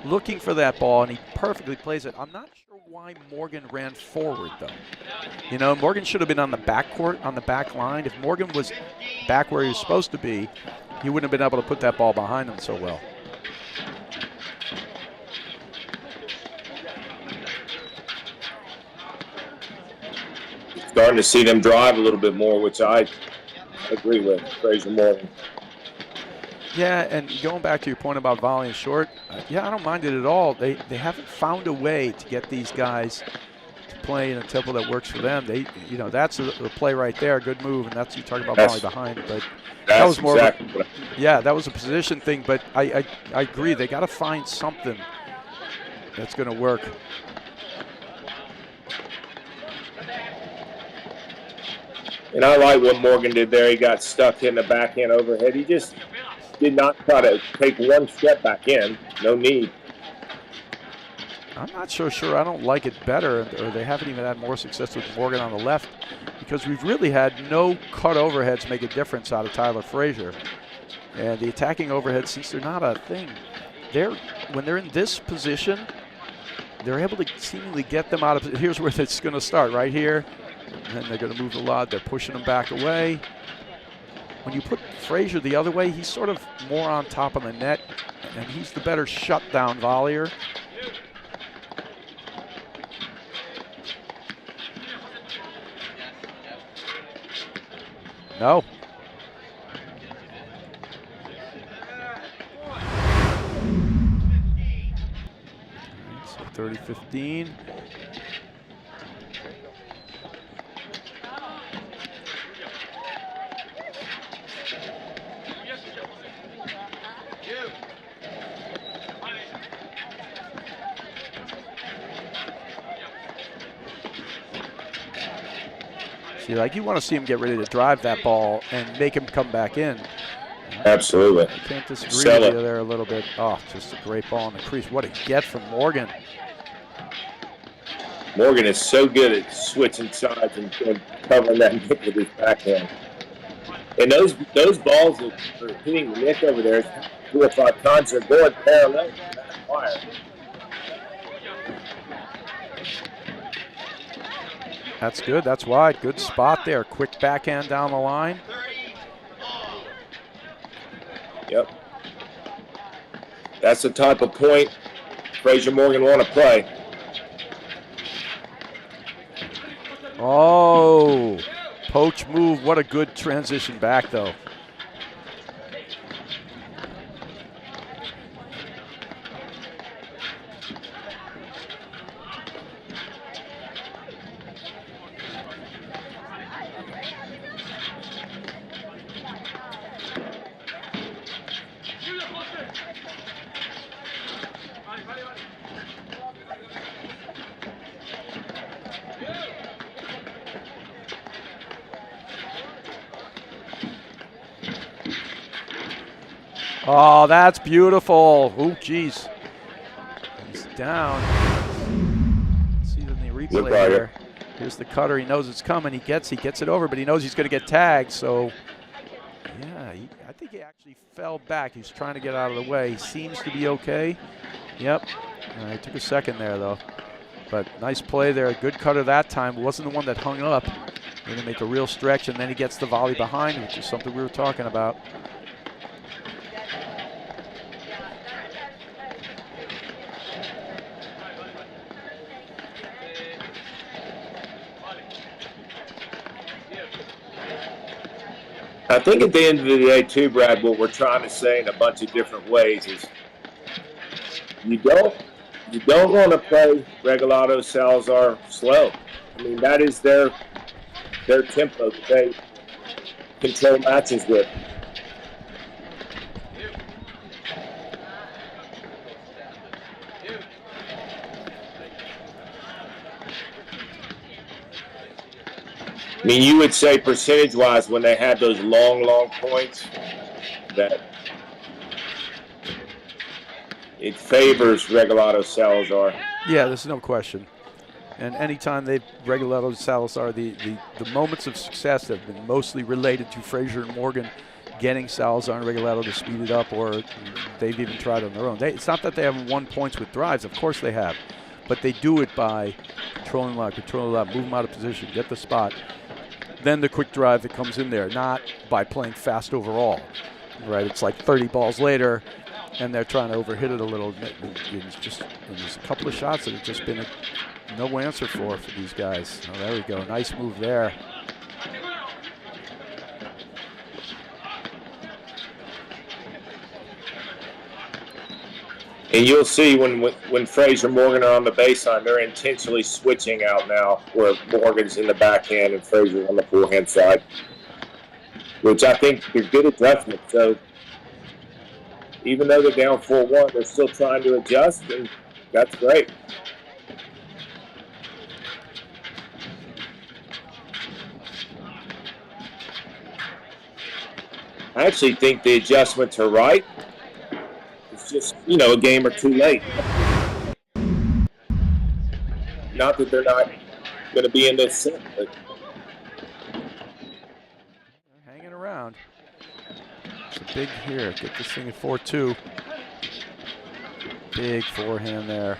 looking for that ball, and he perfectly plays it. I'm not sure why Morgan ran forward, though. Morgan should have been on the backcourt, on the back line. If Morgan was back where he was supposed to be, he wouldn't have been able to put that ball behind him so well. Starting to see them drive a little bit more, which I agree with, Fraser Morgan. Yeah, and going back to your point about volleying short, yeah, I don't mind it at all. They haven't found a way to get these guys to play in a tempo that works for them. That's a play right there, good move, and that's you talking about volley behind. But that was more exactly that was a position thing. But I agree, they got to find something that's going to work. And I like what Morgan did there. He got stuck in the backhand overhead. He just did not try to take one step back in. No need. I'm not so sure. I don't like it better, or they haven't even had more success with Morgan on the left, because we've really had no cut overheads make a difference out of Tyler Fraser. And the attacking overheads, since they're not a thing, when they're in this position, they're able to seemingly get them out of. Here's where it's going to start, right here. And then they're going to move the lot. They're pushing them back away. When you put Fraser the other way, he's sort of more on top of the net, and he's the better shutdown volleyer. No. 30-15. See, like, you want to see him get ready to drive that ball and make him come back in. Absolutely. I can't disagree with you there a little bit. Oh, just a great ball in the crease. What a get from Morgan. Morgan is so good at switching sides and covering that nick with his backhand. And those balls that are hitting the nick over there 4 or 5 times are going parallel to that wire. That's good. That's wide. Good spot there. Quick backhand down the line. Yep. That's the type of point Fraser Morgan want to play. Oh, poach move. What a good transition back, though. Oh, that's beautiful. Oh, geez. He's down. See it in the replay there. Here's the cutter. He knows it's coming. He gets it over, but he knows he's going to get tagged. So, yeah, I think he actually fell back. He's trying to get out of the way. He seems to be okay. Yep. It took a second there, though. But nice play there. Good cutter that time. It wasn't the one that hung up. Going to make a real stretch, and then he gets the volley behind, which is something we were talking about. I think at the end of the day, too, Brad, what we're trying to say in a bunch of different ways is you don't want to play Regalado, Salazar slow. I mean, that is their tempo that they control matches with. I mean, you would say percentage-wise when they had those long points that it favors Regalado Salazar. Yeah, there's no question. And anytime they've Regalado Salazar, the moments of success have been mostly related to Fraser and Morgan getting Salazar and Regalado to speed it up, or they've even tried on their own. It's not that they haven't won points with drives. Of course they have. But they do it by controlling the lot, move them out of position, get the spot. Then the quick drive that comes in there, not by playing fast overall, right? It's like 30 balls later, and they're trying to overhit it a little. There's a couple of shots that have just been no answer for these guys. Oh, there we go. Nice move there. And you'll see when Fraser and Morgan are on the baseline, they're intentionally switching out now, where Morgan's in the backhand and Fraser on the forehand side, which I think is good adjustment. So even though they're down 4-1, they're still trying to adjust, and that's great. I actually think the adjustments are right. Just, a game or two late. not that they're not going to be in this set, but Hanging around. It's a big here. Get this thing at 4-2. Big forehand there.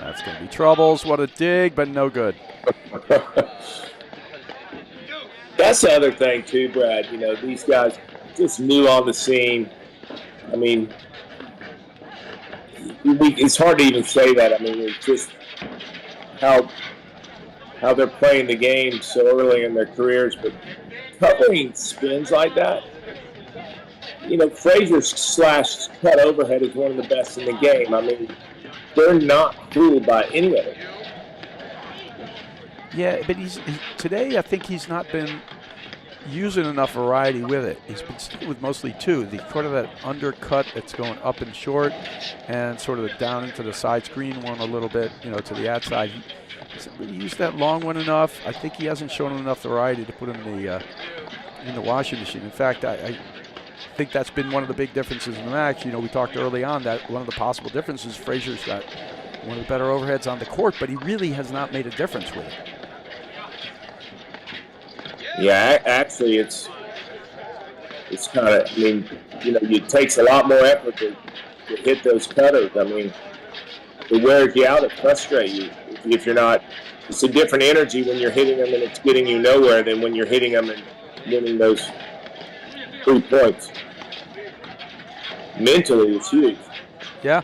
That's going to be troubles. What a dig, but no good. that's the other thing too, Brad. You know, these guys just new on the scene. I mean, it's hard to even say that. I mean, it's just how they're playing the game so early in their careers, but covering spins like that. You know, Fraser slash cut overhead is one of the best in the game. I mean, they're not fooled by any of it. Yeah, but today I think he's not been using enough variety with it. He's been sticking with mostly two. The sort of that undercut that's going up and short, and sort of the down into the side screen one a little bit, you know, to the outside. He hasn't really used that long one enough. I think he hasn't shown enough variety to put in the washing machine. In fact, I think that's been one of the big differences in the match. You know, we talked early on that one of the possible differences, Fraser's got one of the better overheads on the court, but he really has not made a difference with it. Yeah, actually, it's kind of, I mean, you know, it takes a lot more effort to hit those cutters. I mean, it wears you out, it frustrates you if you're not. It's a different energy when you're hitting them and it's getting you nowhere than when you're hitting them and winning those 3 points. Mentally, it's huge. Yeah.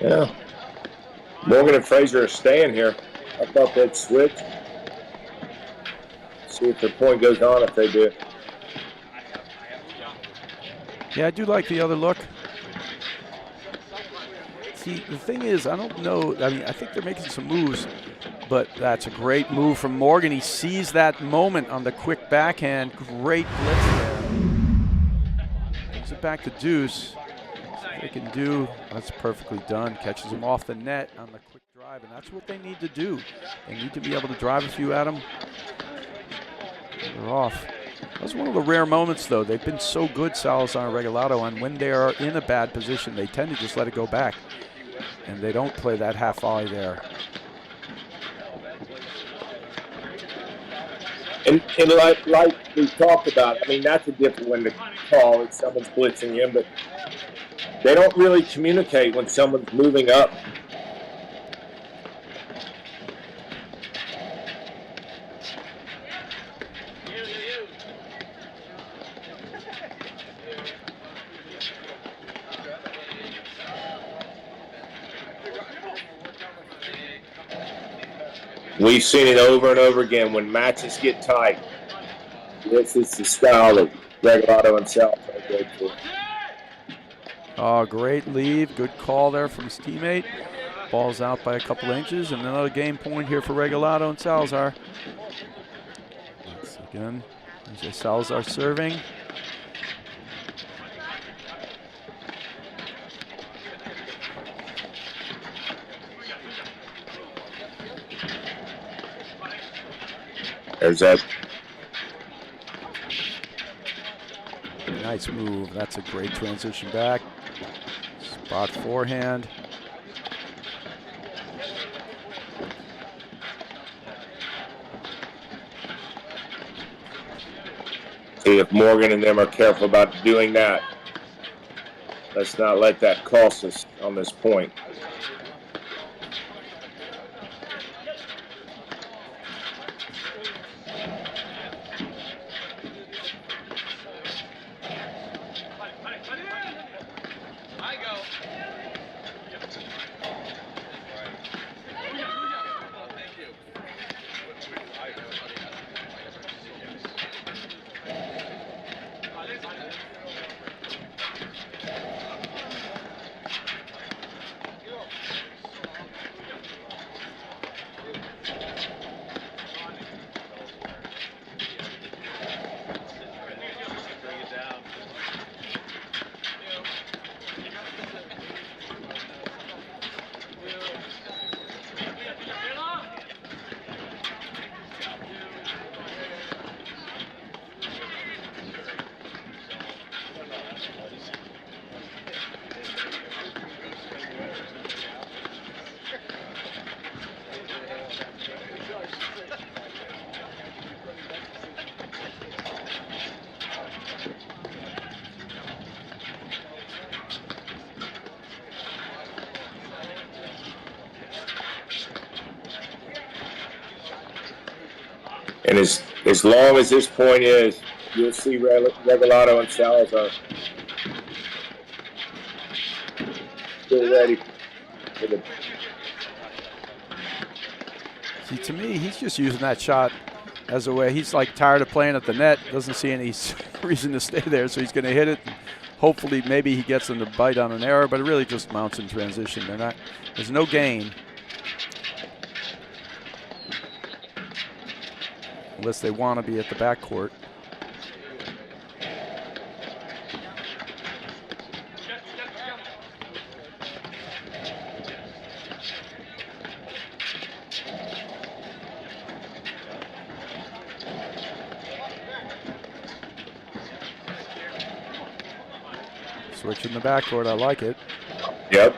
Yeah. Morgan and Fraser are staying here. I thought they'd switch. See if their point goes on if they do. Yeah, I do like the other look. See, the thing is, I don't know. I mean, I think they're making some moves, but that's a great move from Morgan. He sees that moment on the quick backhand. Great blitz there. Brings it back to Deuce. They can do, that's perfectly done. Catches him off the net on the quick drive, and that's what they need to do. They need to be able to drive a few at him. They're off. That was one of the rare moments, though. They've been so good, Salazar and Regalado, and when they are in a bad position, they tend to just let it go back, and they don't play that half volley there. And like we talked about, I mean, that's a different one to call if someone's blitzing him, but they don't really communicate when someone's moving up. We've seen it over and over again when matches get tight. This is the style that Regalado and Salazar go for. Oh, great lead. Good call there from his teammate. Ball's out by a couple inches, and another game point here for Regalado and Salazar. Once again, there's Salazar serving. There's that. Nice move. That's a great transition back. Spot forehand. See if Morgan and them are careful about doing that. Let's not let that cost us on this point. And as long as this point is, you'll see Regalado and Salazar still ready for the. See, to me, he's just using that shot as a way. He's like tired of playing at the net, doesn't see any reason to stay there, so he's going to hit it. Hopefully, maybe he gets them to bite on an error, but it really just mounts in transition. There's no gain. Unless they want to be at the backcourt. Switching the backcourt, I like it. Yep.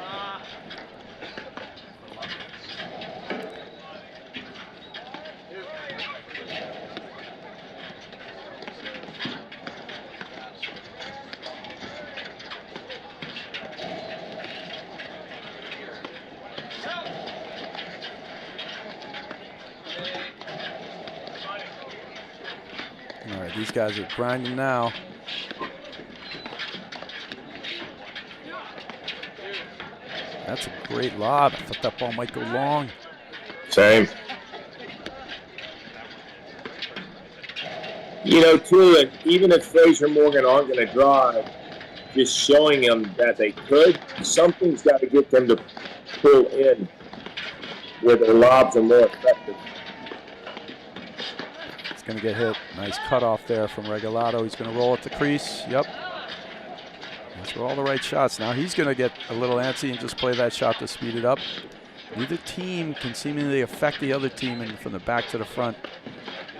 All right, these guys are grinding now. That's a great lob. I thought that ball might go long. Same. You know, too, and even if Fraser Morgan aren't going to drive, just showing them that they could, something's got to get them to pull in where their lobs are more effective. It's going to get hit. Nice cutoff there from Regalado. He's going to roll at the crease. Yep. Those were all the right shots. Now he's going to get a little antsy and just play that shot to speed it up. Neither team can seemingly affect the other team from the back to the front.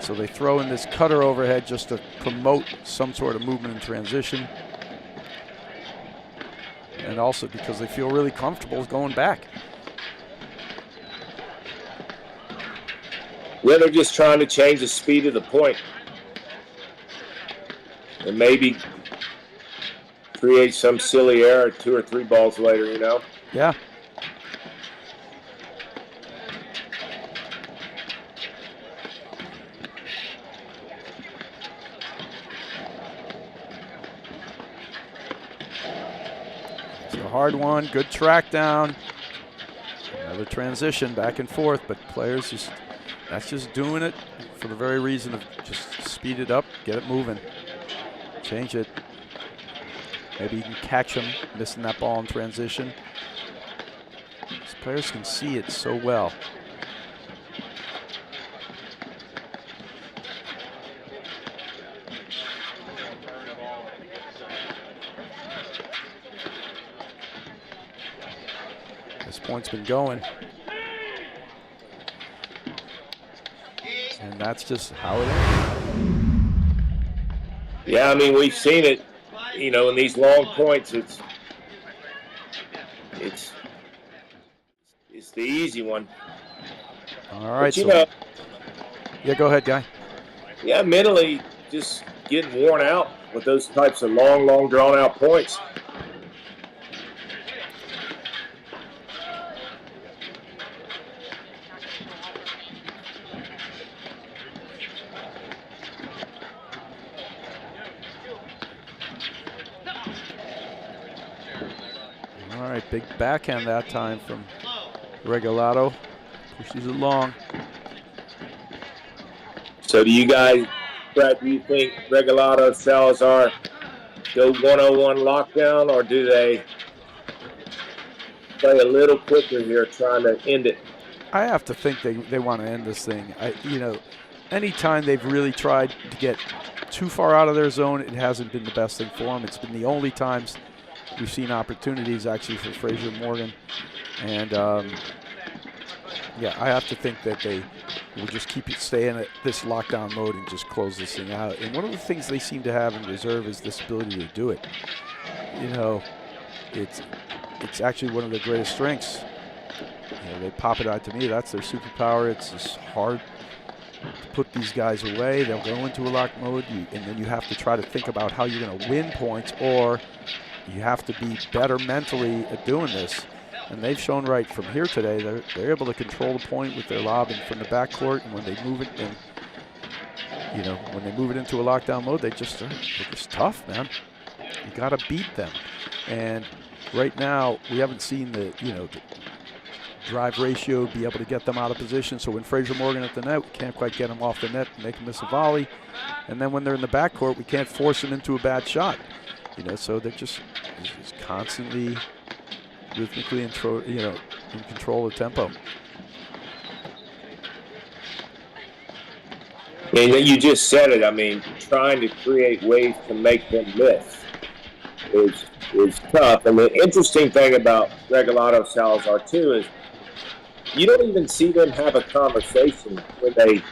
So they throw in this cutter overhead just to promote some sort of movement in transition. And also because they feel really comfortable going back. Yeah, they're just trying to change the speed of the point. And maybe create some silly error 2 or 3 balls later, you know? Yeah. It's a hard one. Good track down. Another transition back and forth, but players just, that's just doing it for the very reason of just speed it up, get it moving, change it. Maybe you can catch him missing that ball in transition. These players can see it so well. This point's been going. And that's just how it is. Yeah, I mean, we've seen it. You know, in these long points, it's the easy one. All right, but, you know, yeah, go ahead, Guy. Yeah, mentally just getting worn out with those types of long, drawn-out points. All right, big backhand that time from Regalado. Pushes it long. So do you guys, Brett, do you think Regalado, Salazar go 101 lockdown, or do they play a little quicker here trying to end it? I have to think they want to end this thing. You know, anytime they've really tried to get too far out of their zone, it hasn't been the best thing for them. It's been the only times we've seen opportunities actually for Fraser Morgan. And yeah, I have to think that they will just stay in this lockdown mode and just close this thing out. And one of the things they seem to have in reserve is this ability to do it. You know, it's actually one of their greatest strengths. You know, they pop it out to me. That's their superpower. It's just hard to put these guys away. They'll go into a lock mode, and then you have to try to think about how you're going to win points, or you have to be better mentally at doing this. And they've shown right from here today. They're able to control the point with their lob and from the backcourt, and when they move it, and you know, when they move it into a lockdown mode, they're just tough, man. You got to beat them. And right now, we haven't seen the drive ratio be able to get them out of position. So when Fraser Morgan at the net, we can't quite get them off the net and make them miss a volley. And then when they're in the backcourt, we can't force them into a bad shot. You know, so they're just constantly rhythmically in control of tempo. And you just said it. I mean, trying to create ways to make them miss is tough. And the interesting thing about Regalado Salazar too is you don't even see them have a conversation when they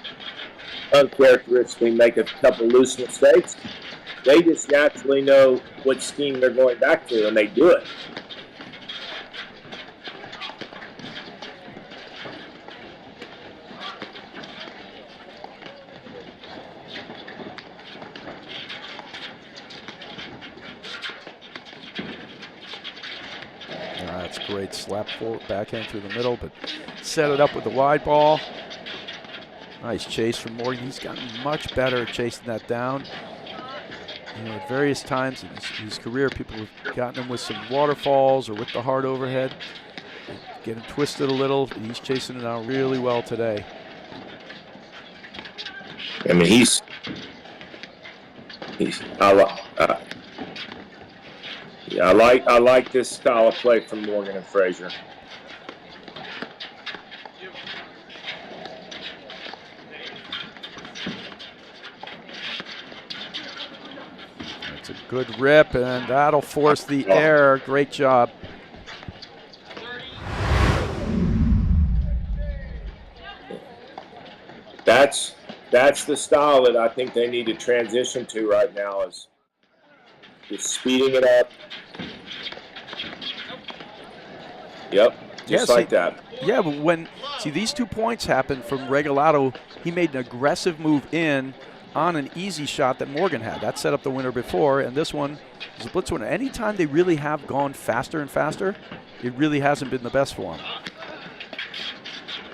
uncharacteristically make a couple loose mistakes. They just naturally know what scheme they're going back to, and they do it. That's great. Slap forward, backhand through the middle, but set it up with the wide ball. Nice chase from Morgan. He's gotten much better at chasing that down. You know, at various times in his career, people have gotten him with some waterfalls or with the hard overhead. Get him twisted a little. He's chasing it out really well today. I mean, I like this style of play from Morgan and Fraser. That's a good rip, and that'll force the error. Great job. That's the style that I think they need to transition to right now, is just speeding it up. Yep, just like that. Yeah, but these 2 points happened from Regalado. He made an aggressive move in on an easy shot that Morgan had. That set up the winner before, and this one is a blitz winner. Anytime they really have gone faster and faster, it really hasn't been the best for them.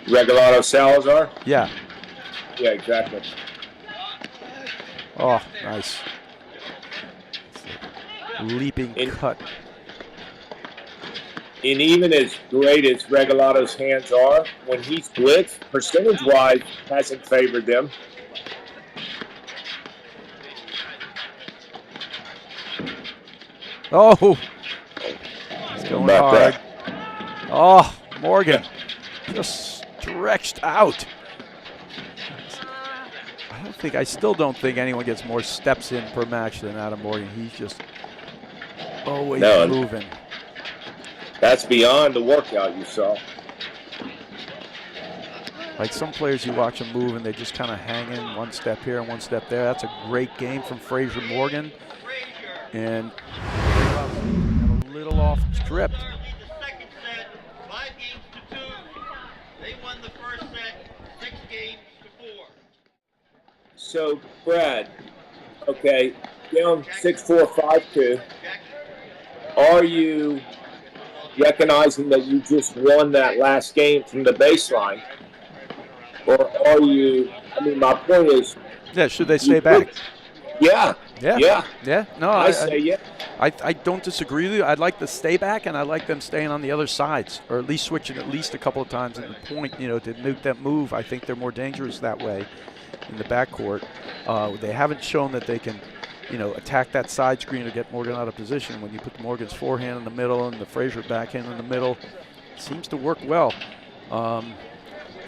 Regalado Salazar? Yeah. Yeah, exactly. Oh, nice. Leaping cut. And even as great as Regalado's hands are, when he's blitzed, percentage-wise, hasn't favored them. Oh, he's going hard. Oh, Morgan just stretched out. I still don't think anyone gets more steps in per match than Adam Morgan. He's just always moving. That's beyond the workout you saw. Like some players, you watch them move and they just kind of hang in one step here and one step there. That's a great game from Fraser Morgan. And a little off script. The second set, 5 games to 2. They won the first set, 6 games to 4. So, Brad, okay, down 6-4, 5-2. Are you recognizing that you just won that last game from the baseline? Or are you, I mean, my point is... Yeah, should they stay back? Yeah. No, I say yeah. I don't disagree with you. I'd like to stay back, and I like them staying on the other sides, or at least switching at least a couple of times at the point, to make that move. I think they're more dangerous that way in the backcourt. They haven't shown that they can, attack that side screen or get Morgan out of position. When you put Morgan's forehand in the middle and the Fraser backhand in the middle, it seems to work well. And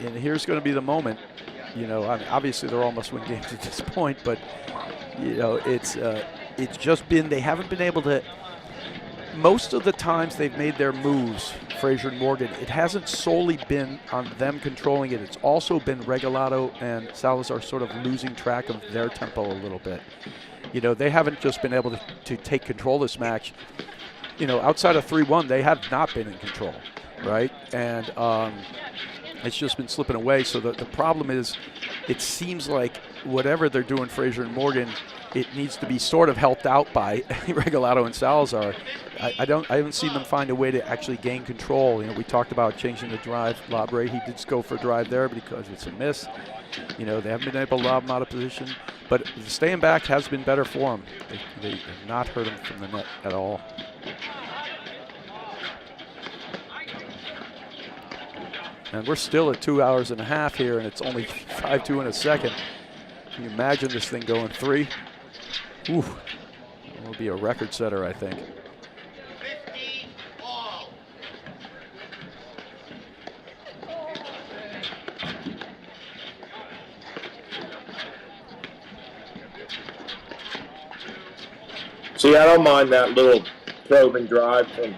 here's going to be the moment. I mean, obviously they're all must-win games at this point, but it's just been, they haven't been able to. Most of the times they've made their moves, Fraser and Morgan, it hasn't solely been on them controlling it. It's also been Regalado and Salazar sort of losing track of their tempo a little bit. They haven't just been able to take control of this match. Outside of 3-1, they have not been in control, right? And it's just been slipping away. So the problem is, it seems like whatever they're doing, Fraser and Morgan, it needs to be sort of helped out by Regalado and Salazar. I haven't seen them find a way to actually gain control. You know, we talked about changing the drive lob rate. He did go for a drive there, but because it's a miss, you know, they haven't been able to lob him out of position. But staying back has been better for him. They have not hurt him from the net at all. And we're still at 2 hours and a half here, and it's only 5-2 in a second. Can you imagine this thing going 3? Ooh, it'll be a record setter, I think. 15 all. See, I don't mind that little probe and drive from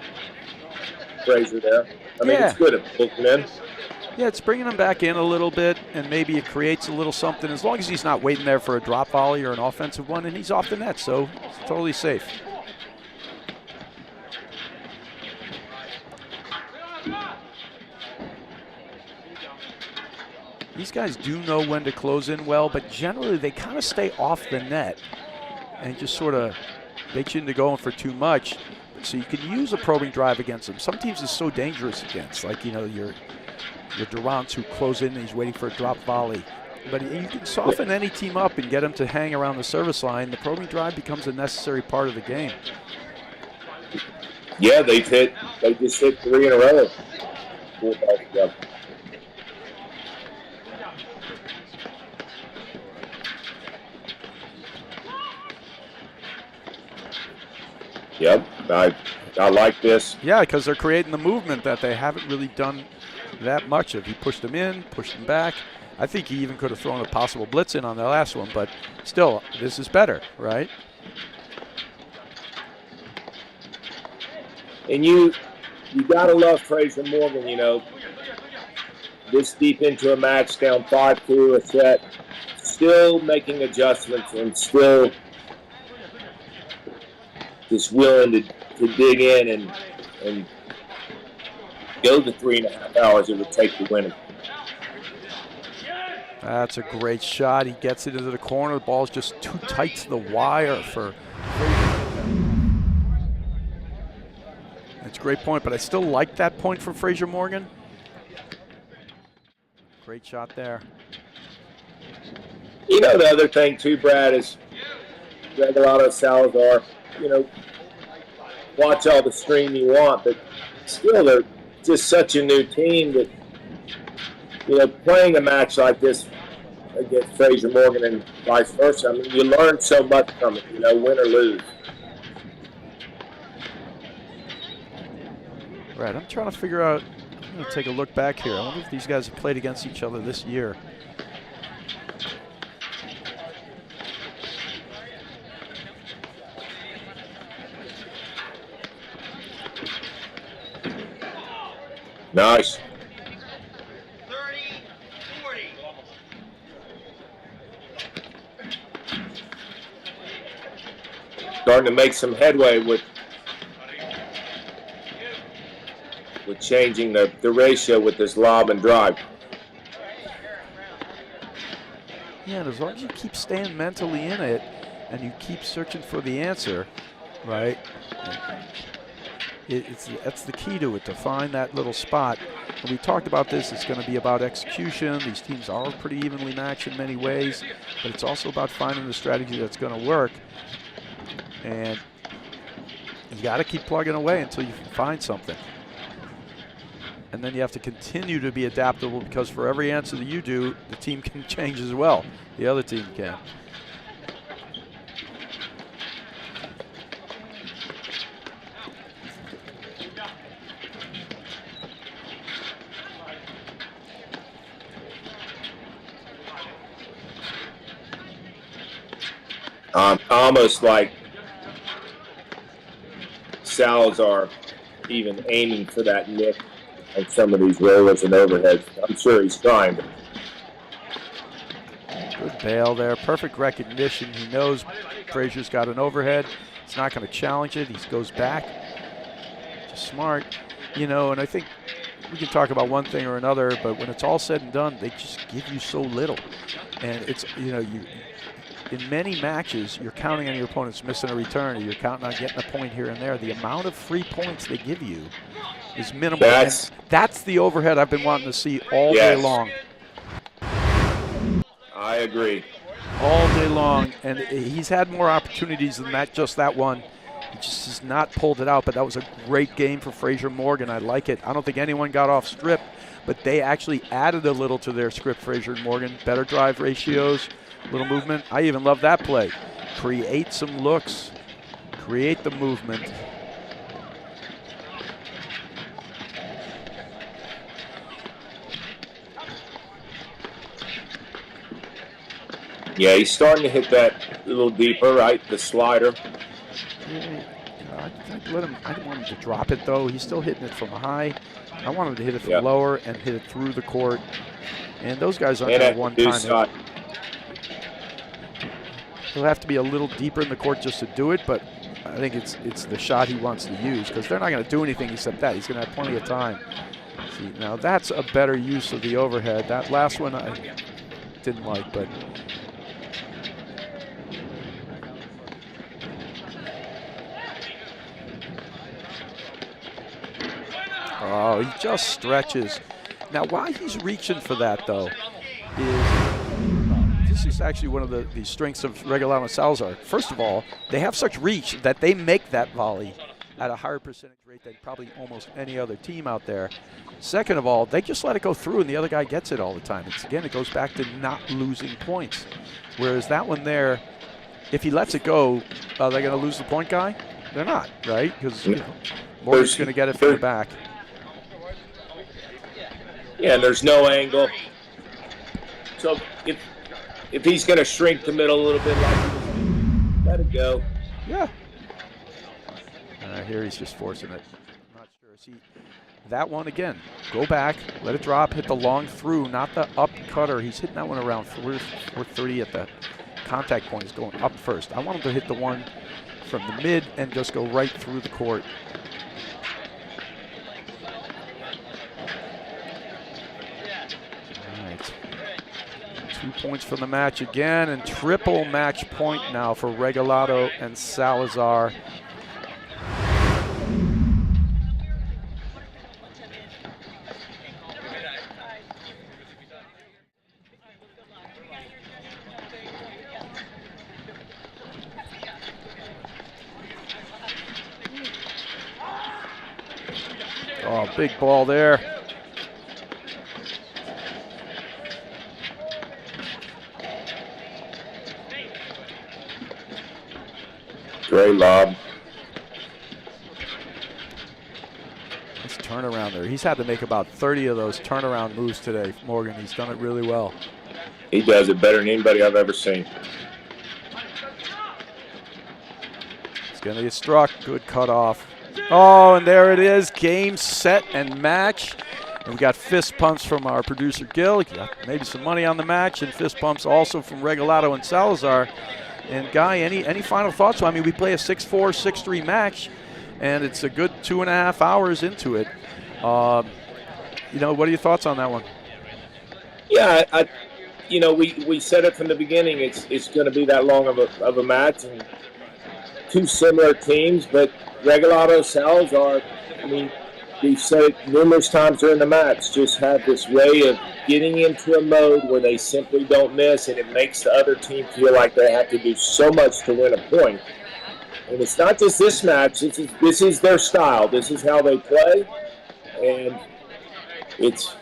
Fraser there. I mean, it's good at booking in. Yeah, it's bringing him back in a little bit, and maybe it creates a little something, as long as he's not waiting there for a drop volley or an offensive one, and he's off the net, so it's totally safe. These guys do know when to close in well, but generally they kind of stay off the net and just sort of bait you into going for too much. So you can use a probing drive against them. Some teams is so dangerous against, like, you know, your Durants who close in and he's waiting for a drop volley. But you can soften any team up and get them to hang around the service line. The probing drive becomes a necessary part of the game. Yeah, they just hit 3 in a row. 4 balls together. Yep, I like this. Yeah, because they're creating the movement that they haven't really done that much of. He pushed them in, pushed them back. I think he even could have thrown a possible blitz in on the last one, but still, this is better, right? And you gotta love Fraser Morgan, you know. This deep into a match, down 5-2 a set, still making adjustments and still just willing to dig in and go the 3.5 hours it would take to win it. That's a great shot. He gets it into the corner. The ball's just too tight to the wire for Fraser. That's a great point, but I still like that point from Fraser Morgan. Great shot there. You know, the other thing too, Brad, is Regalado, Salazar, you know, watch all the stream you want, but still they're just such a new team that, you know, playing a match like this against Fraser Morgan and vice versa, I mean, you learn so much from it, you know, win or lose. Right, I'm trying to figure out, I'm going to take a look back here. I wonder if these guys have played against each other this year. Nice. 30-40. Starting to make some headway with changing the ratio with this lob and drive. Yeah, and as long as you keep staying mentally in it and you keep searching for the answer, right? That's the key to it, to find that little spot. And we talked about this, it's going to be about execution. These teams are pretty evenly matched in many ways, but it's also about finding the strategy that's going to work. And you got to keep plugging away until you find something. And then you have to continue to be adaptable, because for every answer that you do, the team can change as well. The other team can. Almost like Salazar even aiming for that nick on some of these rollers and overheads. I'm sure he's trying. Good bail there. Perfect recognition. He knows Fraser's got an overhead. He's not going to challenge it. He goes back. Just smart. You know, and I think we can talk about one thing or another, but when it's all said and done, they just give you so little. And it's, in many matches, you're counting on your opponents missing a return, or you're counting on getting a point here and there. The amount of free points they give you is minimal. That's the overhead I've been wanting to see all day long. I agree. All day long, and he's had more opportunities than that, just that one. He just has not pulled it out, but that was a great game for Fraser Morgan. I like it. I don't think anyone got off strip, but they actually added a little to their script, Fraser Morgan. Better drive ratios, little movement. I even love that play. Create some looks, create the movement. Yeah, he's starting to hit that a little deeper, right? The slider. Yeah, I didn't want him to drop it, though. He's still hitting it from high. I want him to hit it from lower and hit it through the court. And those guys aren't going to one-time it. He'll have to be a little deeper in the court just to do it, but I think it's the shot he wants to use, because they're not going to do anything except that. He's going to have plenty of time. See, now that's a better use of the overhead. That last one I didn't like, but... Oh, he just stretches. Now, why he's reaching for that, though, is this is actually one of the strengths of Regalado and Salazar. First of all, they have such reach that they make that volley at a higher percentage rate than probably almost any other team out there. Second of all, they just let it go through, and the other guy gets it all the time. Again, it goes back to not losing points. Whereas that one there, if he lets it go, are they going to lose the point guy? They're not, right? Because Morgan's going to get it from the back. Yeah, and there's no angle. So if he's going to shrink the middle a little bit, let it go. Yeah. Here he's just forcing it. I'm not sure. See, that one again. Go back, let it drop, hit the long through, not the up cutter. He's hitting that one around 430 at the contact point. He's going up first. I want him to hit the one from the mid and just go right through the court. All right. 2 points from the match again, and triple match point now for Regalado and Salazar. Oh, big ball there. Great lob. Nice turnaround there. He's had to make about 30 of those turnaround moves today, Morgan. He's done it really well. He does it better than anybody I've ever seen. He's going to get struck. Good cutoff. Oh, and there it is. Game, set, and match. And we got fist pumps from our producer, Gil. He got maybe some money on the match, and fist pumps also from Regalado and Salazar. And, Guy, any final thoughts? So, I mean, we play a 6-4, 6-3 match, and it's a good 2.5 hours into it. What are your thoughts on that one? Yeah, we said it from the beginning. It's going to be that long of a match, and two similar teams, but Regalado, Salazar, I mean, we've said it numerous times during the match, just have this way of getting into a mode where they simply don't miss, and it makes the other team feel like they have to do so much to win a point. And it's not just this match. This is their style. This is how they play. And it's,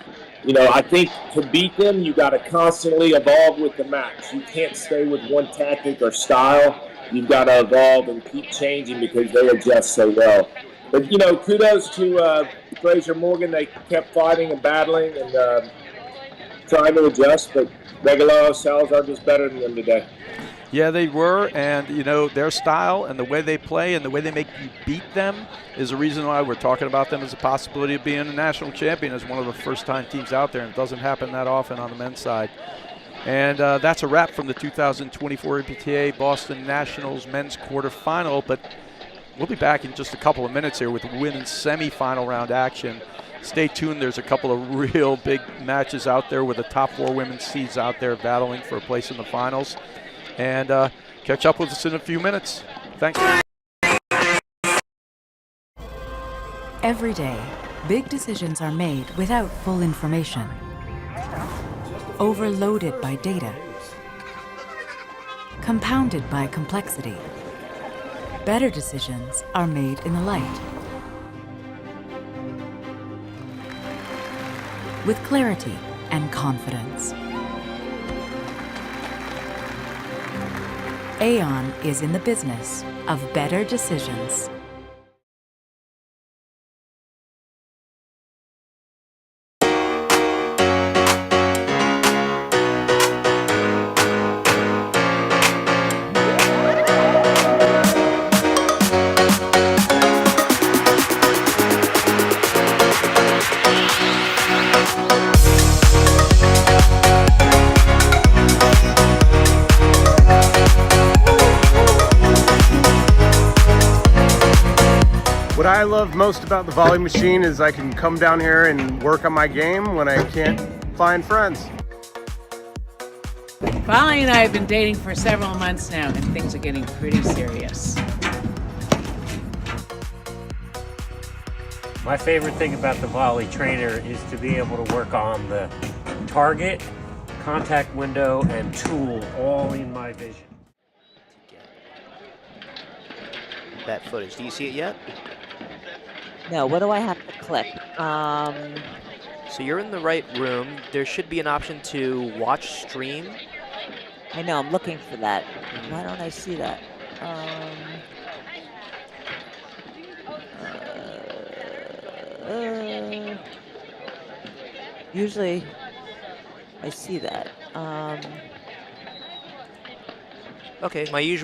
I think to beat them, you got to constantly evolve with the match. You can't stay with one tactic or style. You've got to evolve and keep changing because they adjust so well. But, kudos to Fraser Morgan. They kept fighting and battling and trying to adjust, but Regalado, Salazar just better than them today. Yeah, they were, and, their style and the way they play and the way they make you beat them is the reason why we're talking about them as a possibility of being a national champion as one of the first-time teams out there, and it doesn't happen that often on the men's side. And that's a wrap from the 2024 APTA Boston Nationals men's quarterfinal, but we'll be back in just a couple of minutes here with women's semifinal round action. stay tuned. There's a couple of real big matches out there with the top 4 women's seeds out there battling for a place in the finals. And catch up with us in a few minutes. Thanks. Every day, big decisions are made without full information, overloaded by data, compounded by complexity. Better decisions are made in the light, with clarity and confidence. Aon is in the business of better decisions. What I love most about the volley machine is I can come down here and work on my game when I can't find friends. Volley and I have been dating for several months now, and things are getting pretty serious. My favorite thing about the volley trainer is to be able to work on the target, contact window, and tool all in my vision. That footage. Do you see it yet? No, what do I have to click? So you're in the right room. There should be an option to watch stream. I know, I'm looking for that. Why don't I see that? Usually I see that. Okay, my usual